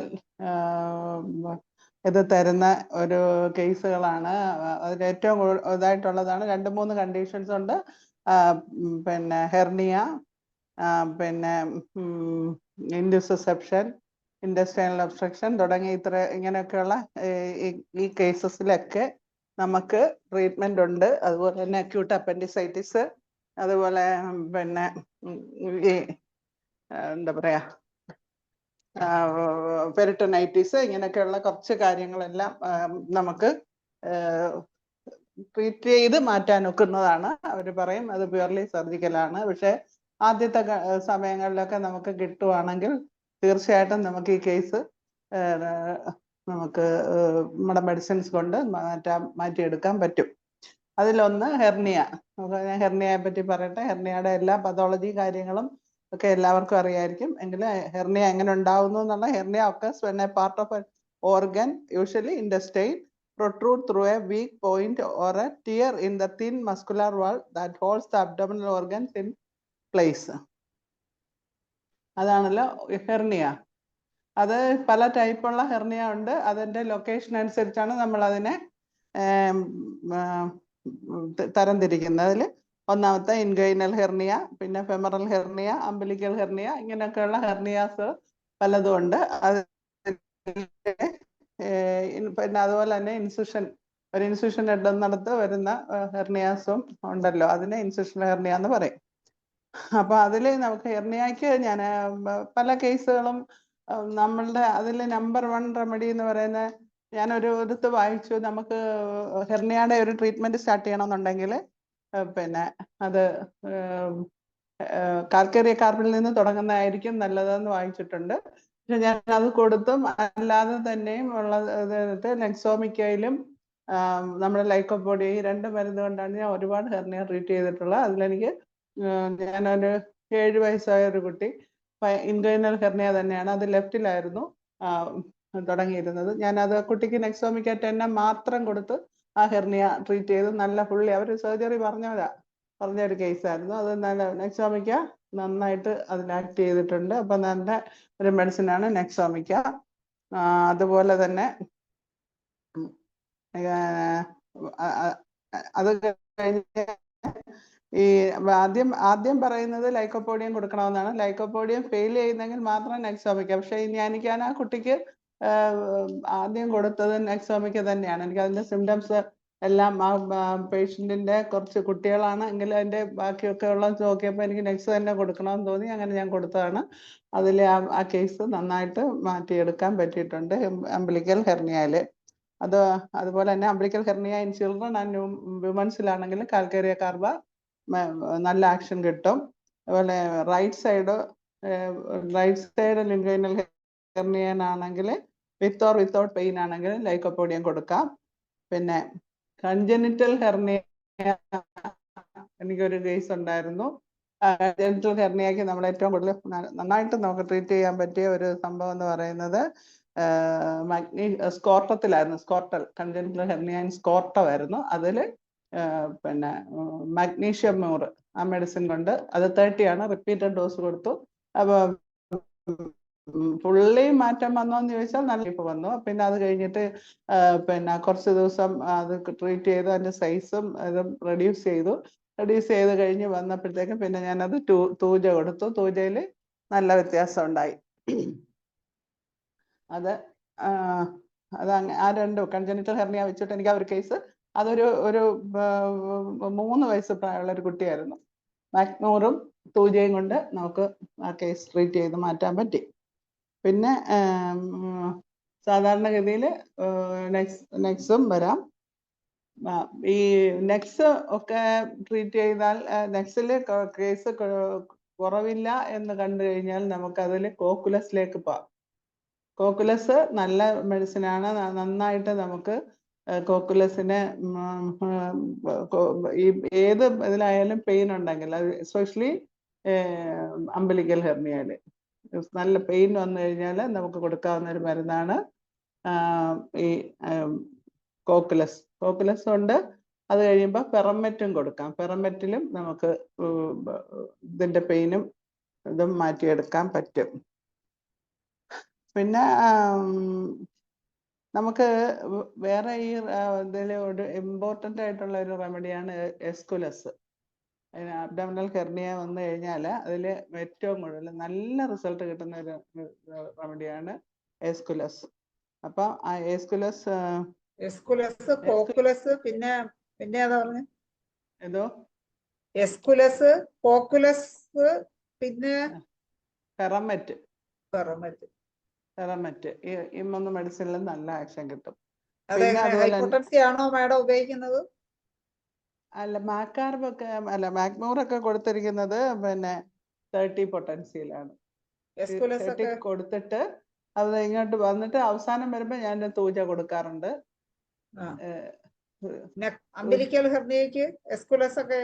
ഇത് തരുന്ന ഒരു കേസുകളാണ്. അതിൽ ഏറ്റവും ഇതായിട്ടുള്ളതാണ് 2-3 കണ്ടീഷൻസ് ഉണ്ട്. പിന്നെ ഹെർണിയ, പിന്നെ ഇൻഡുസെപ്ഷൻ, ഇൻഡസ്റ്റൈനൽ ഒബ്സ്ട്രക്ഷൻ തുടങ്ങി ഇങ്ങനെയൊക്കെയുള്ള ഈ കേസസിലൊക്കെ നമുക്ക് ട്രീറ്റ്മെന്റ് ഉണ്ട്. അതുപോലെ തന്നെ അക്യൂട്ട് അപ്പൻഡിസൈറ്റിസ്, അതുപോലെ പിന്നെ ഈ എന്താ പറയാ പെരിട്ടോണൈറ്റിസ്, ഇങ്ങനെയൊക്കെയുള്ള കുറച്ച് കാര്യങ്ങളെല്ലാം നമുക്ക് ട്രീറ്റ് ചെയ്ത് മാറ്റാൻ ഒക്കുന്നതാണ്. അവർ പറയും അത് പ്യുവർലി സർജിക്കലാണ്. പക്ഷെ ആദ്യത്തെ സമയങ്ങളിലൊക്കെ നമുക്ക് കിട്ടുവാണെങ്കിൽ തീർച്ചയായിട്ടും നമുക്ക് ഈ കേസ് നമുക്ക് നമ്മുടെ മെഡിസിൻസ് കൊണ്ട് മാറ്റിയെടുക്കാൻ പറ്റും. അതിലൊന്ന് ഹെർണിയ. ഞാൻ ഹെർണിയയെ പറ്റി പറയട്ടെ. ഹെർണിയയുടെ എല്ലാ പതോളജി കാര്യങ്ങളും ഒക്കെ എല്ലാവർക്കും അറിയായിരിക്കും. എങ്കിലും ഹെർണിയ എങ്ങനെ ഉണ്ടാവുന്നു എന്നുള്ള, hernia occurs when a part of an organ, usually intestine, protrude through a weak point or a tear in the thin muscular wall that holds the abdominal organs in place. അതാണല്ലോ hernia. അത് പല ടൈപ്പുള്ള hernia ഉണ്ട്. അതിൻ്റെ location അനുസരിച്ചാണ് നമ്മൾ അതിനെ തരംതിരിക്കുന്നത്. അതിൽ ഒന്നാമത്തെ ഇൻഗൈനൽ ഹെർണിയ, പിന്നെ ഫെമറൽ ഹെർണിയ, അംബിലിക്കൽ ഹെർണിയ, ഇങ്ങനെയൊക്കെയുള്ള ഹെർണിയാസ് പലതും ഉണ്ട്. അത് പിന്നെ അതുപോലെ തന്നെ ഒരു ഇൻസുഷൻ ഇടുന്നിടത്ത് വരുന്ന ഹെർണിയാസും ഉണ്ടല്ലോ, അതിനെ ഇൻസുഷൻ ഹെർണിയ എന്ന് പറയും. അപ്പൊ അതിൽ നമുക്ക് ഹെർണിയക്ക് ഞാൻ പല കേസുകളും നമ്മളുടെ അതിൽ നമ്പർ 1 റെമഡി എന്ന് പറയുന്ന, ഞാനൊരു ഇടത്ത് വായിച്ചു, നമുക്ക് ഹെർണിയയുടെ ഒരു ട്രീറ്റ്മെന്റ് സ്റ്റാർട്ട് ചെയ്യണമെന്നുണ്ടെങ്കിൽ പിന്നെ അത് കാൽക്കേറിയ കാർബിൽ നിന്ന് തുടങ്ങുന്നതായിരിക്കും നല്ലതെന്ന് വായിച്ചിട്ടുണ്ട്. പക്ഷെ ഞാൻ അത് കൊടുത്തും അല്ലാതെ തന്നെയും ഉള്ളത് നെക്സോമിക്കയിലും നമ്മുടെ ലൈക്കോപോഡിയ, ഈ 2 മരുന്ന് കൊണ്ടാണ് ഞാൻ ഒരുപാട് ഹെർണിയ ട്രീറ്റ് ചെയ്തിട്ടുള്ളത്. അതിലെനിക്ക് ഞാനൊരു 7 വയസ്സായ ഒരു കുട്ടി ഇൻഗൈനൽ ഹെർണിയ തന്നെയാണ്, അത് ലെഫ്റ്റിലായിരുന്നു തുടങ്ങിയിരുന്നത്. ഞാനത് കുട്ടിക്ക് നെക്സോമിക്ക 10 മാത്രം കൊടുത്ത് ആ ഹെർണിയ ട്രീറ്റ് ചെയ്ത് നല്ല പുള്ളി, അവർ സർജറി പറഞ്ഞൊരു കേസായിരുന്നു. അത് നല്ല നെക്സോമിക്ക നന്നായിട്ട് അതിൽ ആക്ട് ചെയ്തിട്ടുണ്ട്. അപ്പം നല്ല ഒരു മെഡിസിനാണ് നെക്സോമിക്ക. അതുപോലെ തന്നെ അത് കഴിഞ്ഞ് ഈ ആദ്യം പറയുന്നത് ലൈക്കോപോഡിയം കൊടുക്കണമെന്നാണ്. ലൈക്കോപോഡിയം ഫെയിൽ ചെയ്യുന്നെങ്കിൽ മാത്രം നെക്സോമിക്ക. പക്ഷെ എനിക്ക് ആ കുട്ടിക്ക് ആദ്യം കൊടുത്തത് നെക്സോമിക്ക് തന്നെയാണ്. എനിക്ക് അതിന്റെ സിംറ്റംസ് എല്ലാം പേഷ്യന്റിന്റെ കുറച്ച് കുട്ടികളാണ് എങ്കിലും അതിന്റെ ബാക്കിയൊക്കെ ഉള്ള നോക്കിയപ്പോൾ എനിക്ക് നെക്സ് തന്നെ കൊടുക്കണമെന്ന് തോന്നി. അങ്ങനെ ഞാൻ കൊടുത്തതാണ്. അതിൽ ആ കേസ് നന്നായിട്ട് മാറ്റിയെടുക്കാൻ പറ്റിയിട്ടുണ്ട് അംബിലിക്കൽ ഹെർണിയയിൽ. അതുപോലെ തന്നെ umbilical hernia in children and വിമൻസിലാണെങ്കിൽ കാൽക്കേറിയ കാർബ നല്ല ആക്ഷൻ കിട്ടും. അതുപോലെ റൈറ്റ് സൈഡ് ലിംഗൈനൽ ഹെർണിയനാണെങ്കിൽ വിത്ത് ഓർ വിത്തൗട്ട് പെയിൻ ആണെങ്കിൽ ലൈക്കോപോഡിയം കൊടുക്കാം. പിന്നെ കൺജനിറ്റൽ ഹെർണിയ എനിക്കൊരു കേസ് ഉണ്ടായിരുന്നു. കൺജനിറ്റൽ ഹെർണിയക്ക് നമ്മൾ ഏറ്റവും കൂടുതൽ നന്നായിട്ട് നമുക്ക് ട്രീറ്റ് ചെയ്യാൻ പറ്റിയ ഒരു സംഭവം എന്ന് പറയുന്നത് സ്കോർട്ടത്തിലായിരുന്നു. Congenital hernia സ്കോർട്ടമായിരുന്നു. അതിൽ പിന്നെ മാഗ്നീഷ്യം മ്യൂറ് ആ മെഡിസിൻ കൊണ്ട് അത് 30 ആണ്, റിപ്പീറ്റഡ് ഡോസ് കൊടുത്തു. അപ്പോൾ ഫുള്ളി മാറ്റം വന്നോന്ന് ചോദിച്ചാൽ നല്ല ഇപ്പൊ വന്നു. പിന്നെ അത് കഴിഞ്ഞിട്ട് പിന്നെ കുറച്ച് ദിവസം അത് ട്രീറ്റ് ചെയ്ത് അതിന്റെ സൈസും ഇതും റെഡ്യൂസ് ചെയ്ത് കഴിഞ്ഞ് വന്നപ്പോഴത്തേക്കും പിന്നെ ഞാനത് തൂജ കൊടുത്തു. തൂജയിൽ നല്ല വ്യത്യാസം ഉണ്ടായി. അത് ആ രണ്ടും കൺജനിറ്റൽ ഹെർണിയ വെച്ചിട്ട് എനിക്ക് ആ ഒരു കേസ് അതൊരു 3 വയസ്സ് പ്രായമുള്ള ഒരു കുട്ടിയായിരുന്നു. മാഗ്നൂറും തൂജയും കൊണ്ട് നമുക്ക് ആ കേസ് ട്രീറ്റ് ചെയ്ത് മാറ്റാൻ പറ്റി. പിന്നെ സാധാരണഗതിയിൽ നെക്സും വരാം. ഈ നെക്സ് ഒക്കെ ട്രീറ്റ് ചെയ്താൽ നെക്സിൽ കേസ് കുറവില്ല എന്ന് കണ്ടു കഴിഞ്ഞാൽ നമുക്കതിൽ കോക്കുലസിലേക്ക് പോകാം. കോക്കുലസ് നല്ല മെഡിസിനാണ്. നന്നായിട്ട് നമുക്ക് കോക്കുലസിനെ ഈ ഏത് ഇതിലായാലും പെയിൻ ഉണ്ടെങ്കിൽ അത് എസ്പെഷ്യലി അംബിലിക്കൽ ഹെർണിയയിൽ നല്ല പെയിൻ വന്നു കഴിഞ്ഞാൽ നമുക്ക് കൊടുക്കാവുന്ന ഒരു മരുന്നാണ് ഈ കോക്കുലസ് കൊണ്ട്. അത് കഴിയുമ്പോൾ പെറമെറ്റും കൊടുക്കാം. പെറമെറ്റിലും നമുക്ക് ഇതിന്റെ പെയിനും ഇതും മാറ്റിയെടുക്കാൻ പറ്റും. പിന്നെ നമുക്ക് വേറെ ഈ ഇതിൽ ഒരു ഇമ്പോർട്ടൻ്റ് ആയിട്ടുള്ള ഒരു റെമഡിയാണ് എസ്കുലസ്. അബ്ഡോമിനൽ ഹെർണിയ വന്നു കഴിഞ്ഞാൽ അതിൽ ഏറ്റവും കൂടുതൽ നല്ല റിസൾട്ട് കിട്ടുന്ന ഒരു റെമഡിയാണ് എസ്കുലസ്. അപ്പം ആ എസ്കുലസ് കോക്കുലസ് പിന്നെ ഏതാ പറഞ്ഞു? ഏതോ എസ്കുലസ്, കോക്കുലസ്, പിന്നെ പെറമെറ്റ് ഈ 3 മെഡിസിനിലും നല്ല ആക്ഷൻ കിട്ടും. പിന്നെ ഹൈപ്പോട്ടൻസി ആണോ മാഡം ഉപയോഗിക്കുന്നത്? അല്ല, മാഗ്നൂറൊക്കെ കൊടുത്തിരിക്കുന്നത് പിന്നെ 30 പൊട്ടൻസിയിലാണ്. 30 കൊടുത്തിട്ട് അത് ഇങ്ങോട്ട് വന്നിട്ട് അവസാനം വരുമ്പോ ഞാൻ തൂജ കൊടുക്കാറുണ്ട്. അംബിലിക്കൽ ഹെർണിയക്ക് എസ്കുലസ് ഒക്കെ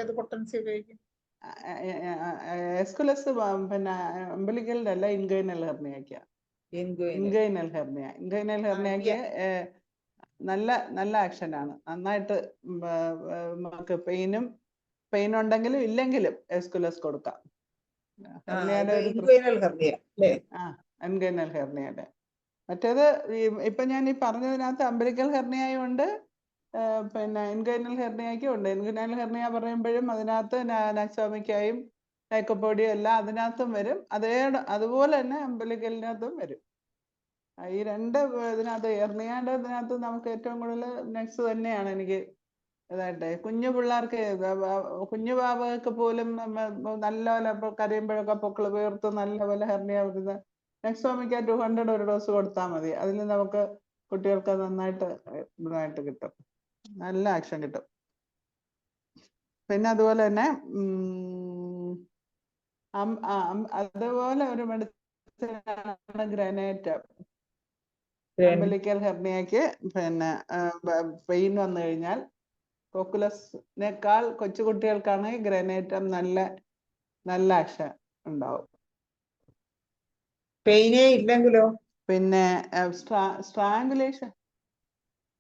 ഏത് പൊട്ടൻസി ഉപയോഗിക്കും? എസ്കുലസ് പിന്നെ അംബിലിക്കലിന്റെ അല്ല, ഇൻഗൈനൽ ഹെർണിയക്ക്. ഇൻഗൈനൽ ഹെർണിയക്ക് നല്ല ആക്ഷനാണ്. നന്നായിട്ട് നമുക്ക് പെയിൻ ഉണ്ടെങ്കിലും ഇല്ലെങ്കിലും എസ്കുലസ് കൊടുക്കാം. ഇൻഗൈനൽ ഹെർണിയയുടെ മറ്റേത് ഇപ്പൊ ഞാൻ ഈ പറഞ്ഞതിനകത്ത് അംബിലിക്കൽ ഹെർണിയ കൊണ്ട് പിന്നെ ഇൻഗൈനൽ ഹെർണിയയ്ക്കും ഉണ്ട്. ഇൻഗൈനൽ ഹെർണിയ പറയുമ്പോഴും അതിനകത്ത് നക്സോമിക്കായും ലൈക്കോപോഡിയം എല്ലാം അതിനകത്തും വരും. അതുപോലെ തന്നെ അംബിലിക്കലിനകത്തും വരും. ഈ 2 ഇതിനകത്ത് ഹെർണിയയുടെ ഇതിനകത്ത് നമുക്ക് ഏറ്റവും കൂടുതൽ നെക്സ് തന്നെയാണ് എനിക്ക് ഇതായിട്ട്. കുഞ്ഞു പിള്ളേർക്ക് കുഞ്ഞു ബാബകൾക്ക് പോലും നല്ലപോലെ കരയുമ്പോഴൊക്കെ പൊക്കിള് വീർത്ത് നല്ലപോലെ ഹെർണിയ വരുന്ന നെക്സോമിക്ക 200 ഒരു ഡോസ് കൊടുത്താൽ മതി. അതിൽ നമുക്ക് കുട്ടികൾക്ക് ഇതായിട്ട് കിട്ടും, നല്ല ആക്ഷൻ കിട്ടും. പിന്നെ അതുപോലെ തന്നെ അതുപോലെ ഒരു മെഡിസിനാണ് ഗ്രനേറ്റ്. അംബിലിക്കൽ ഹെർണിയക്ക് പിന്നെ പെയിൻ വന്നു കഴിഞ്ഞാൽ കോക്കുലസിനേക്കാൾ കൊച്ചുകുട്ടികൾക്കാണെങ്കിൽ ഗ്രനേറ്റം നല്ല ആക്ഷൻ ഉണ്ടാവും. പെയിനേ ഇല്ലെങ്കിലോ? പിന്നെ സ്ട്രാങ്കുലേഷൻ.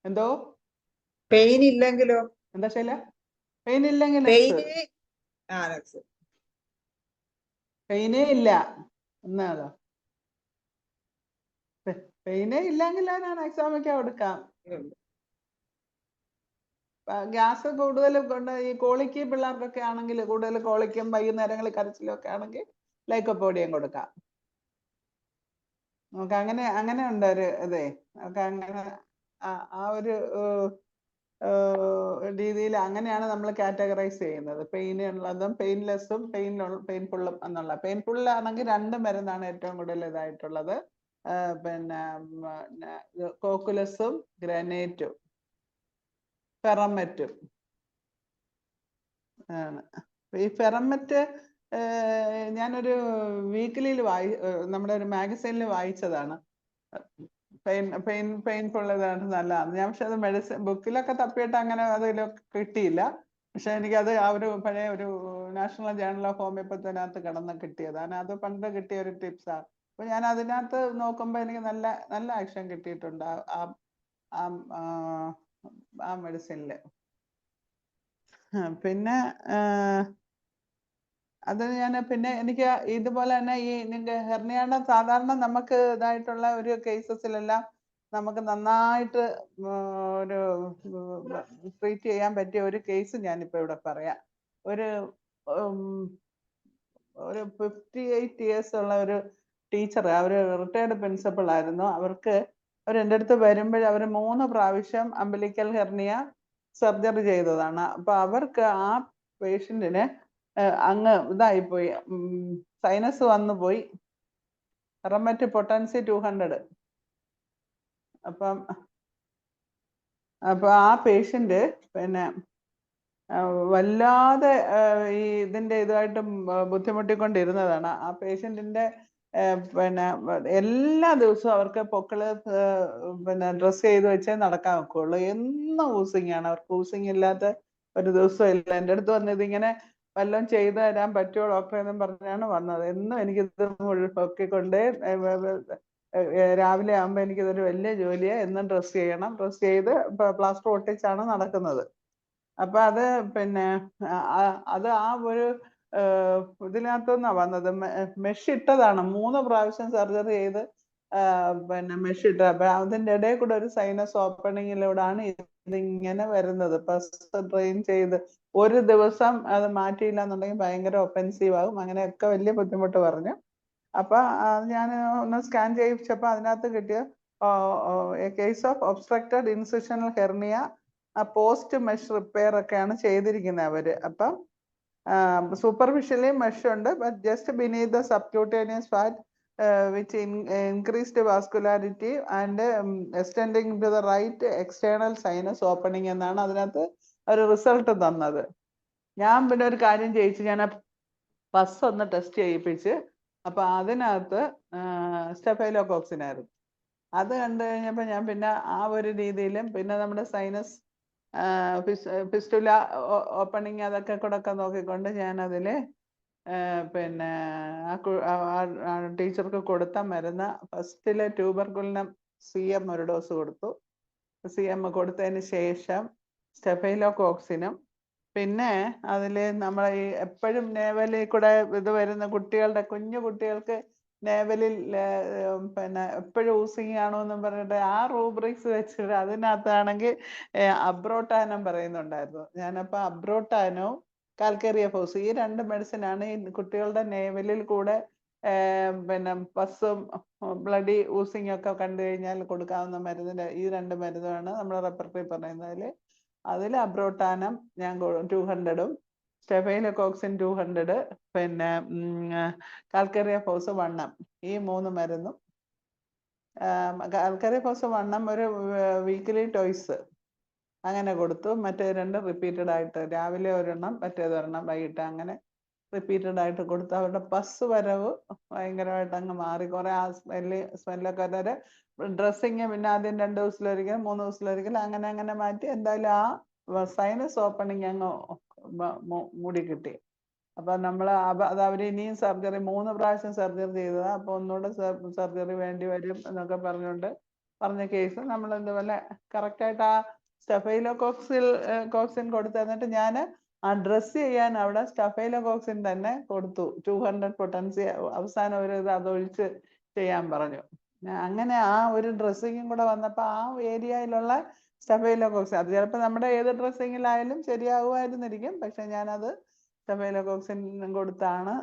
എന്തോ പെയിൻ ഇല്ലെങ്കിലോ? എന്താ ശൈല? പെയിൻ ഇല്ലെങ്കിൽ പെയിനേ ഇല്ല എന്നാലോ? പെയിനേ ഇല്ലെങ്കിൽ ഞാൻ എക്സാമൊക്കെ കൊടുക്കാം. ഗ്യാസ് കൂടുതൽ കൊണ്ട് ഈ കോളിക്ക് പിള്ളേർക്കൊക്കെ ആണെങ്കിൽ കൂടുതൽ കോളിക്കും വൈകുന്നേരങ്ങളിൽ കരച്ചിലും ഒക്കെ ആണെങ്കിൽ ലൈക്കോപോഡിയം കൊടുക്കാം. നമുക്ക് അങ്ങനെ ഉണ്ട് ഒരു ഇതേ നമുക്ക് അങ്ങനെ ആ ഒരു രീതിയിൽ അങ്ങനെയാണ് നമ്മൾ കാറ്റഗറൈസ് ചെയ്യുന്നത്. പെയിൻ ഉള്ളതും പെയിൻലെസ്സും പെയിൻഫുള്ളും എന്നുള്ള. പെയിൻഫുള്ളാണെങ്കിൽ 2 മരുന്നാണ് ഏറ്റവും കൂടുതൽ ഇതായിട്ടുള്ളത്. പിന്നെ കോക്കുലസും ഗ്രനേറ്റും ഫെറമെറ്റും ആണ്. ഈ ഫെറമെറ്റ് ഞാനൊരു വീക്കിലിയിൽ നമ്മുടെ ഒരു മാഗസൈനിൽ വായിച്ചതാണ്. പെയിൻഫുൾ ഇതാണ് നല്ലതാണ്. ഞാൻ പക്ഷെ അത് മെഡിസിൻ ബുക്കിലൊക്കെ തപ്പിയിട്ട് അങ്ങനെ അതിലൊക്കെ കിട്ടിയില്ല. പക്ഷെ എനിക്കത് ആ ഒരു പഴയ ഒരു നാഷണൽ ജേർണൽ ഓഫ് ഹോമിയോപ്പത്തിനകത്ത് കിടന്ന് കിട്ടിയതാണ്. അത് പണ്ട് കിട്ടിയ ഒരു ടിപ്സാണ്. അപ്പൊ ഞാൻ അതിനകത്ത് നോക്കുമ്പോൾ എനിക്ക് നല്ല ആക്ഷൻ കിട്ടിയിട്ടുണ്ട് ആ മെഡിസിനിൽ. പിന്നെ അത് ഞാൻ പിന്നെ എനിക്ക് ഇതുപോലെ തന്നെ ഈ നിന്റെ ഹെർണിയയുടെ സാധാരണ നമുക്ക് ഇതായിട്ടുള്ള ഒരു കേസസിലെല്ലാം നമുക്ക് നന്നായിട്ട് ഒരു ട്രീറ്റ് ചെയ്യാൻ പറ്റിയ ഒരു കേസ് ഞാനിപ്പോൾ ഇവിടെ പറയാം. ഒരു 58 ഇയേഴ്സ് ഉള്ള ഒരു ടീച്ചർ, അവർ റിട്ടയർഡ് പ്രിൻസിപ്പൾ ആയിരുന്നു. അവർ എൻ്റെ അടുത്ത് വരുമ്പോൾ അവർ 3 പ്രാവശ്യം അംബിലിക്കൽ ഹെർണിയ സർജറി ചെയ്തതാണ്. അപ്പൊ അവർക്ക് ആ പേഷ്യന്റിന് അങ്ങ് ഇതായിപ്പോയി, സൈനസ് വന്നു പോയി, റെമറ്റ് പൊട്ടൻസി 200. അപ്പൊ ആ പേഷ്യന്റ് പിന്നെ വല്ലാതെ ഈ ഇതിന്റെ ഇതായിട്ട് ബുദ്ധിമുട്ടിക്കൊണ്ടിരുന്നതാണ്. ആ പേഷ്യന്റിന്റെ പിന്നെ എല്ലാ ദിവസവും അവർക്ക് പൊക്കിള് പിന്നെ ഡ്രസ് ചെയ്ത് വെച്ചേ നടക്കാൻ വെക്കുള്ളൂ. എന്നും ഊസിങ് ആണ് അവർക്ക്. ഊസിങ് ഇല്ലാത്ത ഒരു ദിവസം ഇല്ല. എൻ്റെ അടുത്ത് വന്നത് ഇങ്ങനെ വല്ലതും ചെയ്തു തരാൻ പറ്റുമോ ഡോക്ടറെ എന്നും പറഞ്ഞാണ് വന്നത്. എന്നും എനിക്കിത് പൊക്കിക്കൊണ്ട് രാവിലെ ആകുമ്പോൾ എനിക്കിതൊരു വലിയ ജോലിയാണ്. എന്നും ഡ്രസ് ചെയ്യണം. ഡ്രസ് ചെയ്ത് പ്ലാസ്റ്റർ ഒട്ടിച്ചാണ് നടക്കുന്നത്. അപ്പൊ അത് പിന്നെ അത് ആ ഒരു ഇതിനകത്തുനിന്നാണ് വന്നത്. മെഷ് ഇട്ടതാണ്. 3 പ്രാവശ്യം സർജറി ചെയ്ത് പിന്നെ മെഷ് ഇട്ടത്. അപ്പൊ അതിൻ്റെ ഇടയിൽ കൂടെ ഒരു സൈനസ് ഓപ്പണിങ്ങിലൂടെയാണ് ഇതിങ്ങനെ വരുന്നത്. പസ് ഡ്രെയിൻ ചെയ്ത് ഒരു ദിവസം അത് മാറ്റിയില്ല എന്നുണ്ടെങ്കിൽ ഭയങ്കര ഒഫൻസീവ് ആകും. അങ്ങനെയൊക്കെ വലിയ ബുദ്ധിമുട്ട് പറഞ്ഞു. അപ്പൊ ഞാൻ ഒന്ന് സ്കാൻ ചെയ്യിച്ചപ്പോ അതിനകത്ത് കിട്ടിയ case of obstructed incisional hernia post mesh repair ഒക്കെയാണ് ചെയ്തിരിക്കുന്നത് അവര്. അപ്പം സൂപ്പർഫിഷ്യലി മെഷ് ഉണ്ട്, but just beneath the subcutaneous fat which increased vascularity and extending to the right external sinus opening എന്നാണ് അതിനകത്ത് ഒരു റിസൾട്ട് തന്നത്. ഞാൻ പിന്നെ ഒരു കാര്യം ചെയ്യിച്ചു, ഞാൻ പസ് ഒന്ന് ടെസ്റ്റ് ചെയ്യിപ്പിച്ച്. അപ്പൊ അതിനകത്ത് സ്റ്റെഫൈലോകോക്സിൻ ആയിരുന്നു. അത് കണ്ടു കഴിഞ്ഞപ്പോൾ ഞാൻ പിന്നെ ആ ഒരു രീതിയിലും പിന്നെ നമ്മുടെ സൈനസ് ഫിസ്റ്റുല ഓപ്പണിങ് അതൊക്കെ കൂടെ ഒക്കെ നോക്കിക്കൊണ്ട് ഞാൻ അതില് പിന്നെ ടീച്ചർക്ക് കൊടുത്ത മരുന്ന് ഫസ്റ്റിലെ ട്യൂബർകുലിനം CM ഒരു ഡോസ് കൊടുത്തു. CM കൊടുത്തതിന് ശേഷം സ്റ്റെഫൈലോകോക്സിനും പിന്നെ അതില് നമ്മൾ ഈ എപ്പോഴും നേവലിൽ കൂടെ ഇത് വരുന്ന കുട്ടികളുടെ കുഞ്ഞു കുട്ടികൾക്ക് നേവലിൽ പിന്നെ എപ്പോഴും ഊസിങ് ആണോ എന്നും പറഞ്ഞിട്ട് ആ റൂബ്രിക്സ് വെച്ചിട്ട് അതിനകത്താണെങ്കിൽ അബ്രോട്ടാനം പറയുന്നുണ്ടായിരുന്നു. ഞാനപ്പോൾ അബ്രോട്ടാനോ കാൽക്കേറിയഫോസ് ഈ 2 മെഡിസിനാണ് ഈ കുട്ടികളുടെ നേവലിൽ കൂടെ പിന്നെ പസ്സും ബ്ലഡി ഊസിങ് ഒക്കെ കണ്ടു കഴിഞ്ഞാൽ കൊടുക്കാവുന്ന മരുന്നിന്റെ ഈ 2 മരുന്നാണ് നമ്മൾ റെപ്പർട്ടറി പറയുന്നതിൽ. അതിൽ അബ്രോട്ടാനം ഞാൻ 200ഉം സ്റ്റെഫൈലോകോക്സിൻ 200 പിന്നെ കാൽക്കേറിയഫോസ് 1 ഈ 3 മരുന്നും. കാൽക്കേറിയഫോസ് 1 ഒരു വീക്കിലി ടോയ്സ് അങ്ങനെ കൊടുത്തു. മറ്റേ 2 റിപ്പീറ്റഡ് ആയിട്ട് രാവിലെ ഒരെണ്ണം മറ്റേതൊരെണ്ണം വൈകിട്ട് അങ്ങനെ റിപ്പീറ്റഡ് ആയിട്ട് കൊടുത്തു. അവരുടെ പസ് വരവ് ഭയങ്കരമായിട്ട് അങ്ങ് മാറി. കുറെ ആ സ്മെല്ലൊക്കെ വരെ ഡ്രസ്സിങ് പിന്നെ ആദ്യം 2 ദിവസത്തിലൊരിക്കൽ 3 ദിവസത്തിലൊരിക്കൽ അങ്ങനെ മാറ്റി. എന്തായാലും ആ സൈനസ് ഓപ്പണിങ് അങ്ങ് മൂടി കിട്ടി. അപ്പൊ നമ്മൾ അത് അവർ ഇനിയും സർജറി 3 പ്രാവശ്യം സർജറി ചെയ്തതാണ്. അപ്പൊ ഒന്നുകൂടെ സർജറി വേണ്ടി വരും എന്നൊക്കെ പറഞ്ഞ കേസ് നമ്മൾ ഇതുപോലെ കറക്റ്റായിട്ട് ആ സ്റ്റെഫൈലോകോക്സിൻ കൊടുത്തു. എന്നിട്ട് ഞാൻ ആ ഡ്രസ് ചെയ്യാൻ അവിടെ സ്റ്റെഫൈലോകോക്സിൻ തന്നെ കൊടുത്തു. 200 പൊട്ടൻസി അവസാനം ഒരു ഇത് അതൊഴിച്ച് ചെയ്യാൻ പറഞ്ഞു. അങ്ങനെ ആ ഒരു ഡ്രസ്സിങ്ങും കൂടെ വന്നപ്പോൾ ആ ഏരിയയിലുള്ള സ്റ്റെഫൈലോകോക്സിൻ അത് ചിലപ്പോൾ നമ്മുടെ ഏത് ഡ്രസ്സിങ്ങിലായാലും ശരിയാകുമായിരുന്നിരിക്കും. പക്ഷെ ഞാനത് സ്റ്റെഫൈലോകോക്സിൻ കൊടുത്താണ്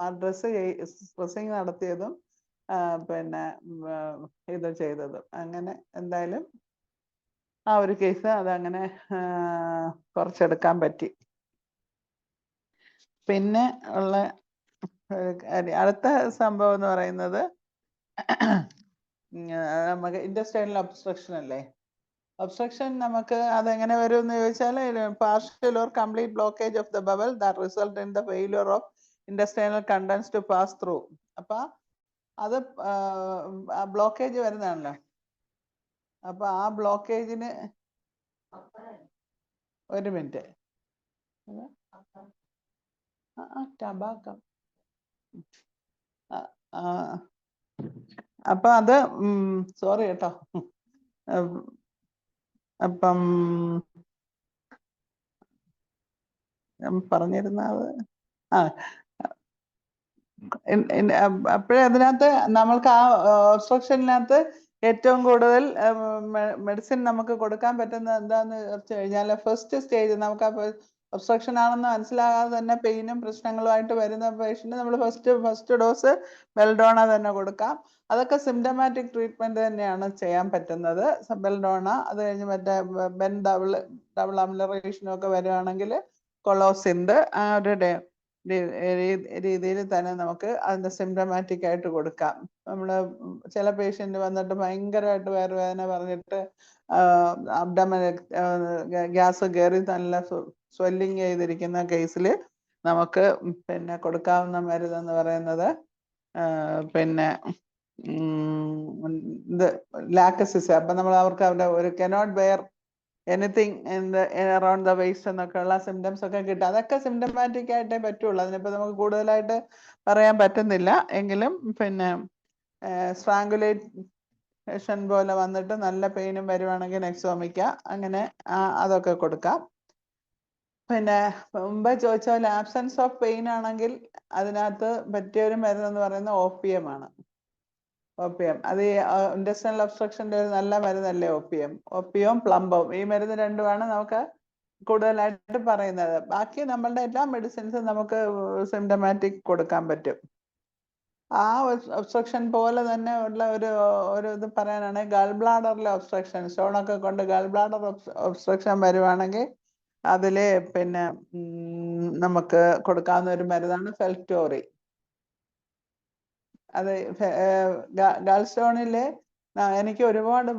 ആ ഡ്രസ്സിങ് നടത്തിയതും പിന്നെ ഇത് ചെയ്തത്. അങ്ങനെ എന്തായാലും ആ ഒരു കേസ് അതങ്ങനെ കുറച്ചെടുക്കാൻ പറ്റി. പിന്നെ ഉള്ള അടുത്ത സംഭവം എന്ന് പറയുന്നത് നമുക്ക് ഇൻറ്റസ്റ്റൈനൽ ഒബ്സ്ട്രക്ഷൻ അല്ലേ. ഒബ്സ്ട്രക്ഷൻ നമുക്ക് അതെങ്ങനെ വരും എന്ന് ചോദിച്ചാൽ partial or complete blockage of the bowel that result in the failure of intestinal contents to pass through. അപ്പൊ അത് ബ്ലോക്കേജ് വരുന്നതാണല്ലോ. അപ്പൊ ആ ബ്ലോക്കേജിന് ഒരു മിനിറ്റ് ടബാക്കം അപ്പൊ അത് സോറി കേട്ടോ. അപ്പം പറഞ്ഞിരുന്നത് അപ്പോഴേ അതിനകത്ത് നമ്മൾക്ക് ആ ഒബ്സ്ട്രക്ഷനകത്ത് ഏറ്റവും കൂടുതൽ മെഡിസിൻ നമുക്ക് കൊടുക്കാൻ പറ്റുന്നത് എന്താന്ന് വെച്ച് കഴിഞ്ഞാൽ ഫസ്റ്റ് സ്റ്റേജ് നമുക്ക് ആ ഒബ്സ്ട്രക്ഷൻ ആണെന്ന് മനസ്സിലാകാതെ തന്നെ പെയിനും പ്രശ്നങ്ങളുമായിട്ട് വരുന്ന പേഷ്യന്റ് നമ്മൾ ഫസ്റ്റ് ഡോസ് ബെൽഡോണ തന്നെ കൊടുക്കാം. അതൊക്കെ സിംറ്റമാറ്റിക് ട്രീറ്റ്മെന്റ് തന്നെയാണ് ചെയ്യാൻ പറ്റുന്നത്. ബെൽഡോണ അത് കഴിഞ്ഞ് മറ്റേ ഡബിൾ അമിലറേഷനും ഒക്കെ വരുവാണെങ്കിൽ കൊളോസിൻഡ് ആ ഒരു രീതിയിൽ തന്നെ നമുക്ക് അതിന്റെ സിംറ്റമാറ്റിക് ആയിട്ട് കൊടുക്കാം. നമ്മൾ ചില പേഷ്യന്റ് വന്നിട്ട് ഭയങ്കരമായിട്ട് വയറുവേദന പറഞ്ഞിട്ട് അബ്ഡമൻ ഗ്യാസ് കയറി നല്ല സ്വെല്ലിങ് ചെയ്തിരിക്കുന്ന കേസിൽ നമുക്ക് പിന്നെ കൊടുക്കാവുന്ന മരുന്നെന്ന് പറയുന്നത് പിന്നെ ഇത് ലാക്സിസ്. അപ്പൊ നമ്മൾ അവർക്ക് അവരുടെ ഒരു cannot bear anything around the waist എന്നൊക്കെ ഉള്ള സിംറ്റംസ് ഒക്കെ കിട്ടും. അതൊക്കെ സിംറ്റമാറ്റിക് ആയിട്ടേ പറ്റുള്ളൂ. അതിനിപ്പോ നമുക്ക് കൂടുതലായിട്ട് പറയാൻ പറ്റുന്നില്ല. എങ്കിലും പിന്നെ സ്ട്രാങ്കുലേഷൻ പോലെ വന്നിട്ട് നല്ല പെയിനും വരുവാണെങ്കിൽ നെക്സോമിക്ക അങ്ങനെ അതൊക്കെ കൊടുക്കാം. പിന്നെ മുമ്പ് ചോദിച്ച പോലെ ആബ്സെൻസ് ഓഫ് പെയിൻ ആണെങ്കിൽ അതിനകത്ത് പറ്റിയൊരു മരുന്നെന്ന് പറയുന്നത് OPM ആണ്. OPM അത് ഇൻറ്റസ്റ്റൈനൽ ഒബ്സ്ട്രക്ഷൻ്റെ ഒരു നല്ല മരുന്നല്ലേ OPM പ്ലംബവും. ഈ മരുന്ന് രണ്ടുമാണ് നമുക്ക് കൂടുതലായിട്ട് പറയുന്നത്. ബാക്കി നമ്മളുടെ എല്ലാ മെഡിസിൻസും നമുക്ക് സിംറ്റമാറ്റിക് കൊടുക്കാൻ പറ്റും. ആ ഒബ്സ്ട്രക്ഷൻ പോലെ തന്നെ ഉള്ള ഒരു ഇത് പറയാനാണെങ്കിൽ ഗൾ ബ്ലാഡറിലെ ഒബ്സ്ട്രക്ഷൻ സ്റ്റോണൊക്കെ കൊണ്ട് ഗൾ ബ്ലാഡർ ഒബ്സ്ട്രക്ഷൻ വരുവാണെങ്കിൽ അതിൽ പിന്നെ നമുക്ക് കൊടുക്കാവുന്ന ഒരു മരുന്നാണ് ഫെൽറ്റോറി. അത് ഗാൾ സ്റ്റോണിലെ എനിക്ക് ഒരുപാട്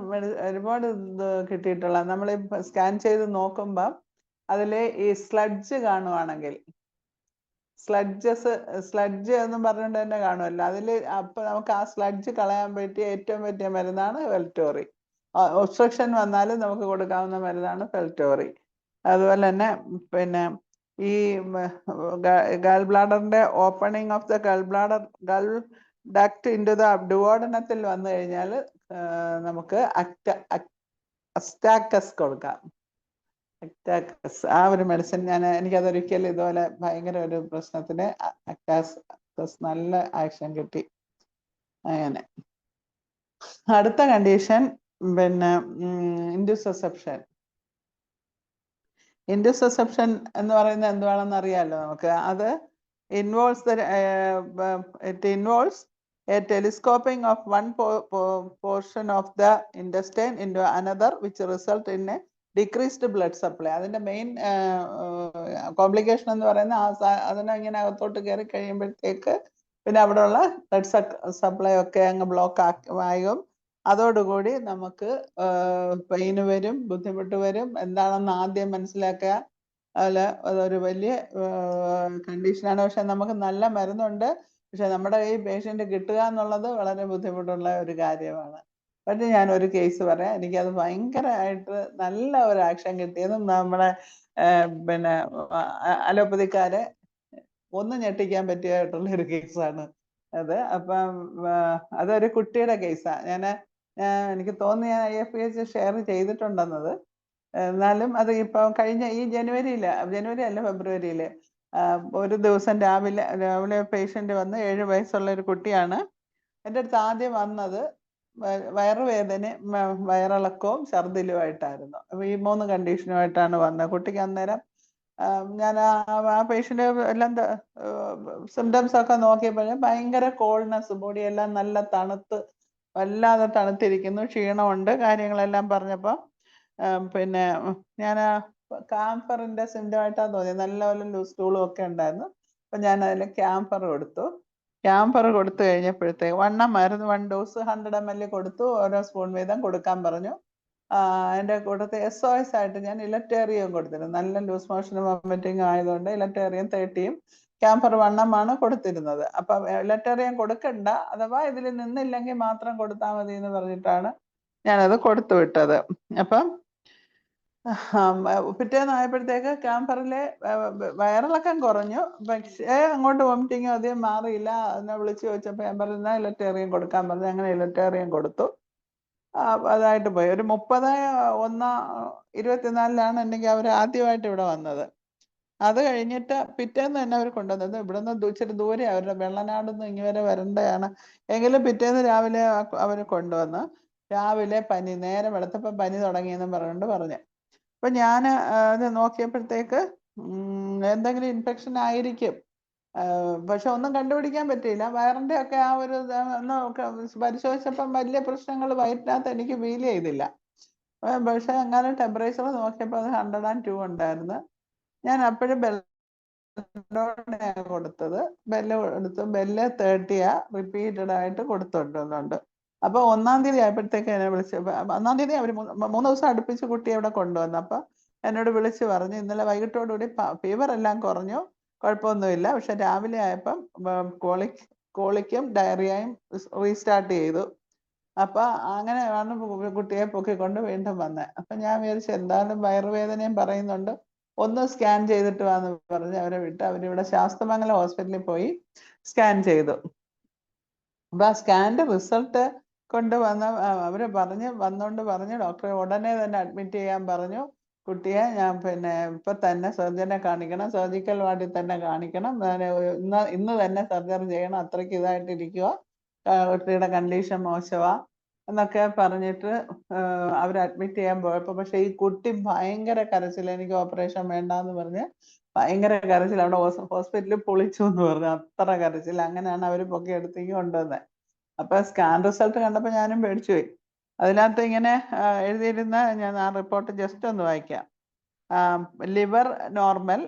ഇത് കിട്ടിയിട്ടുള്ള നമ്മൾ സ്കാൻ ചെയ്ത് നോക്കുമ്പം അതിൽ ഈ സ്ലഡ്ജ് കാണുവാണെങ്കിൽ സ്ലഡ്ജ് എന്നും പറഞ്ഞുകൊണ്ട് തന്നെ കാണുമല്ലോ. അതിൽ അപ്പൊ നമുക്ക് ആ സ്ലഡ്ജ് കളയാൻ പറ്റിയ ഏറ്റവും പറ്റിയ മരുന്നാണ് ഫെൽറ്റോറി. ഒബ്സ്ട്രക്ഷൻ വന്നാലും നമുക്ക് കൊടുക്കാവുന്ന മരുന്നാണ് ഫെൽറ്റോറി. അതുപോലെ തന്നെ പിന്നെ ഈ ഗൾ ബ്ലാഡറിന്റെ opening of the gall duct into the ഡുവോഡനത്തിൽ വന്നു കഴിഞ്ഞാൽ നമുക്ക് അസ്റ്റാക്കസ് കൊടുക്കാം. ആ ഒരു മെഡിസിൻ എനിക്കതൊരിക്കലും ഇതുപോലെ ഭയങ്കര ഒരു പ്രശ്നത്തിന് അക്ടാക്കസ് നല്ല ആക്ഷൻ കിട്ടി. അങ്ങനെ അടുത്ത കണ്ടീഷൻ പിന്നെ ഇൻഡ്യൂസെപ്ഷൻ. ഇൻഡ്യൂസെപ്ഷൻ എന്ന് പറയുന്നത് എന്താണെന്ന് അറിയാമല്ലോ നമുക്ക്. അത് it involves a telescoping of one portion of the intestine into another which result in a decreased blood supply. അതിന്റെ മെയിൻ കോംപ്ലിക്കേഷൻ എന്ന് പറയുന്നത് അതിനെ ഇങ്ങനെ അകത്തോട്ട് കയറി കഴിയുമ്പോഴത്തേക്ക് പിന്നെ അവിടെയുള്ള ബ്ലഡ് സപ്ലൈ ഒക്കെ അങ്ങ് ബ്ലോക്ക് ആകും. അതോടുകൂടി നമുക്ക് പെയിന് വരും, ബുദ്ധിമുട്ട് വരും. എന്താണെന്ന് ആദ്യം മനസ്സിലാക്കുക. അതൊരു വലിയ കണ്ടീഷനാണ്. പക്ഷെ നമുക്ക് നല്ല മരുന്നുണ്ട്. പക്ഷെ നമ്മുടെ ഈ പേഷ്യന്റ് കിട്ടുക എന്നുള്ളത് വളരെ ബുദ്ധിമുട്ടുള്ള ഒരു കാര്യമാണ്. പക്ഷെ ഞാൻ ഒരു കേസ് പറയാം. എനിക്കത് ഭയങ്കരമായിട്ട് നല്ല ഒരു ആക്ഷൻ കിട്ടിയതും നമ്മളെ പിന്നെ അലോപ്പതിക്കാരെ ഒന്ന് ഞെട്ടിക്കാൻ പറ്റിയായിട്ടുള്ള ഒരു കേസാണ് അത്. അപ്പം അതൊരു കുട്ടിയുടെ കേസാണ്. എനിക്ക് തോന്നി ഞാൻ IFPH ഷെയർ ചെയ്തിട്ടുണ്ടെന്നത്. എന്നാലും അത് ഇപ്പൊ കഴിഞ്ഞ ഈ ജനുവരി അല്ല ഫെബ്രുവരിയില് ഒരു ദിവസം രാവിലെ പേഷ്യന്റ് വന്ന് 7 വയസ്സുള്ള ഒരു കുട്ടിയാണ്. എൻ്റെ അടുത്ത് ആദ്യം വന്നത് വയറുവേദന, വയറിളക്കവും ഛർദിലുമായിട്ടായിരുന്നു. അപ്പൊ ഈ 3 കണ്ടീഷനുമായിട്ടാണ് വന്നത്. കുട്ടിക്ക് അന്നേരം ഞാൻ ആ പേഷ്യൻ്റ് എല്ലാം സിംറ്റംസ് ഒക്കെ നോക്കിയപ്പോഴേ ഭയങ്കര കോൾനെസ്, ബോഡി എല്ലാം നല്ല തണുത്ത് വല്ലാതെ തണുത്തിരിക്കുന്നു, ക്ഷീണമുണ്ട്, കാര്യങ്ങളെല്ലാം പറഞ്ഞപ്പോൾ പിന്നെ ഞാൻ ക്യാംഫറിൻ്റെ സിംറ്റമായിട്ടാണ് തോന്നിയത്. നല്ലപോലെ ലൂസ് സ്റ്റൂളും ഒക്കെ ഉണ്ടായിരുന്നു. അപ്പം ഞാൻ അതിൽ ക്യാംഫർ കൊടുത്തു. ക്യാംഫർ കൊടുത്തു കഴിഞ്ഞപ്പോഴത്തേക്ക് 1 മരുന്ന് 1 ഡോസ് 100 ml കൊടുത്തു. ഓരോ സ്പൂൺ വീതം കൊടുക്കാൻ പറഞ്ഞു. അതിൻ്റെ കൂട്ടത്തിൽ SOS ആയിട്ട് ഞാൻ ഇലക്ടേറിയം കൊടുത്തിരുന്നു. നല്ല ലൂസ് മോഷനും വോമിറ്റിംഗ് ആയതുകൊണ്ട് ഇലക്ടേറിയം 30യും ക്യാംഫർ 1 കൊടുത്തിരുന്നത്. അപ്പം ഇലക്ടേറിയം കൊടുക്കണ്ട, അഥവാ ഇതിൽ നിന്നില്ലെങ്കിൽ മാത്രം കൊടുത്താൽ മതി എന്ന് പറഞ്ഞിട്ടാണ് ഞാനത് കൊടുത്തു വിട്ടത്. അപ്പം പിറ്റേന്നായപ്പോഴത്തേക്ക് ക്യാംഫറിലെ വയറിളക്കം കുറഞ്ഞു, പക്ഷേ അങ്ങോട്ട് വോമിറ്റിങ്ങും അധികം മാറിയില്ല. അതിനെ വിളിച്ച് ചോദിച്ചപ്പോൾ ഞാൻ പറയുന്ന ഇലക്ടേറിയം കൊടുക്കാൻ പറഞ്ഞു. അങ്ങനെ ഇലക്ടേറിയം കൊടുത്തു. അതായിട്ട് പോയി. ഒരു 30/1/24 എന്നെങ്കിൽ അവർ ആദ്യമായിട്ട് ഇവിടെ വന്നത്. അത് കഴിഞ്ഞിട്ട് പിറ്റേന്ന് തന്നെ അവർ കൊണ്ടുവന്നത്. ഇവിടുന്ന് ഇച്ചിരി ദൂരെ, അവരുടെ വെള്ളനാടുന്ന് ഇങ്ങ് വരെ വരേണ്ടതാണ്. എങ്കിലും പിറ്റേന്ന് രാവിലെ അവർ കൊണ്ടുവന്ന് രാവിലെ പനി, നേരെ വെളുത്തപ്പം പനി തുടങ്ങിയെന്ന് പറഞ്ഞുകൊണ്ട് പറഞ്ഞു. അപ്പം ഞാൻ ഇത് നോക്കിയപ്പോഴത്തേക്ക് എന്തെങ്കിലും ഇൻഫെക്ഷൻ ആയിരിക്കും, പക്ഷെ ഒന്നും കണ്ടുപിടിക്കാൻ പറ്റിയില്ല. വയറിൻ്റെ ഒക്കെ ആ ഒരു ഒന്ന് പരിശോധിച്ചപ്പം വലിയ പ്രശ്നങ്ങൾ വയറ്റിനകത്ത് എനിക്ക് ഫീൽ ചെയ്തില്ല. പക്ഷെ അങ്ങനെ ടെമ്പറേച്ചർ നോക്കിയപ്പോൾ അത് 102 ഉണ്ടായിരുന്നു. ഞാൻ അപ്പോഴും ബെല്ലോടെയാണ് കൊടുത്തത്. ബെല്ല് കൊടുത്തു. ബെല്ല് 30 റിപ്പീറ്റഡ് ആയിട്ട് കൊടുത്തിട്ടുണ്ട്. അപ്പോൾ 1-ാം തീയതി ആയപ്പോഴത്തേക്ക് എന്നെ വിളിച്ച്, 1-ാം തീയതി അവർ 3 ദിവസം അടുപ്പിച്ച് കുട്ടിയെ ഇവിടെ കൊണ്ടുവന്നു. അപ്പോൾ എന്നോട് വിളിച്ച് പറഞ്ഞു ഇന്നലെ വൈകിട്ടോടുകൂടി ഫീവർ എല്ലാം കുറഞ്ഞു, കുഴപ്പമൊന്നുമില്ല, പക്ഷെ രാവിലെ ആയപ്പം കോളിക്കും ഡയറിയയും റീസ്റ്റാർട്ട് ചെയ്തു. അപ്പം അങ്ങനെയാണ് കുട്ടിയെ പൊക്കിക്കൊണ്ട് വീണ്ടും വന്നത്. അപ്പം ഞാൻ വിചാരിച്ചു എന്തായാലും വയറുവേദനയും പറയുന്നുണ്ട്, ഒന്ന് സ്കാൻ ചെയ്തിട്ട് വാന്ന് പറഞ്ഞ് അവരെ വിട്ട് അവരിവിടെ ശാസ്തമംഗലം ഹോസ്പിറ്റലിൽ പോയി സ്കാൻ ചെയ്തു. അപ്പം ആ സ്കാൻ്റെ റിസൾട്ട് കൊണ്ടുവന്ന് അവർ വന്നുകൊണ്ട് പറഞ്ഞു ഡോക്ടറെ ഉടനെ തന്നെ അഡ്മിറ്റ് ചെയ്യാൻ പറഞ്ഞു. കുട്ടിയെ ഞാൻ ഇപ്പം തന്നെ സർജനെ കാണിക്കണം, സർജിക്കൽ വാർഡിൽ തന്നെ കാണിക്കണം, ഇന്ന് തന്നെ സർജറി ചെയ്യണം, അത്രയ്ക്ക് ഇതായിട്ടിരിക്കുക, കുട്ടിയുടെ കണ്ടീഷൻ മോശമാ എന്നൊക്കെ പറഞ്ഞിട്ട് അവർ അഡ്മിറ്റ് ചെയ്യാൻ പോയപ്പോൾ പക്ഷേ ഈ കുട്ടി ഭയങ്കര കരച്ചിൽ, എനിക്ക് ഓപ്പറേഷൻ വേണ്ടാന്ന് പറഞ്ഞ് ഭയങ്കര കരച്ചിൽ, അവിടെ ഹോസ്പിറ്റലിൽ പൊളിച്ചു എന്ന് പറഞ്ഞു, അത്ര കരച്ചിൽ. അങ്ങനെയാണ് അവർ പൊക്കി എടുത്തേക്ക് കൊണ്ടുവന്നത്. അപ്പം സ്കാൻ റിസൾട്ട് കണ്ടപ്പോൾ ഞാനും പേടിച്ചു പോയി. അതിനകത്ത് ഇങ്ങനെ എഴുതിയിരുന്ന, ഞാൻ ആ റിപ്പോർട്ട് ജസ്റ്റ് ഒന്ന് വായിക്കാം. Liver normal,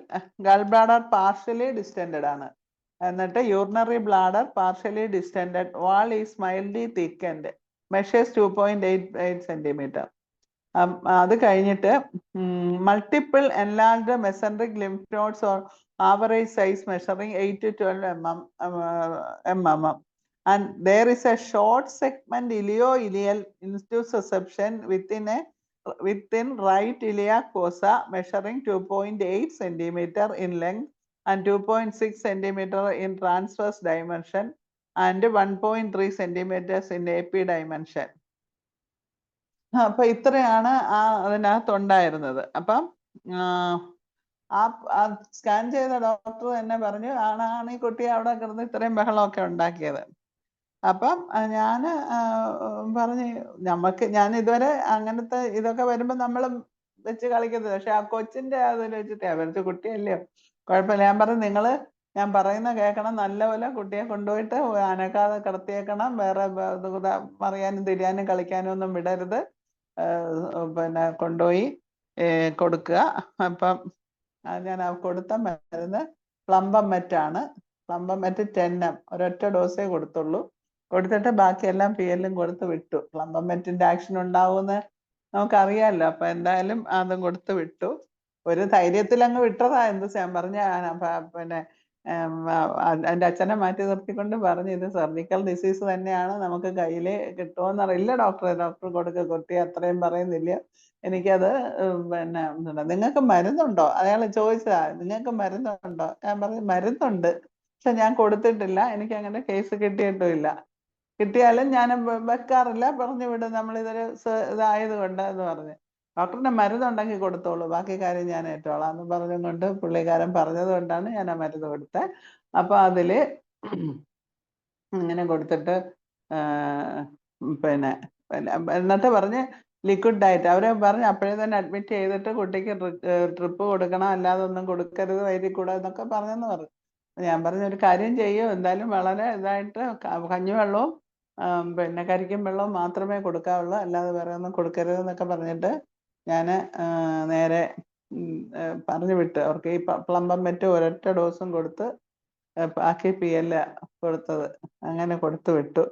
gall bladder partially distended ആണ്, എന്നിട്ട് urinary bladder partially distended, wall is mildly thickened, measures 2.88 centimeter. അത് കഴിഞ്ഞിട്ട് multiple enlarged mesenteric lymph nodes or average size measuring 8 to 12 mm. And there is a short segment ilio-ileal intussusception within right iliac fossa measuring 2.8 centimeter in length and 2.6 centimeter in transverse dimension and 1.3 centimeters in AP dimension. അപ്പം ഇത്രയാണ് അതിനകത്തുണ്ടായിരുന്നത്. അപ്പം ആ scan ചെയ്ത doctor തന്നെ പറഞ്ഞു ആണ് ഈ കുട്ടി അവിടെ കിടന്ന് ഇത്രയും ബഹളമൊക്കെ ഉണ്ടാക്കിയത്. അപ്പം ഞാൻ പറഞ്ഞ് ഞാൻ ഇതുവരെ അങ്ങനത്തെ ഇതൊക്കെ വരുമ്പോൾ നമ്മൾ വെച്ച് കളിക്കുന്നത്, പക്ഷെ ആ കൊച്ചിൻ്റെ അതിൽ വെച്ചിട്ട് അവരുടെ കുട്ടിയല്ലയോ, കുഴപ്പമില്ല. ഞാൻ പറഞ്ഞു ഞാൻ പറയുന്ന കേൾക്കണം, നല്ലപോലെ കുട്ടിയെ കൊണ്ടുപോയിട്ട് അനക്കാതെ കിടത്തിയേക്കണം, വേറെ മറിയാനും തിരിയാനും കളിക്കാനും ഒന്നും വിടരുത്, കൊണ്ടുപോയി കൊടുക്കുക. അപ്പം ഞാൻ കൊടുത്ത മരുന്ന് പ്ലംബമെറ്റാണ്. പ്ലംബമെറ്റ് 10 ഒരൊറ്റ ഡോസേ കൊടുത്തുള്ളൂ. കൊടുത്തിട്ട് ബാക്കിയെല്ലാം PL-ഉം കൊടുത്ത് വിട്ടു. പ്ലംബമെറ്റിൻ്റെ ആക്ഷൻ ഉണ്ടാവുമെന്ന് നമുക്കറിയാമല്ലോ. അപ്പം എന്തായാലും അതും കൊടുത്ത് വിട്ടു. ഒരു ധൈര്യത്തിൽ അങ്ങ് വിട്ടതാ. ഞാൻ പറഞ്ഞ എൻ്റെ അച്ഛനെ മാറ്റി നിർത്തിക്കൊണ്ട് പറഞ്ഞു ഇത് സർജിക്കൽ ഡിസീസ് തന്നെയാണ്, നമുക്ക് കയ്യിൽ കിട്ടുമോന്നറിയില്ല ഡോക്ടർ കൊടുക്കുക, കുട്ടി അത്രയും പറയുന്നില്ല, എനിക്കത് നിങ്ങൾക്ക് മരുന്നുണ്ടോ, അയാൾ ചോദിച്ചതാ, നിങ്ങൾക്ക് മരുന്നുണ്ടോ? ഞാൻ പറഞ്ഞു മരുന്നുണ്ട്, പക്ഷെ ഞാൻ കൊടുത്തിട്ടില്ല, എനിക്ക് അങ്ങനെ കേസ് കിട്ടിയിട്ടുമില്ല, കിട്ടിയാലും ഞാൻ വെക്കാറില്ല, പറഞ്ഞു വിടും, നമ്മളിതൊരു ഇതായത് കൊണ്ട് എന്ന് പറഞ്ഞു. ഡോക്ടറിന് മരുന്നുണ്ടെങ്കിൽ കൊടുത്തോളൂ, ബാക്കി കാര്യം ഞാൻ ഏറ്റോളാം എന്ന് പറഞ്ഞുകൊണ്ട് പുള്ളിക്കാരൻ പറഞ്ഞത് കൊണ്ടാണ് ഞാൻ ആ മരുന്ന് കൊടുത്തത്. അപ്പോൾ അതിൽ ഇങ്ങനെ കൊടുത്തിട്ട് എന്നിട്ട് പറഞ്ഞ് ലിക്വിഡ് ഡയറ്റ് അവരെ പറഞ്ഞ് അപ്പോഴേ തന്നെ അഡ്മിറ്റ് ചെയ്തിട്ട് കുട്ടിക്ക് ട്രിപ്പ് കൊടുക്കണം, അല്ലാതെ ഒന്നും കൊടുക്കരുത് വൈദ്യുതി കൂടെ എന്നൊക്കെ പറഞ്ഞെന്ന് പറഞ്ഞു. ഞാൻ പറഞ്ഞ ഒരു കാര്യം ചെയ്യും, എന്തായാലും വളരെ ഇതായിട്ട് കഞ്ഞിവെള്ളവും പിന്നെ കരിക്കും വെള്ളവും മാത്രമേ കൊടുക്കാവുള്ളൂ, അല്ലാതെ വേറെ ഒന്നും കൊടുക്കരുത് എന്നൊക്കെ പറഞ്ഞിട്ട് ഞാൻ നേരെ പറഞ്ഞു വിട്ട്. അവർക്ക് ഈ പ്ലംബം മെറ്റ് ഒരൊറ്റ ഡോസും കൊടുത്ത് ബാക്കി PL കൊടുത്തത് അങ്ങനെ കൊടുത്തു വിട്ടു.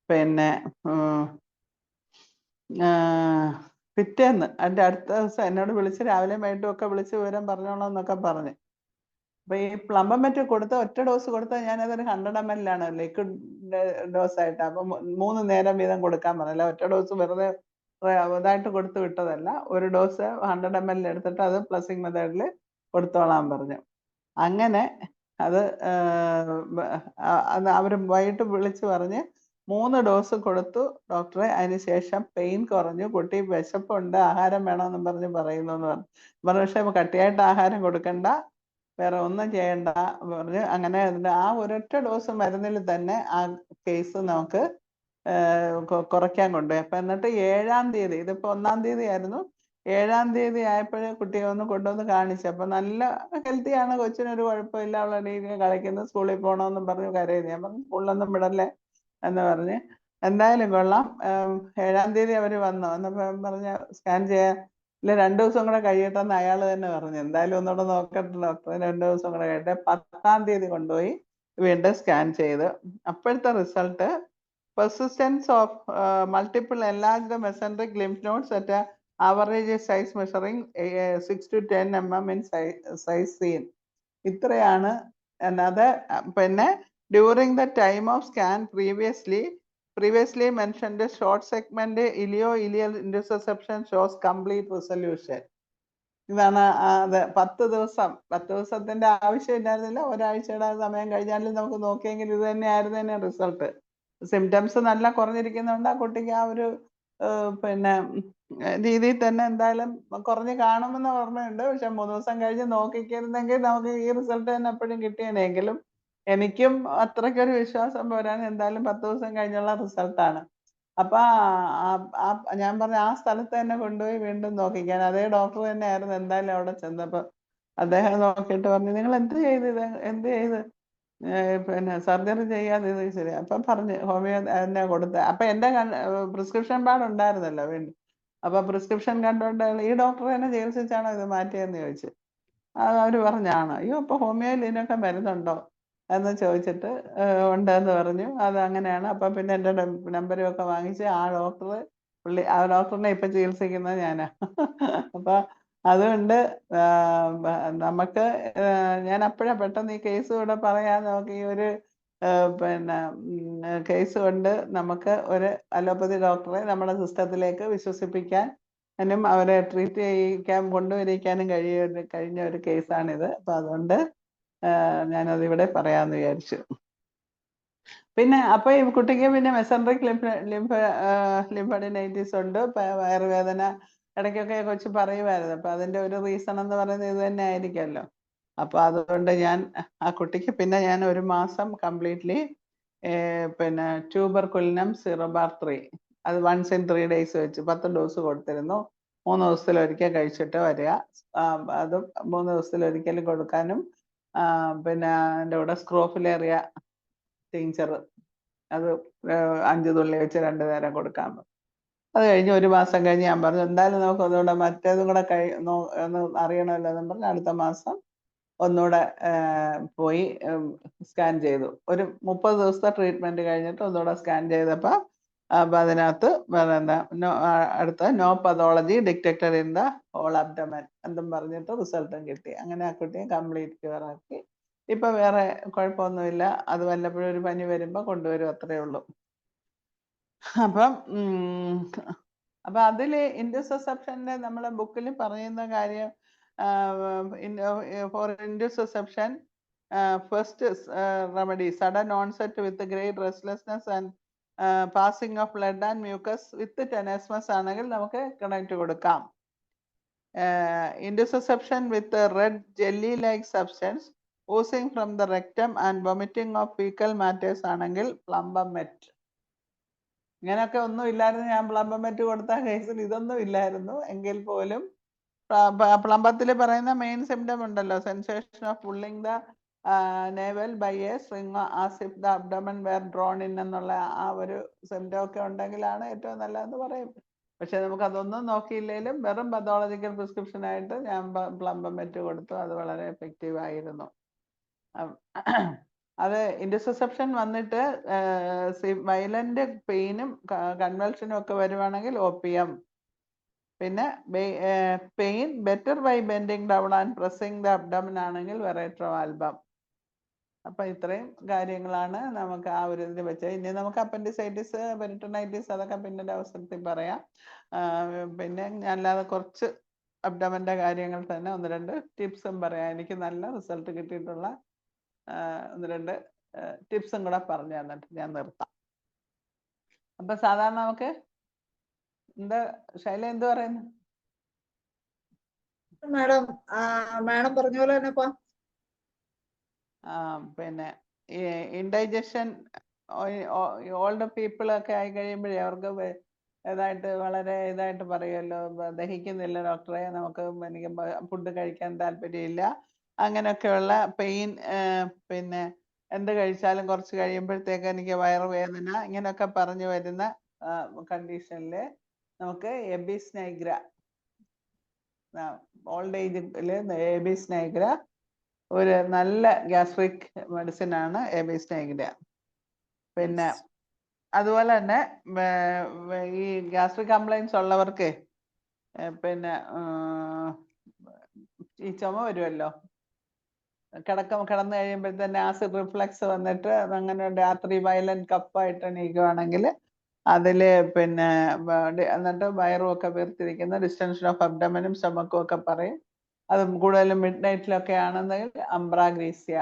പിന്നെ പിറ്റേന്ന് അതിൻ്റെ അടുത്ത ദിവസം എന്നോട് വിളിച്ച് രാവിലെയും വൈകിട്ടും ഒക്കെ വിളിച്ച് വിവരം പറഞ്ഞോളാം എന്നൊക്കെ പറഞ്ഞു. അപ്പൊ ഈ പ്ലംബം മെറ്റ് കൊടുത്ത ഒറ്റ ഡോസ് കൊടുത്താൽ ഞാനതൊരു 100 ml ലിക്വിഡ് ഡോസ് ആയിട്ട്. അപ്പൊ 3 നേരം വീതം കൊടുക്കാൻ പറഞ്ഞില്ല, ഒറ്റ ഡോസ് വെറുതെ ഇതായിട്ട് കൊടുത്തു വിട്ടതല്ല. ഒരു ഡോസ് 100 ml എടുത്തിട്ട് അത് പ്ലസിംഗ് മെത്തേഡിൽ കൊടുത്തോളാൻ പറഞ്ഞു. അങ്ങനെ അത് അവർ വൈകിട്ട് വിളിച്ച് പറഞ്ഞ് 3 ഡോസ് കൊടുത്തു ഡോക്ടറെ. അതിനുശേഷം പെയിൻ കുറഞ്ഞു, കുട്ടി വിശപ്പുണ്ട്, ആഹാരം വേണമെന്നും പറഞ്ഞ് പറയുന്നു എന്ന് പറഞ്ഞു. പക്ഷേ കട്ടിയായിട്ട് ആഹാരം കൊടുക്കണ്ട, വേറെ ഒന്നും ചെയ്യണ്ട പറഞ്ഞ്. അങ്ങനെ ആ ഒരൊറ്റ ഡോസ് മരുന്നിൽ തന്നെ ആ കേസ് നമുക്ക് കുറയ്ക്കാൻ കൊണ്ടുപോയി. അപ്പം എന്നിട്ട് 7-ാം തീയതി, ഇതിപ്പോൾ 1-ാം തീയതി ആയിരുന്നു, 7-ാം തീയതി ആയപ്പോഴേ കുട്ടിയെ ഒന്ന് കൊണ്ടുവന്ന് കാണിച്ചു. അപ്പം നല്ല ഹെൽത്തിയാണ്, കൊച്ചിനൊരു കുഴപ്പമില്ല, അവളെ രീതിയിൽ കളിക്കുന്നു, സ്കൂളിൽ പോകണമെന്നും പറഞ്ഞു കരയുന്നു. ഞാൻ പറഞ്ഞു സ്കൂളിലൊന്നും വിടല്ലേ എന്ന് പറഞ്ഞ്. എന്തായാലും കൊള്ളാം. 7-ാം തീയതി അവർ വന്നു. എന്നപ്പം പറഞ്ഞ സ്കാൻ ചെയ്യാൻ ഇല്ല 2 ദിവസം കൂടെ കഴിയട്ടെന്ന് അയാൾ തന്നെ പറഞ്ഞു. എന്തായാലും ഒന്നുകൂടെ നോക്കട്ടെ ഡോക്ടർ, 2 ദിവസം കൂടെ കഴിയട്ടെ. 10-ാം തീയതി കൊണ്ടുപോയി വീണ്ടും സ്കാൻ ചെയ്ത് അപ്പോഴത്തെ result persistence of multiple enlarged mesenteric lymph nodes at a average size measuring 6 to 10 mm in size seen. ഇത്രയാണ്. എന്നത് പിന്നെ during the time of scan previously mentioned short segment ilio-ileal intussusception shows complete resolution. ഇതാണ് അത്. 10 ദിവസത്തിന്റെ ആവശ്യമില്ലായിരുന്നില്ല, ഒരാഴ്ചയുടെ സമയം കഴിഞ്ഞാലും നമുക്ക് നോക്കിയെങ്കിൽ ഇത് തന്നെയായിരുന്നു റിസൾട്ട്. സിംറ്റംസ് നല്ല കുറഞ്ഞിരിക്കുന്നതുകൊണ്ട് ആ കുട്ടിക്ക് ആ ഒരു പിന്നെ രീതിയിൽ തന്നെ എന്തായാലും കുറഞ്ഞ് കാണുമെന്ന് ഓർമ്മയുണ്ട്. പക്ഷെ 3 ദിവസം കഴിഞ്ഞ് നോക്കിയിരുന്നെങ്കിൽ നമുക്ക് ഈ റിസൾട്ട് തന്നെ എപ്പോഴും കിട്ടിയനെങ്കിലും എനിക്കും അത്രയ്ക്കൊരു വിശ്വാസം പോരാൻ. എന്തായാലും 10 ദിവസം കഴിഞ്ഞുള്ള റിസൾട്ടാണ്. അപ്പൊ ഞാൻ പറഞ്ഞ ആ സ്ഥലത്ത് തന്നെ കൊണ്ടുപോയി വീണ്ടും നോക്കിക്കാൻ. അതേ ഡോക്ടർ തന്നെ ആയിരുന്നു എന്തായാലും അവിടെ ചെന്നപ്പോ. അദ്ദേഹം നോക്കിയിട്ട് പറഞ്ഞു, നിങ്ങൾ എന്ത് ചെയ്ത് പിന്നെ സർജറി ചെയ്യാതെ ഇത് ശരി. അപ്പം പറഞ്ഞു ഹോമിയോ എന്നെ കൊടുത്ത. അപ്പൊ എന്റെ പ്രിസ്ക്രിപ്ഷൻ പാഡ് ഉണ്ടായിരുന്നല്ലോ വീണ്ടും. അപ്പൊ പ്രിസ്ക്രിപ്ഷൻ കണ്ടുകൊണ്ട് ഈ ഡോക്ടർ തന്നെ ചികിത്സിച്ചാണോ ഇത് മാറ്റിയെന്ന് ചോദിച്ചു. അവര് പറഞ്ഞാണ്. അയ്യോ അപ്പൊ ഹോമിയോയിൽ ഇതിനൊക്കെ മരുന്നുണ്ടോ എന്ന് ചോദിച്ചിട്ട് ഉണ്ടെന്ന് പറഞ്ഞു. അത് അങ്ങനെയാണ്. അപ്പൊ പിന്നെ എൻ്റെ നമ്പരും ഒക്കെ വാങ്ങിച്ച് ആ ഡോക്ടറിനെ ഇപ്പൊ ചികിത്സിക്കുന്നത് ഞാനാ. അപ്പൊ അതുകൊണ്ട് നമുക്ക് ഞാൻ അപ്പോഴാ പെട്ടെന്ന് ഈ കേസ് കൂടെ പറയാൻ നോക്കി. ഒരു പിന്നെ കേസ് കൊണ്ട് നമുക്ക് ഒരു അലോപ്പതി ഡോക്ടറെ നമ്മുടെ സിസ്റ്റത്തിലേക്ക് വിശ്വസിപ്പിക്കാനും അവരെ ട്രീറ്റ് ചെയ്യിക്കാൻ കൊണ്ടുവരിക്കാനും കഴിഞ്ഞ ഒരു കേസാണിത്. അപ്പൊ അതുകൊണ്ട് ഞാനത് ഇവിടെ പറയാമെന്ന് വിചാരിച്ചു. പിന്നെ അപ്പൊ ഈ കുട്ടിക്ക് പിന്നെ മെസെൻട്രിക് ലിംഫഡിനൈറ്റിസ് ഉണ്ട്, വയറുവേദന ഇടയ്ക്കൊക്കെ കൊച്ചു പറയുമായിരുന്നു. അപ്പൊ അതിന്റെ ഒരു റീസൺ എന്ന് പറയുന്നത് ഇത് തന്നെ ആയിരിക്കുമല്ലോ. അപ്പൊ അതുകൊണ്ട് ഞാൻ ആ കുട്ടിക്ക് പിന്നെ ഞാൻ 1 മാസം കംപ്ലീറ്റ്ലി പിന്നെ ട്യൂബർകുലിനം സിറോബാർ 3 അത് 1 in 3 days വെച്ച് 10 ഡോസ് കൊടുത്തിരുന്നു. 3 ദിവസത്തിലൊരിക്കൽ കഴിച്ചിട്ട് വരിക. അത് 3 ദിവസത്തിലൊരിക്കലും കൊടുക്കാനും പിന്നെ എൻ്റെ കൂടെ സ്ക്രോഫിലേറിയ ടീഞ്ചർ അത് 5 തുള്ളി വെച്ച് 2 നേരം കൊടുക്കാൻ. അത് കഴിഞ്ഞ് 1 മാസം കഴിഞ്ഞ് ഞാൻ പറഞ്ഞു എന്തായാലും നമുക്ക് ഒന്നുകൂടെ മറ്റേതും കൂടെ ഒന്ന് അറിയണമല്ലോ എന്ന് പറഞ്ഞ് അടുത്ത മാസം ഒന്നുകൂടെ പോയി സ്കാൻ ചെയ്തു. ഒരു 30 ദിവസത്തെ ട്രീറ്റ്മെന്റ് കഴിഞ്ഞിട്ട് ഒന്നുകൂടെ സ്കാൻ ചെയ്തപ്പോൾ അതിനകത്ത് അടുത്ത no pathology detected in the whole abdomen എന്തും പറഞ്ഞിട്ട് റിസൾട്ടും കിട്ടി. അങ്ങനെ ആ കുട്ടിയെ കംപ്ലീറ്റ് ക്യൂർ ആക്കി. ഇപ്പൊ വേറെ കുഴപ്പമൊന്നുമില്ല. അത് വല്ലപ്പോഴും ഒരു പനി വരുമ്പോ കൊണ്ടുവരും, അത്രേ ഉള്ളൂ. അപ്പൊ അതില് ഇൻഡുസസെപ്ഷന്റെ നമ്മളെ ബുക്കിൽ പറയുന്ന കാര്യം for intussusception first remedy sudden onset with great restlessness and passing of blood and mucus with tenesmus ആണെങ്കിൽ നമുക്ക് കണക്ട് കൊടുക്കാം. Intussusception with red jelly like substance oozing from the rectum and vomiting of faecal matters ആണെങ്കിൽ plumbum met. ഇങ്ങനെയൊക്കെ ഒന്നും ഇല്ലായിരുന്നു. ഞാൻ പ്ലംബമെറ്റ് കൊടുത്ത കേസിൽ ഇതൊന്നും ഇല്ലായിരുന്നു. എങ്കിൽ പോലും പ്ലംബത്തിൽ പറയുന്ന മെയിൻ സിംറ്റം ഉണ്ടല്ലോ, sensation of pulling the navel by a string as if the abdomen were drawn in എന്നുള്ള ആ ഒരു സിംറ്റം ഒക്കെ ഉണ്ടെങ്കിലാണ് ഏറ്റവും നല്ലതെന്ന് പറയും. പക്ഷെ നമുക്ക് അതൊന്നും നോക്കിയില്ലെങ്കിലും വെറും പതോളജിക്കൽ പ്രിസ്ക്രിപ്ഷൻ ആയിട്ട് ഞാൻ പ്ലംബമെറ്റ് കൊടുത്തു. അത് വളരെ എഫക്റ്റീവ് ആയിരുന്നു. അത് ഇൻറ്റർസെപ്ഷൻ വന്നിട്ട് വയലന്റ് പെയിനും കൺവൽഷനും ഒക്കെ വരുവാണെങ്കിൽ OPM. പിന്നെ pain better by bending down and pressing the abdomen ആണെങ്കിൽ വെറേട്രോ ആൽബം. അപ്പൊ ഇത്രയും കാര്യങ്ങളാണ് നമുക്ക് ആ ഒരു ഇതിൽ വെച്ചത്. ഇനി നമുക്ക് അപ്പൻഡിസൈറ്റിസ്, പെരിറ്റോണൈറ്റിസ് അതൊക്കെ പിന്നീട് അവസരത്തിൽ പറയാം. പിന്നെ അല്ലാതെ കുറച്ച് അബ്ഡമന്റെ കാര്യങ്ങൾ തന്നെ 1-2 ടിപ്സും പറയാം. എനിക്ക് നല്ല റിസൾട്ട് കിട്ടിയിട്ടുള്ള 1-2 ടിപ്സും കൂടെ പറഞ്ഞു തന്നിട്ട് ഞാൻ നിർത്താം. അപ്പൊ സാധാരണ നമുക്ക് എന്താ ശൈല എന്ത് പറയുന്നു? മാഡം പറഞ്ഞ പോലെ തന്നെ ഇപ്പൊ പിന്നെ ഈ ഇൻഡൈജഷൻ ഓൾഡ് പീപ്പിൾ ഒക്കെ ആയി കഴിയുമ്പോഴേ അവർക്ക് വളരെ ഇതായിട്ട് പറയുമല്ലോ, ദഹിക്കുന്നില്ല ഡോക്ടറെ, നമുക്ക് എനിക്ക് ഫുഡ് കഴിക്കാൻ താല്പര്യമില്ല, അങ്ങനെയൊക്കെയുള്ള പെയിൻ, പിന്നെ എന്ത് കഴിച്ചാലും കുറച്ച് കഴിയുമ്പോഴത്തേക്ക് എനിക്ക് വയറുവേദന, ഇങ്ങനെയൊക്കെ പറഞ്ഞു വരുന്ന കണ്ടീഷനിൽ നമുക്ക് എബിസ് നൈഗ്ര, ഓൾഡ് ഏജിൽ എബിസ് നൈഗ്ര ഒരു നല്ല ഗ്യാസ്ട്രിക് മെഡിസിൻ ആണ് എബിസ് നൈഗ്ര. പിന്നെ അതുപോലെ തന്നെ ഈ ഗ്യാസ്ട്രിക് കംപ്ലൈൻസ് ഉള്ളവർക്ക് പിന്നെ ഈ ചുമ വരുമല്ലോ, കിടന്നു കഴിയുമ്പോൾ തന്നെ ആസിഡ് റിഫ്ലക്സ് വന്നിട്ട് അങ്ങനെ രാത്രി വയലന്റ് കപ്പായിട്ട് എണീക്കുകയാണെങ്കിൽ അതിൽ പിന്നെ എന്നിട്ട് വയറും ഒക്കെ വീർത്തിരിക്കുന്ന ഡിസ്റ്റൻഷൻ ഓഫ് അബ്ഡമനും സ്റ്റമക്കും ഒക്കെ പറയും. അത് കൂടുതലും മിഡ് നൈറ്റിലൊക്കെ ആണെന്നെങ്കിൽ അംബ്രാഗ്രീസിയ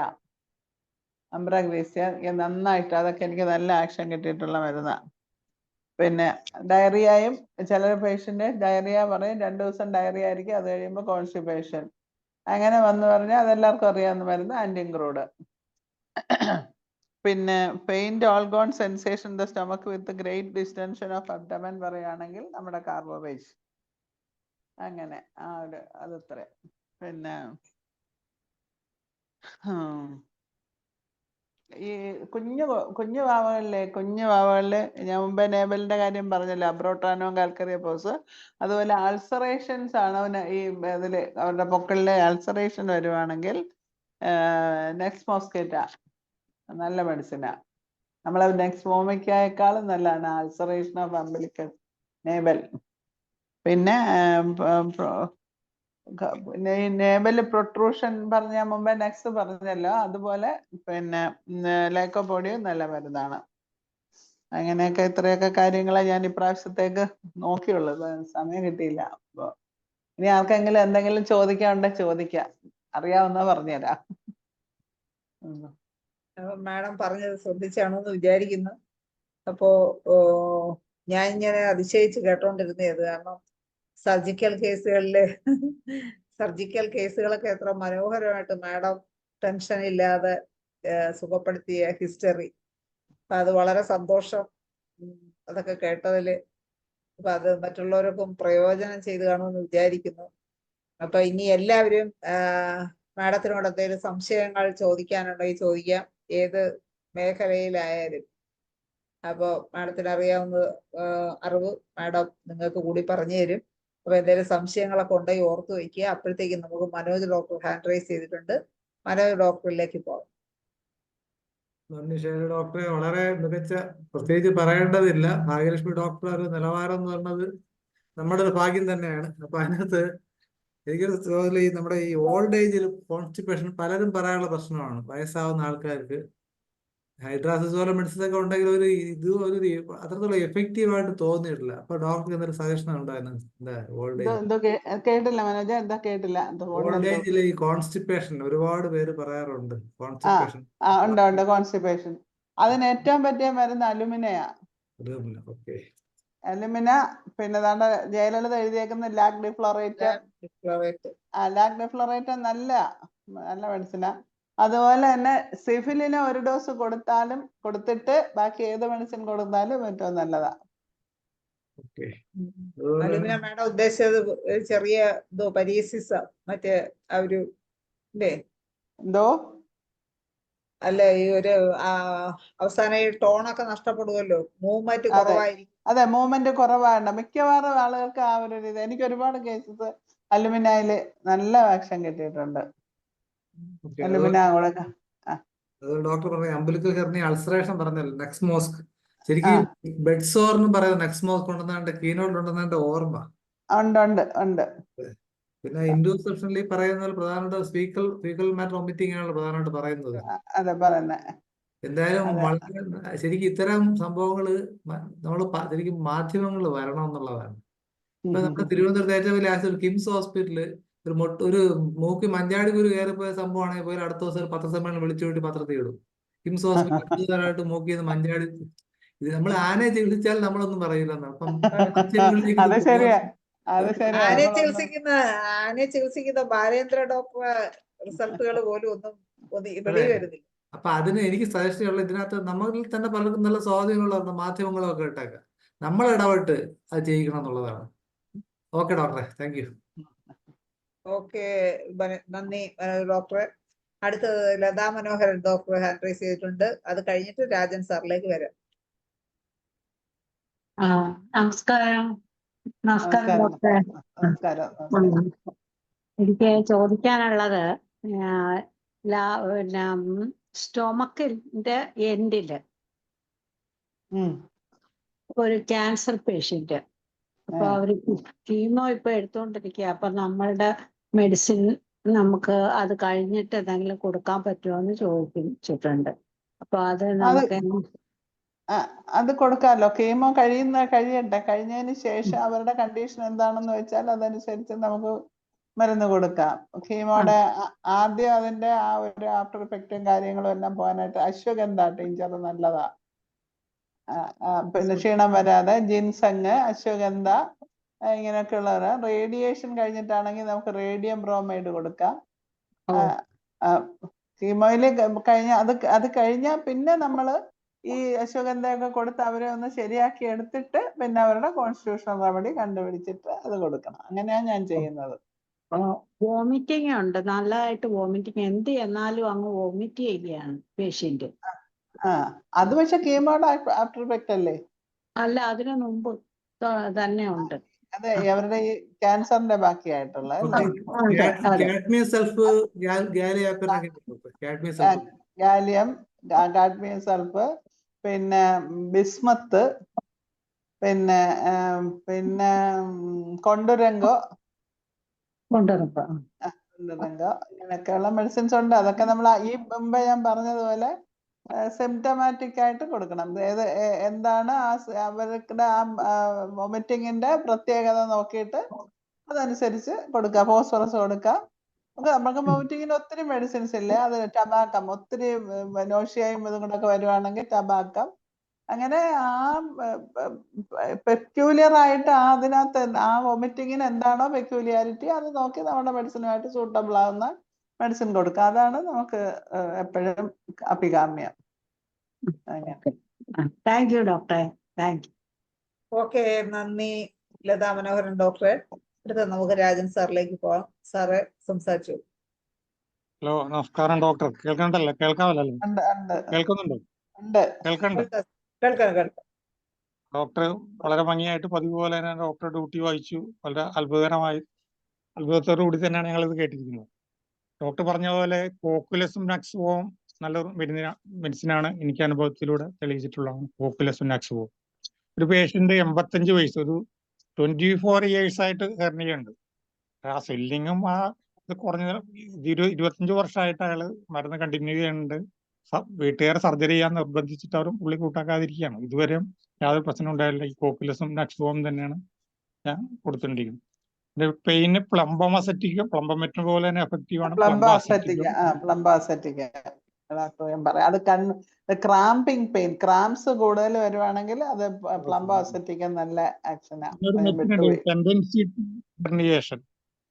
നന്നായിട്ട്, അതൊക്കെ എനിക്ക് നല്ല ആക്ഷൻ കിട്ടിയിട്ടുള്ള മരുന്നാണ്. പിന്നെ ഡയറിയയും ചില പേഷ്യന്റ് ഡയറിയ പറയും, 2 ദിവസം ഡയറിയ ആയിരിക്കും, അത് കഴിയുമ്പോൾ കോൺസ്റ്റിപ്പേഷൻ, അങ്ങനെ വന്നു പറഞ്ഞാൽ അതെല്ലാവർക്കും അറിയാവുന്ന മരുന്ന് ആന്റിങ്ക്രൂഡ്. പിന്നെ pain all gone sensation the stomach with great distension of abdomen പറയുകയാണെങ്കിൽ നമ്മുടെ കാർബോവേജ്. അങ്ങനെ അതത്ര. പിന്നെ ഈ കുഞ്ഞു വാവകളില് ഞാൻ മുമ്പേ നേബലിന്റെ കാര്യം പറഞ്ഞല്ലോ, അബ്രോട്ടാനോ കാൽക്കറിയപ്പോസ്, അതുപോലെ അൾസറേഷൻസ് ആണ് ഈ ഇതില് അവരുടെ പൊക്കളിലെ അൾസറേഷൻ വരുവാണെങ്കിൽ നെക്സ്റ്റ് മോസ്കേറ്റ നല്ല മെഡിസിനാ. നമ്മളെ നെക്സ്റ്റ് വോമിക്കയേക്കാളും നല്ലതാണ് അൾസറേഷൻ ഓഫ് അംബിലിക്കൽ നേബൽ. പിന്നെ ഈ നേബല് പ്രൊട്രൂഷൻ പറഞ്ഞ മുമ്പേ നെക്സ്റ്റ് പറഞ്ഞല്ലോ, അതുപോലെ പിന്നെ ലൈക്കോപോഡിയം നല്ല മരുന്നാണ്. അങ്ങനെയൊക്കെ ഇത്രയൊക്കെ കാര്യങ്ങളെ ഞാൻ ഇപ്രാവശ്യത്തേക്ക് നോക്കിയുള്ളൂ, സമയം കിട്ടിയില്ല. അപ്പൊ ഇനി ആർക്കെങ്കിലും എന്തെങ്കിലും ചോദിക്കാനുണ്ടെങ്കിൽ ചോദിക്കാം, അറിയാവുന്ന പറഞ്ഞുതരാം. മാഡം പറഞ്ഞത് ശ്രദ്ധിച്ചാണെന്ന് വിചാരിക്കുന്നു. അപ്പോ ഞാൻ ഇങ്ങനെ അതിശയിച്ച് കേട്ടോണ്ടിരുന്നത്, കാരണം സർജിക്കൽ കേസുകളൊക്കെ എത്ര മനോഹരമായിട്ട് മാഡം ടെൻഷൻ ഇല്ലാതെ സുഖപ്പെടുത്തിയ ഹിസ്റ്ററി. അപ്പൊ അത് വളരെ സന്തോഷം അതൊക്കെ കേട്ടതില്. അപ്പൊ അത് മറ്റുള്ളവർക്കും പ്രയോജനം ചെയ്ത് കാണുമെന്ന് വിചാരിക്കുന്നു. അപ്പൊ ഇനി എല്ലാവരും മാഡത്തിനോട് എന്തെങ്കിലും സംശയങ്ങൾ ചോദിക്കാനുണ്ടെങ്കിൽ ചോദിക്കാം, ഏത് മേഖലയിലായാലും. അപ്പോൾ മാഡത്തിന് അറിയാവുന്ന അറിവ് മാഡം നിങ്ങൾക്ക് കൂടി പറഞ്ഞു തരും. അപ്പൊ എന്തെങ്കിലും സംശയങ്ങളൊക്കെ ഉണ്ടെങ്കിൽ ഓർത്ത് വയ്ക്കുക. അപ്പോഴത്തേക്കും നമുക്ക് മനോജ് ഡോക്ടർ ഹാൻഡ് റൈസ് ചെയ്തിട്ടുണ്ട്, മനോജ് ഡോക്ടറിലേക്ക് പോകാം. നന്ദി ശൈല ഡോക്ടറെ, വളരെ മികച്ച, പ്രത്യേകിച്ച് പറയേണ്ടതില്ല, ഭാഗ്യലക്ഷ്മി ഡോക്ടർ ഒരു നിലവാരം എന്ന് പറഞ്ഞത് നമ്മുടെ ഒരു ഭാഗ്യം തന്നെയാണ്. അപ്പൊ അതിനകത്ത് എനിക്ക് തോന്നുന്നു ഈ നമ്മുടെ ഈ ഓൾഡ് ഏജിൽ കോൺസ്റ്റിപ്പേഷൻ പലരും പറയാനുള്ള പ്രശ്നമാണ്. വയസ്സാവുന്ന ആൾക്കാർക്ക് ഹൈഡ്രാസിസോല മെഡിസിൻ ഒക്കെ ഉണ്ടെങ്കിൽ ഒരു അത്രത്തോളം എഫക്റ്റീവ് ആയിട്ട് തോന്നിയിട്ടില്ല. അപ്പൊ ഡോക്ടർക്ക് എന്തൊരു സജഷൻ ഉണ്ടായിരുന്നു? എന്താ ഓൾഡ് ഏജ് കേട്ടില്ല മനോജ, എന്താ കേട്ടില്ല? ഓൾഡ് ഏജിൽ ഈ കോൺസ്റ്റിപ്പേഷൻ ഒരുപാട് പേര് പറയാറുണ്ട്. കോൺസ്റ്റിപ്പേഷൻ ഉണ്ട് കോൺസ്റ്റിപ്പേഷൻ. അതിന് ഏറ്റവും പറ്റിയ മരുന്ന് അലുമിനയാ. അലുമിന, പിന്നെ ജയലളിത എഴുതിയേക്കുന്ന ലാക് ഡിഫ്ലോറേറ്റ് നല്ല മെഡിസിനാ. അതുപോലെ തന്നെ സിഫിലിന് 1 ഡോസ് കൊടുത്തിട്ട് ബാക്കി ഏത് മെഡിസിൻ കൊടുത്താലും ഏറ്റവും നല്ലതാ. ഓക്കെ. അലുമിന മേഡം ഉദ്ദേശിച്ചത് ഒരു ചെറിയ പരീസിസ് മറ്റേ ആ ഒരു ഇല്ലേ എന്തോ അല്ല ഈ ഒരു അവസാനം ഈ ടോണൊക്കെ നഷ്ടപ്പെടുമല്ലോ, മൂവ്മെന്റ് അതെ കുറവായിരിക്കും. അതെ മൂവ്മെന്റ് കുറവാണ് മിക്കവാറും ആളുകൾക്ക് ആ ഒരു ഇത്. എനിക്ക് ഒരുപാട് കേസസ് അലുമിനയില് നല്ല ആക്ഷൻ കിട്ടിയിട്ടുണ്ട്. അലുമിന കൊടുക്ക ഡോക്ടർ പറഞ്ഞ അമ്പലിക്കൽ ഹെർണി അൾസറേഷൻ പറഞ്ഞല്ലോ നെക്സ്റ്റ് മോസ്ക് ശരിക്കും ബെഡ് സോറിന് പറയുന്നത് നെക്സ്റ്റ് മോസ്ക് ഉണ്ടെന്നാണ്ട് കീനോട്ട് ഉണ്ടെന്നാണ്ട് ഓർമ്മ ഉണ്ട് ഉണ്ട് ഉണ്ട്. പിന്നെ ഇൻഡ്യൂസെപ്ഷനിൽ പറയുന്ന പ്രധാനമായിട്ട് ഫീക്കൽ മാറ്റർ വോമിറ്റിംഗ് ആണ് പ്രധാനമായിട്ട് പറയുന്നത്. അതെ പറയുന്നത്. എന്തായാലും വളരെ ശരിക്കും ഇത്തരം സംഭവങ്ങള് നമ്മൾ ശരിക്കും മാധ്യമങ്ങൾ വരണം എന്നുള്ളതാണ്. ഇപ്പൊ നമ്മുടെ തിരുവനന്തപുരത്ത് ഏറ്റവും വലിയ ആശുപത്രി കിംസ് ഹോസ്പിറ്റലില് ഒരു മൂക്കി മഞ്ചാടി കുരു കയറിപ്പോയ സംഭവമാണെങ്കിൽ പോയി അടുത്ത ദിവസം ഒരു പത്രസമ്മേളനം വിളിച്ചു വേണ്ടി പത്രത്തിൽ ഇടും. കിംസ് ഹോസ്പിറ്റൽ മൂക്കിയത് മഞ്ചാടി. ഇത് നമ്മൾ ആനയെ ചികിത്സിച്ചാൽ നമ്മളൊന്നും പറയില്ല. അപ്പം അത് ശരിയാ ആനയെ ചികിത്സിക്കുന്ന ബാലേന്ദ്ര ഡോക്ടർ റിസൾട്ടുകൾ പോലും ഒന്നും വെളിയിൽ വരുന്നില്ല. അപ്പൊ അതിന് എനിക്ക് സജസ്റ്റ് ചെയ്യാനുള്ള ഇതിനകത്ത് നമ്മളിൽ തന്നെ പലർക്കും നല്ല സ്വാധീനമുള്ള മാധ്യമങ്ങളും ഒക്കെ ഇട്ടേക്കാം. നമ്മൾ ഇടപെട്ട് അത് ചെയ്യിക്കണം എന്നുള്ളതാണ്. ഓക്കെ ഡോക്ടറെ, താങ്ക് യു. ഓക്കെ, നന്ദി ഡോക്ടറെ. അടുത്തത് ലതാ മനോഹരൻ ഡോക്ടർ ഹാൻഡ് റൈസ് ചെയ്തിട്ടുണ്ട്. അത് കഴിഞ്ഞിട്ട് രാജൻ സാറിലേക്ക് വരാം. നമസ്കാരം. നമസ്കാരം ഡോക്ടറെ. എനിക്ക് ചോദിക്കാനുള്ളത് പിന്നെ സ്റ്റൊമക്കിന്റെ എൻഡില് ഒരു ക്യാൻസർ പേഷ്യന്റ്. അപ്പൊ അവര് കീമോ ഇപ്പൊ എടുത്തോണ്ടിരിക്കുക. അപ്പൊ നമ്മളുടെ മെഡിസിൻ നമുക്ക് അത് കഴിഞ്ഞിട്ട് എന്തെങ്കിലും കൊടുക്കാൻ പറ്റുമോ എന്ന് ചോദിച്ചിട്ടുണ്ട്. അപ്പൊ അത് നമുക്ക് അത് കൊടുക്കാമല്ലോ. കീമോ കഴിയട്ടെ. കഴിഞ്ഞതിന് ശേഷം അവരുടെ കണ്ടീഷൻ എന്താണെന്ന് വെച്ചാൽ അതനുസരിച്ച് നമുക്ക് മരുന്ന് കൊടുക്കാം. കീമോയുടെ ആദ്യം അതിന്റെ ആ ഒരു ആഫ്റ്റർ ഇഫക്റ്റും കാര്യങ്ങളും എല്ലാം പോകാനായിട്ട് അശ്വഗന്ധ ടീച്ചർ നല്ലതാ. പിന്നെ ക്ഷീണം വരാതെ ജിൻസങ്, അശ്വഗന്ധ ഇങ്ങനെയൊക്കെ ഉള്ളവര്. റേഡിയേഷൻ കഴിഞ്ഞിട്ടാണെങ്കിൽ നമുക്ക് റേഡിയം ബ്രോമൈഡ് കൊടുക്കാം. കീമോയില് അത് കഴിഞ്ഞാൽ പിന്നെ നമ്മള് ഈ അശ്വഗന്ധയൊക്കെ കൊടുത്ത് അവരെ ഒന്ന് ശരിയാക്കി എടുത്തിട്ട് പിന്നെ അവരുടെ കോൺസ്റ്റിറ്റ്യൂഷണൽ റെമഡി കണ്ടുപിടിച്ചിട്ട് അത് കൊടുക്കണം. അങ്ങനെയാണ് ഞാൻ ചെയ്യുന്നത്. വോമിറ്റിംഗ് ഉണ്ട്, നല്ലതായിട്ട് വോമിറ്റിംഗ്. എന്ത് എന്നാലും അങ്ങ് വോമിറ്റ് ചെയ്യുകയാണ് പേഷ്യന്റ്. അത് പക്ഷെ കീമോയുടെ ആഫ്റ്റർ ഇഫക്റ്റ് അല്ലേ? അല്ല, അതിനു മുമ്പ് തന്നെ ഉണ്ട്. അതെ, അവരുടെ ഈ ക്യാൻസറിന്റെ ബാക്കിയായിട്ടുള്ള ഗാലിയം സൾഫ്, പിന്നെ ബിസ്മത്ത്, പിന്നെ കൊണ്ടുരംഗോ ഇങ്ങനെയൊക്കെയുള്ള മെഡിസിൻസ് ഉണ്ട്. അതൊക്കെ നമ്മൾ ഈ മുമ്പേ ഞാൻ പറഞ്ഞതുപോലെ സിംറ്റമാറ്റിക് ആയിട്ട് കൊടുക്കണം. എന്താണ് അവരുടെ ആ വൊമിറ്റിങ്ങിന്റെ പ്രത്യേകത നോക്കിയിട്ട് അതനുസരിച്ച് കൊടുക്കുക. ഫോസ്ഫറസ് കൊടുക്കാം. നമുക്ക് വൊമിറ്റിങ്ങിന് ഒത്തിരി മെഡിസിൻസ് ഇല്ലേ, അത് ടബാക്കം, ഒത്തിരി നോഷിയായും ഇതും കൂടെ വരുവാണെങ്കിൽ ടബാക്കം. അങ്ങനെ ആ പെക്യൂലിയർ ആയിട്ട് അതിനകത്ത് ആ വൊമിറ്റിങ്ങിന് എന്താണോ പെക്യൂലിയാരിറ്റി അത് നോക്കി നമ്മുടെ മെഡിസിനുമായിട്ട് സൂട്ടബിൾ ആവുന്ന മെഡിസിൻ കൊടുക്കുക. അതാണ് നമുക്ക് എപ്പോഴും അഭികാമ്യം. താങ്ക് യു ഡോക്ടറെ. Thank you. ഓക്കെ, നന്ദി ലതാ മനോഹരൻ ഡോക്ടറെ. അടുത്ത നമുക്ക് രാജൻ സാറിലേക്ക് പോവാം. സാറ് സംസാരിച്ചു. ഹലോ, നമസ്കാരം ഡോക്ടർ. കേൾക്കണ്ടല്ലോ? കേൾക്കാമല്ലോ? കേൾക്കുന്നുണ്ടോ? കേൾക്കാം. ഡോക്ടർ വളരെ ഭംഗിയായിട്ട് പതിവ് പോലെ തന്നെ ഡോക്ടർ ഡ്യൂട്ടി വായിച്ചു. വളരെ അത്ഭുതത്തോടു കൂടി തന്നെയാണ് ഞങ്ങൾ ഇത് കേട്ടിരിക്കുന്നത്. ഡോക്ടർ പറഞ്ഞ പോലെ കോക്കുലസും നക്സുവും നല്ലൊരു മെഡിസിനാണ്. എനിക്ക് അനുഭവത്തിലൂടെ തെളിയിച്ചിട്ടുള്ളതാണ് കോക്കുലസും നക്സുവും. ഒരു പേഷ്യന്റ് 85 വയസ്സ്, ഒരു 24 years ആയിട്ട് ഹെർണിയുണ്ട്. ആ സ്വെല്ലിങ്ങും ഇത് കുറഞ്ഞ 25 വർഷമായിട്ട് അയാള് മരുന്ന് കണ്ടിന്യൂ ചെയ്യുന്നുണ്ട്. വീട്ടുകാർ സർജറി ചെയ്യാൻ നിർബന്ധിച്ചിട്ട് അവരും പുള്ളി കൂട്ടാക്കാതിരിക്കുകയാണ്. ഇതുവരെയും യാതൊരു പ്രശ്നം ഉണ്ടായില്ല. ഈ കോക്കുലസും നക്സുവും തന്നെയാണ് ഞാൻ കൊടുത്തിട്ടുണ്ടിരിക്കുന്നത്. പെയിന് പ്ലംബമെറ്റ് പോലെ തന്നെ എഫക്റ്റീവ് ആണ്. അത് ക്രാമ്പിംഗ് പെയിൻ, ക്രാംസ് കൂടുതൽ വരുവാണെങ്കിൽ അത് പ്ലംബോസെറ്റിക് നല്ല ആക്ഷനാണ്.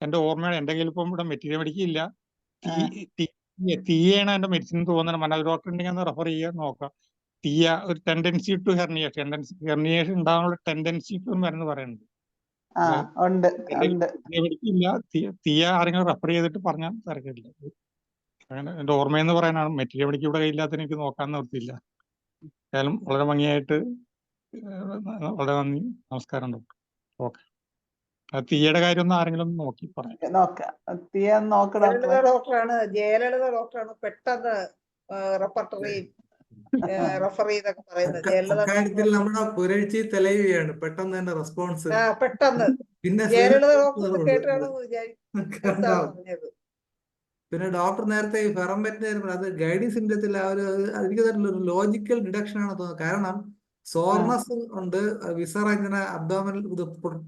എന്റെ ഓർമ്മയാണ്, എന്റെ കയ്യിൽ ഇപ്പം ഇവിടെ മെറ്റീരിയൽ മെഡിക്കില്ല. തീയാണ് എന്റെ മെഡിസിൻ തോന്നുന്നത്. മനോജ് ഡോക്ടർ ഉണ്ടെങ്കിൽ ഒന്ന് റെഫർ ചെയ്യാൻ നോക്കാം. തീയ ഒരു ടെൻഡൻസി ടു ഹെർണിയേഷൻ ഹെർണിയേഷൻ ഉണ്ടാകാനുള്ള ടെൻഡൻസി ടു മരുന്ന് പറയുന്നുണ്ട്. ഉണ്ട് ഉണ്ട്. മെറ്റിരിയബിലിറ്റി ഇല്ല. തീയ ആരെങ്കിലും റെഫർ ചെയ്തിട്ട് പറഞ്ഞാൽ തിരക്കില്ല. അങ്ങനെ എന്റെ ഓർമ്മയെന്ന് പറയാനാണ്. മെറ്റീരിയബിലിറ്റി ഇവിടെ കയ്യില്ലാത്തതിന് എനിക്ക് നോക്കാൻ നിർത്തിയില്ല. ഏതായാലും വളരെ ഭംഗിയായിട്ട് വളരെ നന്ദി. നമസ്കാരം ഡോക്ടർ. ഓക്കെ. തീയയുടെ കാര്യം ഒന്ന് ആരെങ്കിലും നോക്കി പറയാം. നോക്കാം. തീയ നോക്ക് ഡോക്ടറെ. ജയലളിത ഡോക്ടറാണ് പെട്ടെന്ന് റെപ്പർട്ടറി റെഫർ ചെയ്തൊക്കെ പറയുന്നത്. അക്കാര്യത്തിൽ നമ്മുടെ പുരഴ്ചി തെളിയുകയാണ്. പെട്ടെന്ന് തന്നെ റെസ്പോൺസ്. പെട്ടെന്ന് പിന്നെ ജയലളിത ഡോക്ടർ കേട്ടാണ് പറഞ്ഞത്. പിന്നെ ഡോക്ടർ നേരത്തെ ഈ ഫെറമെറ്റിന്റെ അത് ഗൈഡിങ് സിംറ്റത്തിൽ ആ ഒരു എനിക്ക് തന്നെ ഒരു ലോജിക്കൽ ഡിഡക്ഷൻ ആണ് തോന്നുന്നത്. കാരണം സോർണസ് ഉണ്ട്, വിസറ ഇങ്ങനെ അബ്ഡോമിനൽ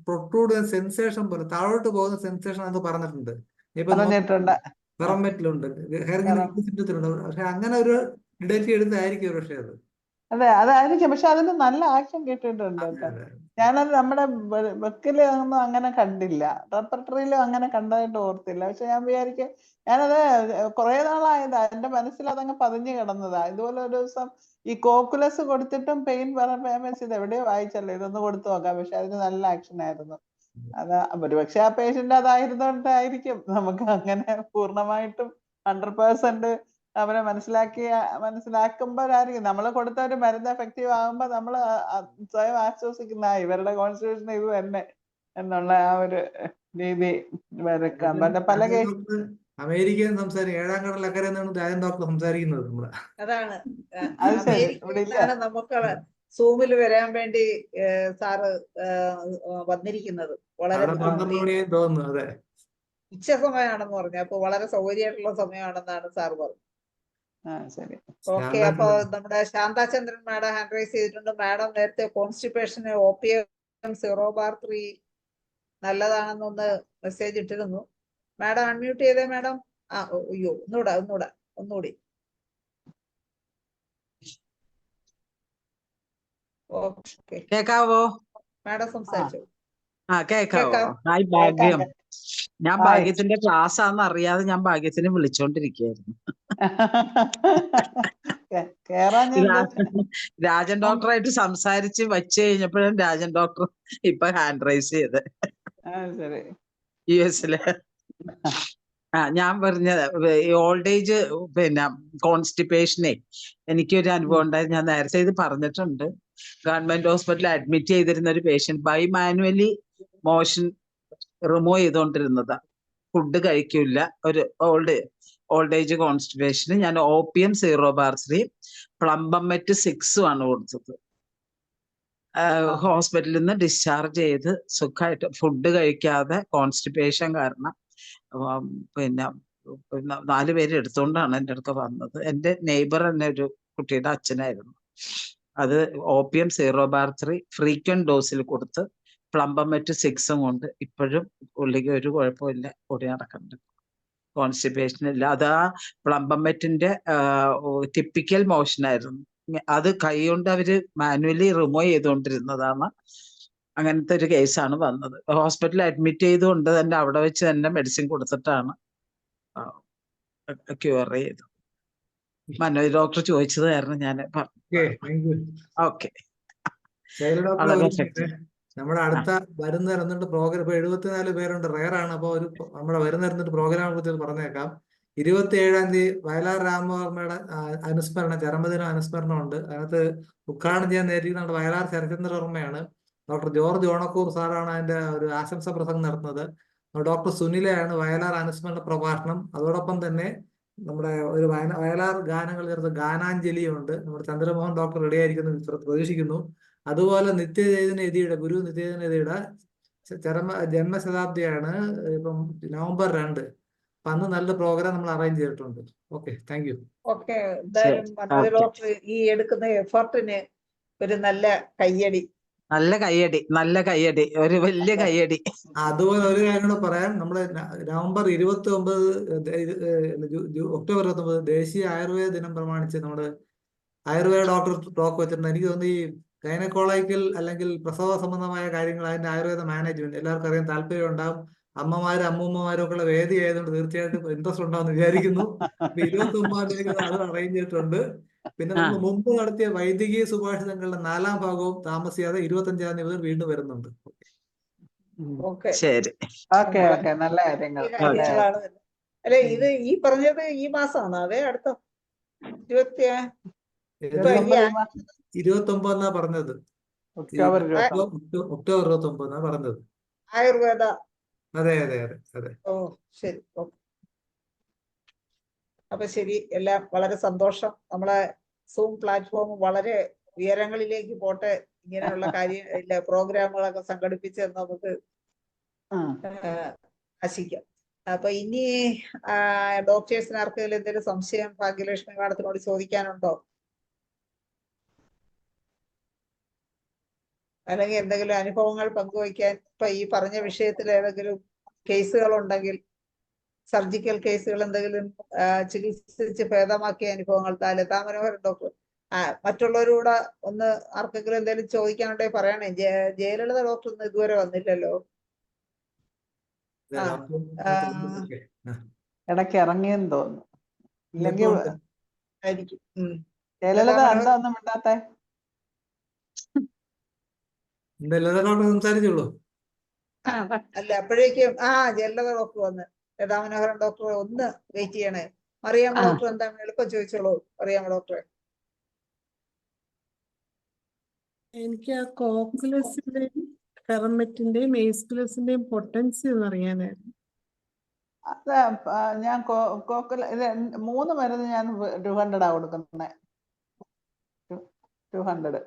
പ്രൊട്രൂഡ് സെൻസേഷൻ പോലെ താഴോട്ട് പോകുന്ന സെൻസേഷൻ അത് പറഞ്ഞിട്ടുണ്ട്. ഇപ്പൊ ഫെറമെറ്റിലുണ്ട്, സിംറ്റത്തിലുണ്ട്. പക്ഷെ അങ്ങനെ ഒരു ഡിഡക്റ്റ് എടുത്തായിരിക്കും പക്ഷെ അത്. അതെ, അതായിരിക്കും. പക്ഷെ അതിന് നല്ല ആക്ഷൻ കിട്ടിയിട്ടുണ്ട് കേട്ടോ. ഞാനത് നമ്മുടെ ബുക്കില് ഒന്നും അങ്ങനെ കണ്ടില്ല, റെപ്പർട്ടറിയിലും അങ്ങനെ കണ്ടതായിട്ട് ഓർത്തില്ല. പക്ഷെ ഞാൻ വിചാരിക്കും, ഞാനത് കുറെ നാളായതാ, എന്റെ മനസ്സിൽ അതങ്ങ് പതിഞ്ഞു കിടന്നതാ. ഇതുപോലെ ഒരു ദിവസം ഈ കോക്കുലസ് കൊടുത്തിട്ടും പെയിൻ ഇത് എവിടെയോ വായിച്ചല്ലോ, ഇതൊന്ന് കൊടുത്തു നോക്കാം. പക്ഷെ അതിന് നല്ല ആക്ഷൻ ആയിരുന്നു. അതാ ഒരുപക്ഷെ ആ പേഷ്യന്റ് അതായിരുന്നോണ്ടായിരിക്കും നമുക്ക് അങ്ങനെ പൂർണ്ണമായിട്ടും 100% അവരെ മനസ്സിലാക്കുമ്പോഴായിരിക്കും നമ്മൾ കൊടുത്ത ഒരു മരുന്ന് എഫക്റ്റീവ് ആകുമ്പോ നമ്മൾ സ്വയം ആശ്വസിക്കുന്ന ഇവരുടെ കോൺസ്റ്റിറ്റ്യൂഷൻ ഇത് തന്നെ എന്നുള്ള ആ ഒരു രീതി വരക്കാം. പല കേസ് അമേരിക്കൻ സംസാരിക്കും, 7ാം കടലക്കര എന്നാണ് രാജൻ ഡോക്ടർ സംസാരിക്കുന്നത്. നമ്മള് അതാണ് അമേരിക്കയിലാണ് നമുക്ക് സൂമിൽ വരാൻ വേണ്ടി സാറ് വന്നിരിക്കുന്നത്. വളരെ തോന്നുന്നു. അതെ, ഉച്ച സമയമാണെന്ന് പറഞ്ഞു. അപ്പൊ വളരെ സൗകര്യമായിട്ടുള്ള സമയമാണെന്നാണ് സാർ പറഞ്ഞത്. ശരി, ഓക്കെ. അപ്പൊ നമ്മുടെ ശാന്താചന്ദ്രൻ മാഡം ഹാൻഡ് റൈസ് ചെയ്തിട്ടുണ്ട്. മാഡം നേരത്തെ കോൺസ്റ്റിപ്പേഷന് ഓപ്പിയം 0/3 നല്ലതാണെന്നൊന്ന് മെസ്സേജ് ഇട്ടിരുന്നു. മാഡം അൺമ്യൂട്ട് ചെയ്തേ മാഡം. അയ്യോ, ഒന്നുകൂടി. കേക്കാവോ? മാഡം സംസാരിച്ചു. കേക്കാവോ? ഹായ് ഭാഗ്യം. ഞാൻ ഭാഗ്യത്തിന്റെ ക്ലാസ് ആണെന്ന് അറിയാതെ ഞാൻ ഭാഗ്യത്തിന് വിളിച്ചോണ്ടിരിക്കുകയായിരുന്നു. രാജൻ ഡോക്ടറായിട്ട് സംസാരിച്ച് വച്ച് കഴിഞ്ഞപ്പോഴും രാജൻ ഡോക്ടർ ഇപ്പൊ ഹാൻഡ് റൈസ് ചെയ്ത് US-ല്. ഞാൻ പറഞ്ഞ ഓൾഡ് ഏജ് പിന്നെ കോൺസ്റ്റിപ്പേഷനെ എനിക്കൊരു അനുഭവം ഉണ്ടായിരുന്നു. ഞാൻ നേരത്തെ ഇത് പറഞ്ഞിട്ടുണ്ട്. ഗവൺമെന്റ് ഹോസ്പിറ്റലിൽ അഡ്മിറ്റ് ചെയ്തിരുന്ന ഒരു patient by manually motion remove ചെയ്തുകൊണ്ടിരുന്നതാ. ഫുഡ് കഴിക്കില്ല. ഒരു ഓൾഡ് ഏജ് കോൺസ്റ്റിപ്പേഷന് ഞാൻ ഓപ്പിയം 0/3 പ്ലംബമെറ്റ് 6 ആണ് കൊടുത്തത്. ഹോസ്പിറ്റലിൽ നിന്ന് ഡിസ്ചാർജ് ചെയ്ത് സുഖമായിട്ട് ഫുഡ് കഴിക്കാതെ കോൺസ്റ്റിപ്പേഷൻ കാരണം പിന്നെ 4 പേര് എടുത്തുകൊണ്ടാണ് എൻ്റെ അടുത്ത് വന്നത്. എൻ്റെ നെയ്ബർ തന്നെ ഒരു കുട്ടിയുടെ അച്ഛനായിരുന്നു. അത് ഓപ്പിയം 0/3 ഫ്രീക്വന്റ് ഡോസിൽ കൊടുത്ത് പ്ലംബമെറ്റ് 6 കൊണ്ട് ഇപ്പോഴും പുള്ളിക്ക് ഒരു കുഴപ്പമില്ല, ഓടി നടക്കുന്നുണ്ട്. കോൺസ്റ്റിപ്പേഷൻ ഇല്ല. അത് ആ പ്ലംബമെറ്റിന്റെ ടിപ്പിക്കൽ മോഷനായിരുന്നു. അത് കൈകൊണ്ട് അവര് മാനുവലി റിമൂവ് ചെയ്തുകൊണ്ടിരുന്നതാണ്. അങ്ങനത്തെ ഒരു കേസാണ് വന്നത്. ഹോസ്പിറ്റലിൽ അഡ്മിറ്റ് ചെയ്തുകൊണ്ട് തന്നെ അവിടെ വെച്ച് തന്നെ മെഡിസിൻ കൊടുത്തിട്ടാണ് ക്യൂർ ചെയ്തത്. മനോജ് ഡോക്ടർ ചോദിച്ചത് കാരണം ഞാൻ പറഞ്ഞു. ഓക്കെ. നമ്മുടെ അടുത്ത വരുന്ന പ്രോഗ്രാം ഇപ്പൊ 74 പേരുണ്ട്, റയറാണ്. അപ്പൊ നമ്മുടെ വരുന്ന പ്രോഗ്രാമിനെ കുറിച്ച് പറഞ്ഞേക്കാം. 27-ാം തീയതി വയലാർ രാമവർമ്മയുടെ അനുസ്മരണം, ചരമദിന അനുസ്മരണം ഉണ്ട്. അതിനകത്ത് ഉദ്ഘാടനം ചെയ്യാൻ നേരിടുന്ന നമ്മുടെ വയലാർ ശരചന്ദ്രവർമ്മയാണ്. ഡോക്ടർ ജോർജ് ഓണക്കൂർ സാറാണ് അതിന്റെ ഒരു ആശംസ പ്രസംഗം നടത്തുന്നത്. ഡോക്ടർ സുനിലയാണ് വയലാർ അനുസ്മരണ പ്രഭാഷണം. അതോടൊപ്പം തന്നെ നമ്മുടെ ഒരു വയലാർ ഗാനങ്ങൾ ചേർത്ത് ഗാനാഞ്ജലിയുണ്ട്. നമ്മുടെ ചന്ദ്രമോഹൻ ഡോക്ടർ റെഡി ആയിരിക്കുന്നു പ്രതീക്ഷിക്കുന്നു. അതുപോലെ നിത്യചൈതന്യതിയുടെ ഗുരു നിത്യചൈതന്യതിയുടെ ജന്മശതാബ്ദിയാണ് ഇപ്പം November 2. അപ്പൊ അന്ന് നല്ല പ്രോഗ്രാം നമ്മൾ അറേഞ്ച് ചെയ്തിട്ടുണ്ട്. Okay, thank you. ഓക്കെ, എന്തായാലും മനോജ് ഡോക്ടർ ഈ എടുക്കുന്ന എഫർട്ടിന് ഒരു നല്ല കയ്യടി, ഒരു വലിയ കയ്യടി. അതുപോലെ ഒരു കാര്യം കൂടെ പറയാം. നമ്മുടെ November 29, October 29 ദേശീയ ആയുർവേദ ദിനം പ്രമാണിച്ച് നമ്മുടെ ആയുർവേദ ഡോക്ടർ ടോക്ക് വെച്ചിട്ടുണ്ട്. എനിക്ക് തോന്നുന്നു ഈ ഗൈനക്കോളജിക്കൽ അല്ലെങ്കിൽ പ്രസവ സംബന്ധമായ കാര്യങ്ങൾ അതിന്റെ ആയുർവേദ മാനേജ്മെന്റ് എല്ലാവർക്കും അറിയാൻ താല്പര്യം ഉണ്ടാകും. അമ്മമാരും അമ്മൂമ്മമാരും ഒക്കെ ഉള്ള വേദി ആയതുകൊണ്ട് തീർച്ചയായിട്ടും ഇൻട്രസ്റ്റ് ഉണ്ടാവുമെന്ന് വിചാരിക്കുന്നു. ഇപ്പൊ 29 അത് അറേഞ്ച് ചെയ്തിട്ടുണ്ട്. പിന്നെ നമ്മൾ മുമ്പ് നടത്തിയ വൈദികീയ സുഭാഷിതങ്ങളുടെ 4ാം ഭാഗവും താമസിയാതെ 25-ാം തീയതി മുതൽ വീണ്ടും വരുന്നുണ്ട്. ശരി. ഓക്കെ ഓക്കെ, നല്ല കാര്യങ്ങൾ. കാര്യങ്ങളാണ്. അല്ലെ, ഇത് ഈ പറഞ്ഞത് ഈ മാസമാണോ അതെ അടുത്ത 29 പറഞ്ഞത്. ഒക്ടോബർ ഒക്ടോബർ 29 പറഞ്ഞത്. ആയുർവേദ. അതെ അതെ അതെ അതെ. ഓ ശരി. അപ്പൊ ശരി, എല്ലാം വളരെ സന്തോഷം. നമ്മളെ സൂം പ്ലാറ്റ്ഫോം വളരെ ഉയരങ്ങളിലേക്ക് പോട്ടെ. ഇങ്ങനെയുള്ള പ്രോഗ്രാമുകളൊക്കെ സംഘടിപ്പിച്ച് നമുക്ക് ആശിക്കാം. അപ്പൊ ഇനി ഡോക്ടേഴ്സിന് ആർക്കെങ്കിലും എന്തെങ്കിലും സംശയം ഭാഗ്യലക്ഷ്മി മാഡത്തിനോട് ചോദിക്കാനുണ്ടോ? അല്ലെങ്കിൽ എന്തെങ്കിലും അനുഭവങ്ങൾ പങ്കുവയ്ക്കാൻ, ഇപ്പൊ ഈ പറഞ്ഞ വിഷയത്തിൽ ഏതെങ്കിലും കേസുകൾ ഉണ്ടെങ്കിൽ, സർജിക്കൽ കേസുകൾ എന്തെങ്കിലും ചികിത്സിച്ച് ഭേദമാക്കിയ അനുഭവങ്ങൾ ലതാ മനോഹരൻ ഡോക്ടർ മറ്റുള്ളവരോട് ഒന്ന് ആർക്കെങ്കിലും എന്തെങ്കിലും ചോദിക്കാനുണ്ടെങ്കിൽ പറയണേ. ജയലളിത ഡോക്ടർ ഒന്നും ഇതുവരെ വന്നില്ലല്ലോ. ഇടയ്ക്ക് ഇറങ്ങിയെന്ന് തോന്നുന്നു. ഇല്ലെങ്കിൽ ആയിരിക്കും. ജയലളിത എന്താ ഒന്നും മിണ്ടാത്തെ? സംസാരിച്ചോളൂ. അല്ല, അപ്പോഴേക്കും ജയലളിത ഡോക്ടർ വന്ന്. ലതാ മനോഹരൻ ഡോക്ടർ ഒന്ന് വെയിറ്റ് ചെയ്യണേ. മറിയാമ്മ ഡോക്ടർ എന്താണ് എളുപ്പം ചോദിച്ചോളൂ. മറിയാമ്മ ഡോക്ടറെ. എനിക്ക് ആ കോക്കുലസിന്റെയും ഫെറമെറ്റിന്റെയും എയ്സ്കുലസിന്റെയും പൊട്ടൻസി ഒന്ന് അറിയാനായിരുന്നു. അത് ഞാൻ 3 മരുന്ന് ഞാൻ 200 കൊടുക്കുന്നത്. 200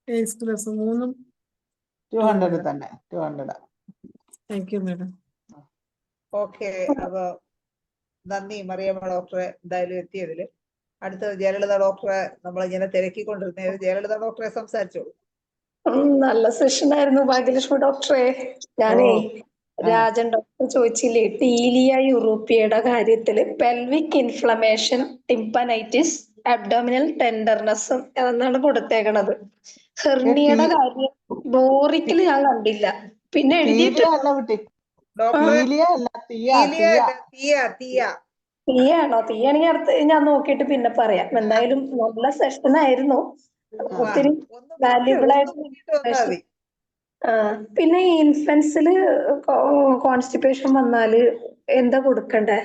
എയ്സ്കുലസ് 3 200 തന്നെ. 200. Thank you madam. ഓക്കെ, അപ്പൊ നന്ദി മറിയാമ്മ ഡോക്ടറെ എന്തായാലും എത്തിയതില്. അടുത്തത് ജയലളിത ഡോക്ടറെ നമ്മളിങ്ങനെ തിരക്കിക്കൊണ്ടിരുന്നത്. ജയലളിത ഡോക്ടറെ സംസാരിച്ചോളൂ. നല്ല സെഷനായിരുന്നു ഭാഗ്യലക്ഷ്മി ഡോക്ടറെ. ഞാനേ രാജൻ ഡോക്ടർ ചോദിച്ചില്ലേ പീലിയ യൂറോപ്പിയയുടെ കാര്യത്തില് പെൽവിക് ഇൻഫ്ലമേഷൻ, ടിംപനൈറ്റിസ്, അബ്ഡോമിനൽ ടെൻഡർനെസ് എന്നാണ് കൊടുത്തേക്കണത്. ഹെർണിയുടെ കാര്യം ബോറിക്കല് ഞാൻ കണ്ടില്ല. പിന്നെ എഴുതിയിട്ടുണ്ട്. തീയാണോ? തീയാണെങ്കിൽ അടുത്ത് ഞാൻ നോക്കിയിട്ട് പിന്നെ പറയാം. എന്തായാലും നല്ല സെഷൻ ആയിരുന്നു. ഒത്തിരി വാല്യുബിൾ ആയിട്ട്. പിന്നെ ഈ ഇൻഫൻസില് കോൺസ്റ്റിപ്പേഷൻ വന്നാല് എന്താ കൊടുക്കണ്ടേ?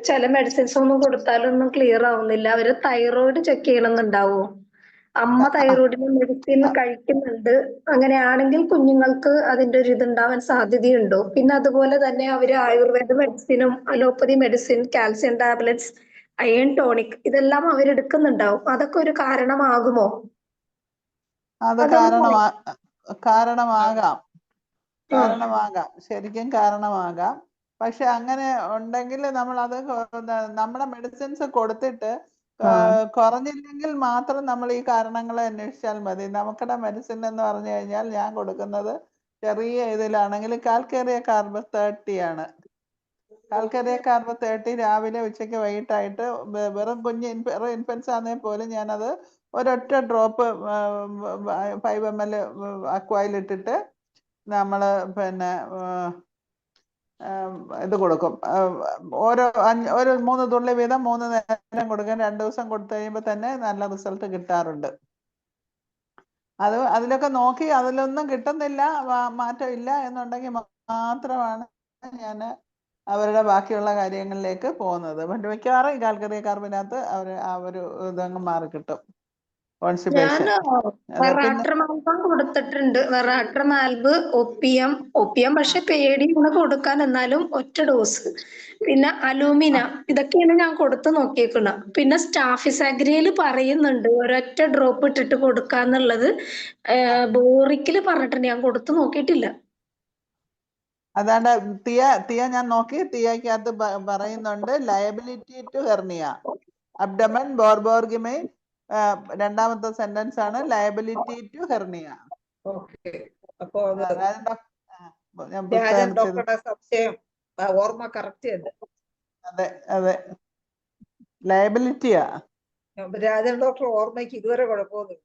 ചില മെഡിസിൻസ് ഒന്നും കൊടുത്താലൊന്നും ക്ലിയർ ആവുന്നില്ല. അവര് തൈറോയിഡ് ചെക്ക് ചെയ്യണമെന്നുണ്ടാവോ? അമ്മ തൈറോയിഡിന് മെഡിസിൻ കഴിക്കുന്നുണ്ട്. അങ്ങനെയാണെങ്കിൽ കുഞ്ഞുങ്ങൾക്ക് അതിന്റെ ഒരു ഇതുണ്ടാവാൻ സാധ്യതയുണ്ടോ? പിന്നെ അതുപോലെ തന്നെ അവര് ആയുർവേദ മെഡിസിനും allopathy medicine, calcium tablets, iron tonic ഇതെല്ലാം അവരെടുക്കുന്നുണ്ടാവും. അതൊക്കെ ഒരു കാരണമാകുമോ? അത് കാരണമാകാം, ശരിക്കും കാരണമാകാം. പക്ഷെ അങ്ങനെ ഉണ്ടെങ്കിൽ നമ്മൾ അത് നമ്മുടെ മെഡിസിൻസ് കൊടുത്തിട്ട് കുറഞ്ഞില്ലെങ്കിൽ മാത്രം നമ്മൾ ഈ കാരണങ്ങളെ അന്വേഷിച്ചാൽ മതി. നമുക്കിടെ മെഡിസിൻ എന്ന് പറഞ്ഞു കഴിഞ്ഞാൽ ഞാൻ കൊടുക്കുന്നത് ചെറിയ ഇതിലാണെങ്കിൽ കാൽക്കേറിയ കാർബ് 30 ആണ്. കാൽക്കേറിയ കാർബ് 30 രാവിലെ ഉച്ചയ്ക്ക് വൈകിട്ടായിട്ട് വെറും ഇൻഫൻസ് ആണെങ്കിൽ പോലും ഞാനത് ഒരൊറ്റ ഡ്രോപ്പ് 5 ml അക്വയിലിട്ടിട്ട് നമ്മൾ പിന്നെ ഇത് കൊടുക്കും. ഒരു 3 തുള്ളി വീതം 3 നേരം കൊടുക്കും. 2 ദിവസം കൊടുത്തു കഴിയുമ്പോൾ തന്നെ നല്ല റിസൾട്ട് കിട്ടാറുണ്ട്. അതിലൊക്കെ നോക്കി അതിലൊന്നും കിട്ടുന്നില്ല, മാറ്റമില്ല എന്നുണ്ടെങ്കിൽ മാത്രമാണ് ഞാൻ അവരുടെ ബാക്കിയുള്ള കാര്യങ്ങളിലേക്ക് പോകുന്നത്. പക്ഷെ മിക്കവാറും കാൽക്കറിയ കാർബിനകത്ത് അവർ ഇതങ്ങ് മാറി കിട്ടും. ഞാൻ വെറാട്രമാൽബം കൊടുത്തിട്ടുണ്ട്. വെറാട്രമാൽബ്, ഒപ്പിയം പക്ഷെ പേടിയാണ് കൊടുക്കാൻ, എന്നാലും ഒറ്റ ഡോസ്. പിന്നെ അലൂമിന ഇതൊക്കെയാണ് ഞാൻ കൊടുത്തു നോക്കിയേക്കുന്നത്. പിന്നെ സ്റ്റാഫിസാഗ്രിയിൽ പറയുന്നുണ്ട് ഒരൊറ്റ ഡ്രോപ്പ് ഇട്ടിട്ട് കൊടുക്കാന്നുള്ളത്. ബോറിക്കില് പറഞ്ഞിട്ടുണ്ട്, ഞാൻ കൊടുത്തു നോക്കിയിട്ടില്ല. അതാണ്ട് തിയ ഞാൻ നോക്കി. തിയക്കകത്ത് പറയുന്നുണ്ട് ലയബിലിറ്റി ടു ഹെർണിയ, അബ്ഡമൻ ബോർബോർഗിമൈൻ. രണ്ടാമത്തെ സെന്റൻസ് ആണ് ലയബിലിറ്റി ടു ഹെർണിയ. അപ്പോ ഡോക്ടറുടെ സംശയം ഓർമ്മ കറക്റ്റ് ഉണ്ട്. അതെ അതെ, ലയബിലിറ്റിയാ. രാജൻ ഡോക്ടർ ഓർമ്മയ്ക്ക് ഇതുവരെ കുഴപ്പമൊന്നും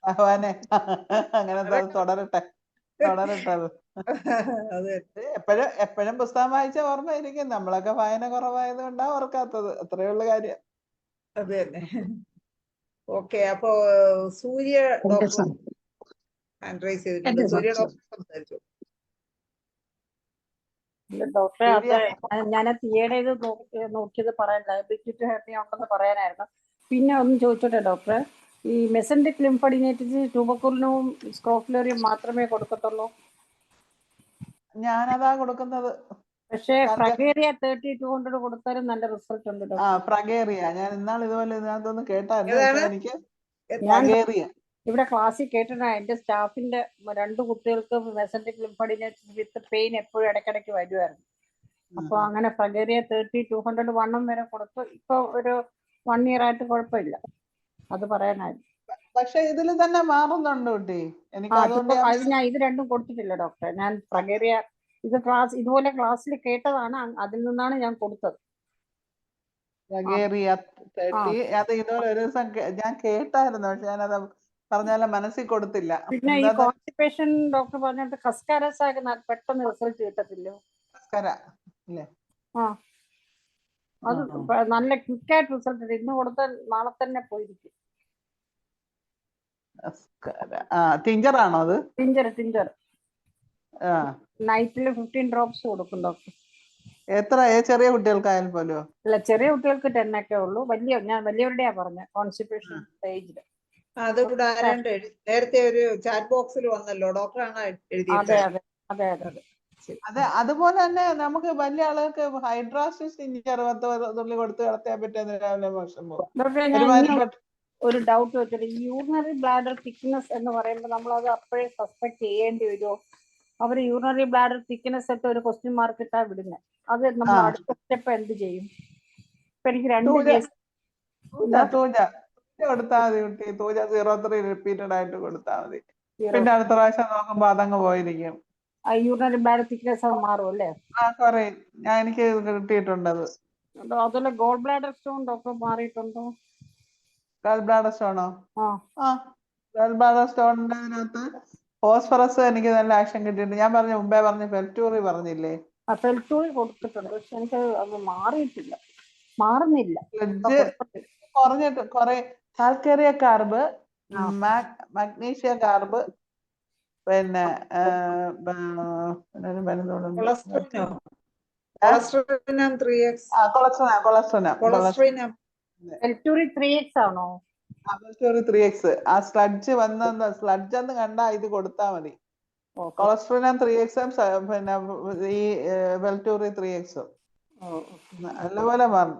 ഭഗവാനെ അങ്ങനെ തുടരട്ടെ. വളരട്ടത്. അതെ. എപ്പോഴും പുസ്തകം വായിച്ച ഓർമ്മയിരിക്കും. നമ്മളൊക്കെ വായന കുറവായത് കൊണ്ടാ ഓർക്കാത്തത്. അത്രേ ഉള്ള കാര്യം. അത് തന്നെ. ഓക്കെ, അപ്പോ സൂര്യ ഡോക്ടർ ഹാൻഡ് റൈസ് ചെയ്തിട്ടുണ്ട്. സൂര്യ ഡോക്ടർ സംസാരിച്ചു. ഡോക്ടറെ അത് ഞാൻ തിയേടെ ഇത് നോക്കിയത് പറയാൻ ഡയബറ്റിക് ഹെർണിയ ഉണ്ടെന്ന് പറയാനായിരുന്നു. പിന്നെ ഒന്ന് ചോദിച്ചോട്ടെ ഡോക്ടറെ, ഈ മെസെൻറ്റിക് ലിംഫഡിനൈറ്റിസ് ട്യൂബർക്കുലിനും സ്ക്രോഫുലറിയും മാത്രമേ കൊടുക്കത്തുള്ളൂ? ഞാനതാ കൊടുക്കുന്നത്. പക്ഷേ ഫ്രഗേറിയ 3200 കൊടുത്താലും നല്ല റിസൾട്ട് ഉണ്ട് ആ, ഡോക്ടർ. ഫ്രഗേറിയ ഞാൻ ഇന്നാൾ ഇതുപോലെ ഇതിനകത്തൊന്ന് കേട്ടായിരുന്നു. ഏതാണ്? പക്ഷെ എനിക്ക് ഞാൻ ഫ്രഗേറിയ ഇവിടെ ക്ലാസ്സിൽ കേട്ടിട്ടാ എന്റെ സ്റ്റാഫിന്റെ 2 കുട്ടികൾക്ക് മെസെൻറ്റിക് ലിംഫഡിനൈറ്റിസ് വിത്ത് പെയിൻ എപ്പോഴും ഇടയ്ക്കിടയ്ക്ക് വരുമായിരുന്നു. അപ്പൊ അങ്ങനെ ഫ്രഗേറിയ 3200 1 വരെ കൊടുത്തു. ഇപ്പൊ ഒരു 1 ഇയർ ആയിട്ട് കുഴപ്പമില്ല. അത് പറയാനായിരുന്നു. പക്ഷെ ഇതിൽ തന്നെ മാറുന്നുണ്ട് കുട്ടി. എനിക്ക് അതുകൊണ്ട് ഞാൻ ഇത് രണ്ടും കൊടുത്തിട്ടില്ല ഡോക്ടറെ. ഞാൻ ഫ്രഗേറിയ ഇത് ഇതുപോലെ ക്ലാസ്സിൽ കേട്ടതാണ്, അതിൽ നിന്നാണ് ഞാൻ കൊടുത്തത്. ഫ്രഗേറിയ 30 അത് ഇതുപോലെ ഒരു ദിവസം ഞാൻ കേട്ടായിരുന്നു. പക്ഷെ ഞാനത് പറഞ്ഞാലും മനസ്സിൽ കൊടുത്തില്ല. പിന്നെ ഈ കോൺസ്റ്റിപ്പേഷൻ ഡോക്ടർ പറഞ്ഞിട്ട് കസ്കാരസ് പെട്ടെന്ന് റിസൾട്ട് കിട്ടത്തില്ലോ? ആ, അത് നല്ല ക്വിക്കായിട്ട് റിസൾട്ട് ഉണ്ട്. ഇന്ന് കൊടുത്താൽ നാളെ തന്നെ പോയിരിക്കും. ടിഞ്ചർ ആണോ അത്? ടിഞ്ചർ നൈറ്റിൽ 15 ഡ്രോപ്സ് കൊടുക്കും ഡോക്ടർ. എത്ര ചെറിയ കുട്ടികൾക്കായാലും പോലോ? അല്ല, ചെറിയ കുട്ടികൾക്ക് 10 ഒക്കെ ഉള്ളൂ. ഞാൻ വലിയവരുടെയാ പറഞ്ഞ കോൺസ്റ്റിപ്പേഷൻ സ്റ്റേജില്. അതിവിടെ ആരാണ്ട് നേരത്തെ ഒരു ചാറ്റ് ബോക്സിൽ വന്നല്ലോ, ഡോക്ടറാണ് എഴുതിയത്. അതെ, അതുപോലെ തന്നെ നമുക്ക് വലിയ ആളുകൾക്ക് ഹൈഡ്രാസിസ് ടിഞ്ചർ 10 തുള്ളി കൊടുത്ത് കിടത്തിയാൽ പറ്റുന്ന രാവിലെ മോശം പോകും. ഒരു ഡൗട്ട് വെച്ചിട്ട്, യൂറിനറി ബ്ലാഡർ തിക്നെസ് എന്ന് പറയുമ്പോൾ നമ്മൾ അത് അപ്പോഴേ സസ്പെക്ട് ചെയ്യേണ്ടി വരുമോ? അവർ യൂറിനറി ബ്ലാഡർ തിക്നെസ് ഇട്ട് ഒരു ക്വസ്റ്റ്യൻ മാർക്ക് ഇട്ടാ വിടുന്നത്. അത് നമ്മൾ അടുത്ത സ്റ്റെപ്പ് എന്ത് ചെയ്യും? ഇപ്പൊ എനിക്ക് 2 കേസ് കൊടുത്താൽ മതി കുട്ടി. 03 റിപ്പീറ്റഡ് ആയിട്ട് കൊടുത്താൽ മതി. പിന്നെ അടുത്ത പ്രാവശ്യം നോക്കുമ്പോ അതങ്ങ് പോയിരിക്കും. യൂറിനറി ബ്ലാഡർ തിക്നെസ് അത് മാറും അല്ലേ? കുറയും. എനിക്ക് കിട്ടിയിട്ടുണ്ട് അത്. അതുപോലെ ഗോൾ ബ്ലാഡർ സ്റ്റോൺ ഡോക്ടർ മാറിയിട്ടുണ്ടോ? ഗോൾ ബ്ലാഡർ സ്റ്റോണോ? ഗോൾ ബ്ലാഡർ സ്റ്റോണിന്റെ അതിനകത്ത് ഫോസ്ഫറസ് എനിക്ക് നല്ല ആക്ഷൻ കിട്ടിയിട്ടുണ്ട്. ഞാൻ മുമ്പേ പറഞ്ഞു ഫെൽറ്റൂറി പറഞ്ഞില്ലേ? ഫെൽറ്റൂറി കൊടുത്തിട്ടുണ്ട്. പക്ഷെ എനിക്ക് അത് മാറുന്നില്ല. കുറഞ്ഞിട്ട് കുറെ കാൽക്കേറിയ കാർബ്, മഗ്നീഷ്യ കാർബ്, പിന്നെ ഫെൽറ്റൂറി 3x ആണോ? 3x. ആ സ്ലഡ്ജ് സ്ലഡ്ജ് എന്ന് കണ്ടാ ഇത് കൊടുത്താൽ മതി. കൊളസ്ട്രോളിനം 3x പിന്നെ ഈ വെൽറ്റൂറി 3x നല്ലപോലെ മാറും.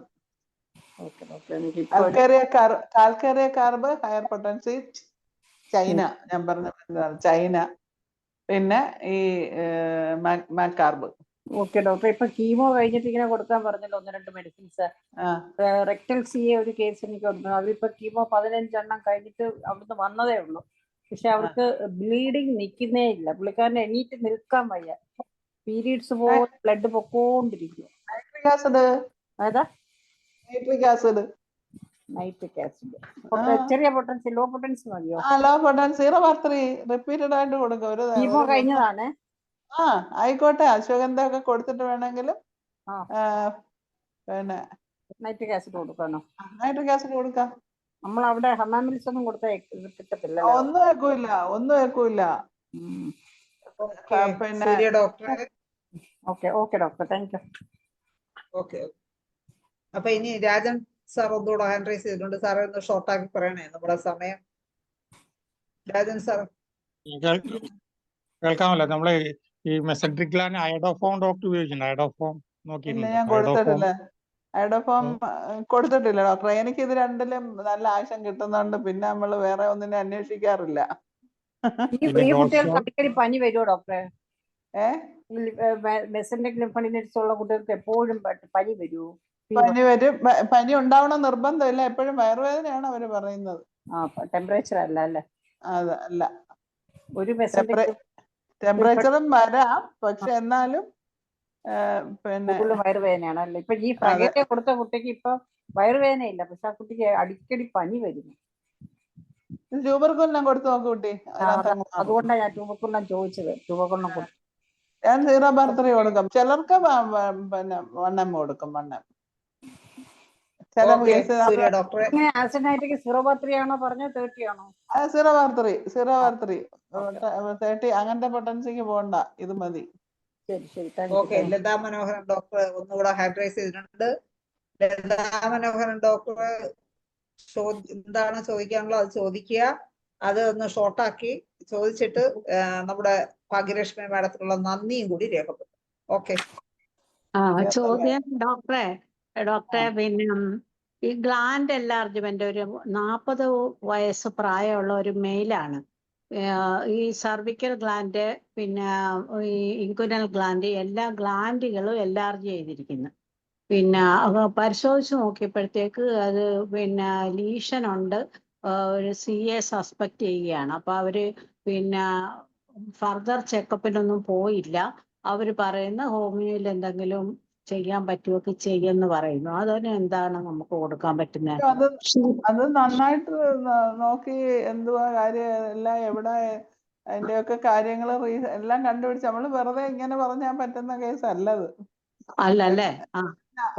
കാൽക്കേറിയ കാർബ്, ഹയർ പൊട്ടൻസി, ചൈന ഞാൻ പറഞ്ഞ ചൈന, പിന്നെ ഈ മാക്കാർബ്. ഓക്കെ ഡോക്ടർ, ഇപ്പൊ കീമോ കഴിഞ്ഞിട്ട് ഇങ്ങനെ കൊടുക്കാൻ പറഞ്ഞല്ലോ 1-2 മെഡിസിൻസ്. റെക്ടൽ CA ഒരു കേസ് എനിക്ക് വന്നു. അവരിപ്പോ കീമോ 15 എണ്ണം കഴിഞ്ഞിട്ട് അവിടുന്ന് വന്നതേ ഉള്ളൂ. പക്ഷെ അവർക്ക് ബ്ലീഡിങ് നിൽക്കുന്നേ ഇല്ല. പുള്ളിക്കാരന് എണീറ്റ് നിൽക്കാൻ വയ്യ. പീരീഡ്സ് പോലെ ബ്ലഡ് പൊക്കോണ്ടിരിക്കും. നൈട്രിക് ആസിഡ് ചെറിയ പൊട്ടൻസി, ലോ പൊട്ടൻസി മതിയോ? ലോ പൊട്ടൻസി 0.3 റിപ്പീറ്റഡ് ആയിട്ട് കൊടുക്കും. കീമോ കഴിഞ്ഞതാണ്. ആയിക്കോട്ടെ, അശ്വഗന്ധ ഒക്കെ കൊടുത്തിട്ട് വേണമെങ്കിലും പിന്നെ നൈട്രിക് ആസിഡ് കൊടുക്കണോ? നൈട്രിക് ആസിഡ് കൊടുക്കാം. നമ്മൾ അവിടെ ഹമാമിൽസ് ഒന്നും കൊടുത്താൽ കിട്ടത്തില്ല. ഒന്നും വെക്കൂല. പിന്നെ ഡോക്ടറെ okay doctor, thank you. Okay. അപ്പൊ ഇനി രാജൻ സാർ ഒന്നുകൂടെ ഹാൻഡ് റൈസ് ചെയ്തിട്ടുണ്ട്. സാറെ ഒന്ന് ഷോർട്ടാക്കി പറയണേ, നമ്മുടെ സമയം. രാജൻ സാർ കേൾക്കാമല്ലോ? നമ്മള് ഈ മെസൻട്രിക് ഗ്ലാൻഡ് അയഡോഫോം ഡോക്ടർ ഉപയോഗിക്കുന്നുണ്ട്. അയഡോഫോം ഞാൻ കൊടുത്തിട്ടില്ല. അയഡോഫോം കൊടുത്തിട്ടില്ല ഡോക്ടറെ. എനിക്ക് ഇത് രണ്ടിലും നല്ല ആക്ഷൻ കിട്ടുന്നുണ്ട്. പിന്നെ നമ്മള് വേറെ ഒന്നിനെ അന്വേഷിക്കാറില്ല. ഈ കുട്ടികൾക്ക് അടിക്കടി പനി വരുമോ ഡോക്ടറെ? മെസൻട്രിക് ലിംഫഡിനൈറ്റിസ് ഉള്ള കുട്ടികൾക്ക് എപ്പോഴും പനി വരുമോ? പനി വരും. പനി ഉണ്ടാവണം നിർബന്ധമില്ല. എപ്പോഴും വയറുവേദനയാണ് അവര് പറയുന്നത്. ടെമ്പറേച്ചർ അല്ല അല്ലേ? അല്ല, ഒരു ടെമ്പറേച്ചറും വരാം. പക്ഷെ എന്നാലും പിന്നെ വയറുവേദനയാണ് അല്ലേ? ഇപ്പൊ ഈ ഫ്രഗേറിയ കൊടുത്ത കുട്ടിക്ക് ഇപ്പൊ വയറുവേദനയില്ല, പക്ഷെ ആ കുട്ടിക്ക് അടിക്കടി പനി വരുന്നു. ട്യൂബർക്കുലിനം കൊടുത്തു നോക്കൂ കുട്ടി. അതിനകത്ത് അങ്ങ് മാറും. അതുകൊണ്ടാണ് ഞാൻ ട്യൂബർക്കുലിനം ചോദിച്ചത്. ട്യൂബർക്കുലിനം കൊടുത്തു. ഞാൻ 0/3 കൊടുക്കും. ചിലർക്ക് പിന്നെ 1 m കൊടുക്കും. 1 m. ചില കേസ് ഡോക്ടറെ ആസിഡൈറ്റിക് 0/3 ആണോ പറഞ്ഞത് 30 ആണോ? 0/3 30 അങ്ങനത്തെ പൊട്ടൻസിക്ക് പോകണ്ട, ഇത് മതി. ശരി ശരി. ഓക്കെ, ലതാ മനോഹരൻ ഡോക്ടർ ഒന്നുകൂടെ ഹാൻഡ് ചെയ്തിട്ടുണ്ട്. ലതാ മനോഹരൻ ഡോക്ടർ എന്താണ് ചോദിക്കാനുള്ളത് അത് ചോദിക്കുക. അത് ഒന്ന് ഷോർട്ടാക്കി ചോദിച്ചിട്ട് നമ്മുടെ ഭാഗ്യലക്ഷ്മി മാഡത്തിനുള്ള നന്ദിയും കൂടി രേഖപ്പെടുത്തും. ഓക്കെ. ചോദ്യം ഡോക്ടറെ പിന്നെ ഈ ഗ്ലാൻഡ് എൻലാർജ്മെന്റ് ഒരു 40 വയസ്സ് പ്രായമുള്ള ഒരു മെയിലാണ്. ഈ സർവിക്കൽ ഗ്ലാൻഡ് പിന്നെ ഈ ഇൻകുനൽ ഗ്ലാൻഡ് എല്ലാ ഗ്ലാൻഡുകളും എൻലാർജ് ചെയ്തിരിക്കുന്നു. പിന്നെ പരിശോധിച്ച് നോക്കിയപ്പോഴത്തേക്ക് അത് പിന്നെ ലീഷൻ ഉണ്ട്. ഒരു CA സസ്പെക്ട് ചെയ്യുകയാണ്. അപ്പൊ അവര് പിന്നെ ഫർദർ ചെക്കപ്പിനൊന്നും പോയില്ല. അവര് പറയുന്ന ഹോമിയോയിൽ എന്തെങ്കിലും ചെയ്യാൻ പറ്റുമൊക്കെ ചെയ്യുമെന്ന് പറയുന്നു. അതിന് എന്താണ് നമുക്ക് കൊടുക്കാൻ പറ്റുന്നത്? അത് നന്നായിട്ട് നോക്കി എന്തുവാ കാര്യം എല്ലാം എവിടെ അതിന്റെയൊക്കെ കാര്യങ്ങൾ എല്ലാം കണ്ടുപിടിച്ച് നമ്മള് വെറുതെ ഇങ്ങനെ പറഞ്ഞാൽ പറ്റുന്ന കേസ് അല്ലത്. അല്ലല്ലേ?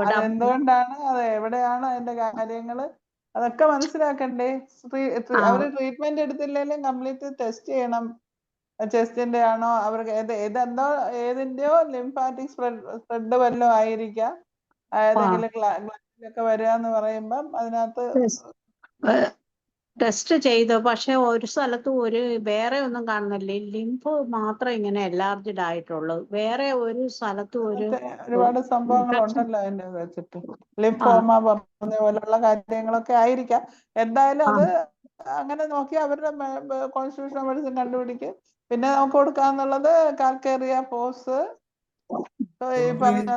അതെന്തുകൊണ്ടാണ്, അത് എവിടെയാണ് അതിന്റെ കാര്യങ്ങള്, അതൊക്കെ മനസ്സിലാക്കണ്ടേ. അവര് ട്രീറ്റ്മെന്റ് എടുത്തില്ലെങ്കിലും കംപ്ലീറ്റ് ടെസ്റ്റ് ചെയ്യണം. ചെസ്റ്റിന്റെ ആണോ, അവർക്ക് ഏതിന്റെയോ ലിംഫാറ്റിക് സ്പ്രെഡ് വല്ലതും ആയിരിക്കാം. ഏതെങ്കിലും ഗ്ലാൻഡിലൊക്കെ വരിക എന്ന് പറയുമ്പം അതിനകത്ത് ടെസ്റ്റ് ചെയ്തു. പക്ഷെ ഒരു സ്ഥലത്തും വേറെ ഒന്നും കാണുന്നില്ല. ലിംഫ് മാത്രം ഇങ്ങനെ എൻലാർജ്ഡ് ആയിട്ടുള്ളൂ. വേറെ ഒരു സ്ഥലത്തും ഒരുപാട് സംഭവങ്ങളുണ്ടല്ലോ അതിന്റെ വെച്ചിട്ട്. ലിംഫോമ പറഞ്ഞ പോലുള്ള കാര്യങ്ങളൊക്കെ ആയിരിക്കാം. എന്തായാലും അത് അങ്ങനെ നോക്കി അവരുടെ കോൺസ്റ്റിറ്റ്യൂഷണൽ മെഡിസിൻ കണ്ടുപിടിക്കും. പിന്നെ നമുക്ക് കൊടുക്കാന്നുള്ളത് കാൽക്കേറിയ ഫോസ്, ഈ പറഞ്ഞ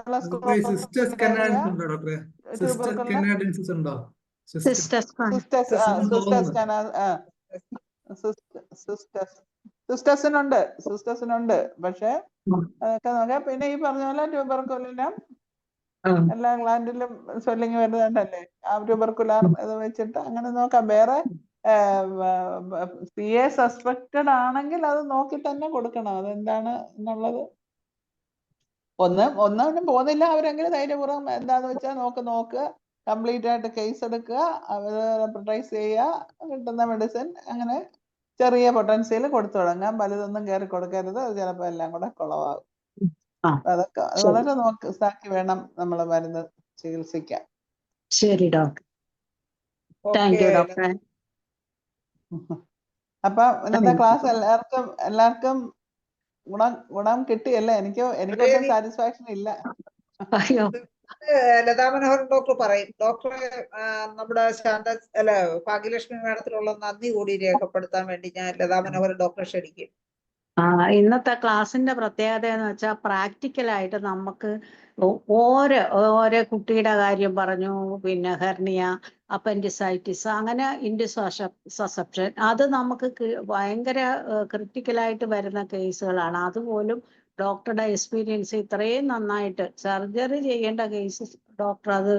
സിസ്റ്റസിനുണ്ട്. പക്ഷെ അതൊക്കെ നോക്കാം. പിന്നെ ഈ പറഞ്ഞ പോലെ ട്യൂബർക്കുലിനം എല്ലാ ഗ്ലാൻഡിലും സ്വെല്ലിങ് വരുന്നുണ്ടല്ലേ, ആ ട്യൂബർക്കുലാർ ഇത് വെച്ചിട്ട് അങ്ങനെ നോക്കാം. വേറെ CA സസ്പെക്റ്റഡ് ആണെങ്കിൽ അത് നോക്കി തന്നെ കൊടുക്കണം. അതെന്താണ് എന്നുള്ളത് ഒന്നും പോകുന്നില്ല അവരെങ്കിലും ധൈര്യപൂർവ്വം എന്താന്ന് വെച്ചാൽ നോക്കുക. കംപ്ലീറ്റ് ആയിട്ട് കേസ് എടുക്കുക, റെപ്രൈസ് ചെയ്യുക, കിട്ടുന്ന മെഡിസിൻ അങ്ങനെ ചെറിയ പൊട്ടൻഷ്യൽ കൊടുത്തു തുടങ്ങാം. വലുതൊന്നും കയറി കൊടുക്കരുത്. അത് ചിലപ്പോ എല്ലാം കൂടെ കുളവാകും. അതൊക്കെ വളരെ നോക്കി വേണം നമ്മൾ മരുന്ന് ചികിത്സിക്കാൻ. ശരി ഡോക്ടർ. താങ്ക് യു ഡോക്ടറെ. അപ്പൊ ഇന്നത്തെ ക്ലാസ് എല്ലാവർക്കും ഗുണം കിട്ടിയല്ലേ? എനിക്കൊട്ടും സാറ്റിസ്ഫാക്ഷൻ ഇല്ല. ലതാ മനോഹരൻ ഡോക്ടർ പറയും. ഡോക്ടറെ നമ്മുടെ ഭാഗ്യലക്ഷ്മി മാഡത്തിനുള്ള നന്ദി കൂടി രേഖപ്പെടുത്താൻ വേണ്ടി ഞാൻ ലതാ മനോഹരൻ ഡോക്ടറെ ക്ഷണിക്കും. ഇന്നത്തെ ക്ലാസ്സിന്റെ പ്രത്യേകത എന്ന് വെച്ചാൽ പ്രാക്ടിക്കലായിട്ട് നമുക്ക് ഓരോ കുട്ടിയുടെ കാര്യം പറഞ്ഞു. പിന്നെ ഹെർണിയ, അപ്പൻഡിസൈറ്റിസ്, അങ്ങനെ ഇൻഡിസസെപ്ഷൻ, അത് നമുക്ക് ഭയങ്കര ക്രിട്ടിക്കലായിട്ട് വരുന്ന കേസുകളാണ്. അതുപോലും ഡോക്ടറുടെ എക്സ്പീരിയൻസ് ഇത്രയും നന്നായിട്ട് സർജറി ചെയ്യേണ്ട കേസ് ഡോക്ടർ അത്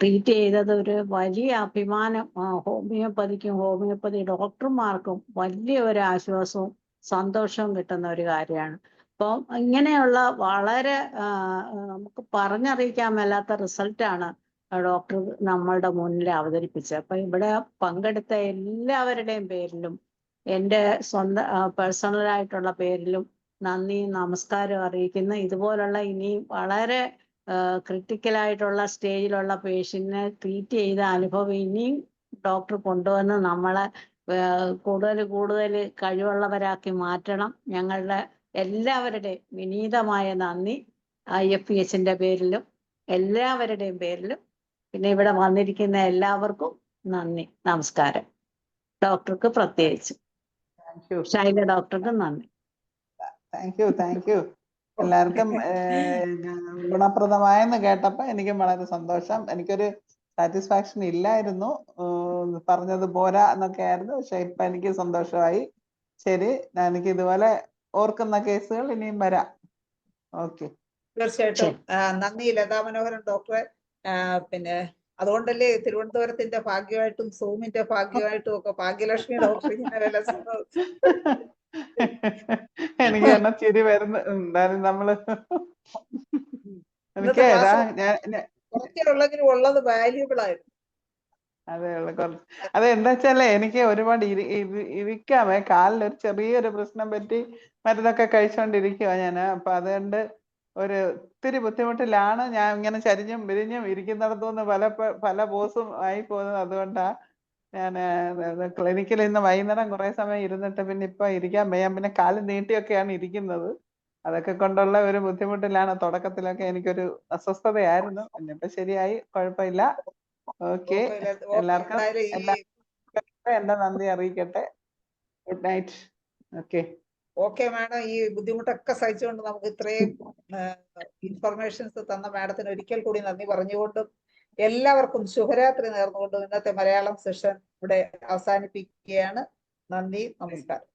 ട്രീറ്റ് ചെയ്തത് ഒരു വലിയ അഭിമാനം ഹോമിയോപ്പതിക്കും ഹോമിയോപ്പതി ഡോക്ടർമാർക്കും വലിയ ഒരു ആശ്വാസവും സന്തോഷവും കിട്ടുന്ന ഒരു കാര്യമാണ്. അപ്പം ഇങ്ങനെയുള്ള വളരെ നമുക്ക് പറഞ്ഞറിയിക്കാൻ മേലാത്ത റിസൾട്ടാണ് ഡോക്ടർ നമ്മളുടെ മുന്നിൽ അവതരിപ്പിച്ചത്. അപ്പം ഇവിടെ പങ്കെടുത്ത എല്ലാവരുടെയും പേരിലും എൻ്റെ സ്വന്തം പേഴ്സണലായിട്ടുള്ള പേരിലും നന്ദിയും നമസ്കാരവും അറിയിക്കുന്നു. ഇതുപോലുള്ള ഇനിയും വളരെ ക്രിട്ടിക്കലായിട്ടുള്ള സ്റ്റേജിലുള്ള പേഷ്യന്റിനെ ട്രീറ്റ് ചെയ്ത അനുഭവം ഇനിയും ഡോക്ടർ കൊണ്ടുവന്ന് നമ്മളെ കൂടുതൽ കഴിവുള്ളവരാക്കി മാറ്റണം. ഞങ്ങളുടെ എല്ലാവരുടെയും വിനീതമായ നന്ദി IFPHന്റെ പേരിലും എല്ലാവരുടെയും പേരിലും, പിന്നെ ഇവിടെ വന്നിരിക്കുന്ന എല്ലാവർക്കും നന്ദി, നമസ്കാരം. ഡോക്ടർക്ക് പ്രത്യേകിച്ച്, ശൈല ഡോക്ടർക്ക് നന്ദി. Thank you. എല്ലാവർക്കും ഗുണപ്രദമായെന്ന് കേട്ടപ്പോ എനിക്കും വളരെ സന്തോഷം. എനിക്കൊരു സാറ്റിസ്ഫാക്ഷൻ ഇല്ലായിരുന്നു, പറഞ്ഞത് പോരാ എന്നൊക്കെ ആയിരുന്നു. പക്ഷെ ഇപ്പൊ എനിക്ക് സന്തോഷമായി. ശരി, എനിക്ക് ഇതുപോലെ ഓർക്കുന്ന കേസുകൾ ഇനിയും വരാം. ഓക്കെ, തീർച്ചയായിട്ടും നന്ദി ലതാ മനോഹരൻ ഡോക്ടറെ. പിന്നെ അതുകൊണ്ടല്ലേ തിരുവനന്തപുരത്തിന്റെ ഭാഗ്യമായിട്ടും സൂമിന്റെ ഭാഗ്യമായിട്ടും ഒക്കെ ഭാഗ്യലക്ഷ്മി ഡോക്ടർ ഇങ്ങനെ വില എനിക്ക് തന്നെ ചിരി വരുന്നു. എന്തായാലും നമ്മള് എനിക്ക് കുറച്ചേ ഉള്ളെങ്കിലും ഉള്ളത് വാല്യൂബിൾ ആയിരുന്നു. അതെ ഉള്ളു കുറച്ച്. അത് എന്താ വെച്ചാലേ എനിക്ക് ഒരുപാട് ഇരിക്കാമേ, കാലിലൊരു ചെറിയൊരു പ്രശ്നം പറ്റി മരുന്നൊക്കെ കഴിച്ചോണ്ടിരിക്കുവാ ഞാൻ. അപ്പൊ അതുകൊണ്ട് ഒത്തിരി ബുദ്ധിമുട്ടിലാണ് ഞാൻ ഇങ്ങനെ ചരിഞ്ഞും വിരിഞ്ഞും ഇരിക്കുന്നിടത്തുനിന്ന് പല ബോസും ആയി പോകുന്നത്. അതുകൊണ്ടാ ഞാൻ ക്ലിനിക്കിൽ ഇന്ന് വൈകുന്നേരം കുറെ സമയം ഇരുന്നിട്ട് പിന്നെ ഇപ്പൊ ഇരിക്കാൻ വയ്യ. പിന്നെ കാല് നീട്ടിയൊക്കെയാണ് ഇരിക്കുന്നത്. അതൊക്കെ കൊണ്ടുള്ള ഒരു ബുദ്ധിമുട്ടിലാണ്. തുടക്കത്തിലൊക്കെ എനിക്കൊരു അസ്വസ്ഥതയായിരുന്നു. പിന്നെ ഇപ്പൊ ശരിയായി, കുഴപ്പമില്ല. ഓക്കെ, എല്ലാവർക്കും എന്റെ നന്ദി അറിയിക്കട്ടെ. Good night. Okay okay madam, ഈ ബുദ്ധിമുട്ടൊക്കെ സഹിച്ചുകൊണ്ട് നമുക്ക് ഇത്രയും ഇൻഫർമേഷൻസ് തന്ന മാഡത്തിന് ഒരിക്കൽ കൂടി നന്ദി പറഞ്ഞുകൊണ്ടും എല്ലാവർക്കും ശുഭരാത്രി നേർന്നുകൊണ്ടും ഇന്നത്തെ മലയാളം സെഷൻ ഇവിടെ അവസാനിപ്പിക്കുകയാണ്. നന്ദി, നമസ്കാരം.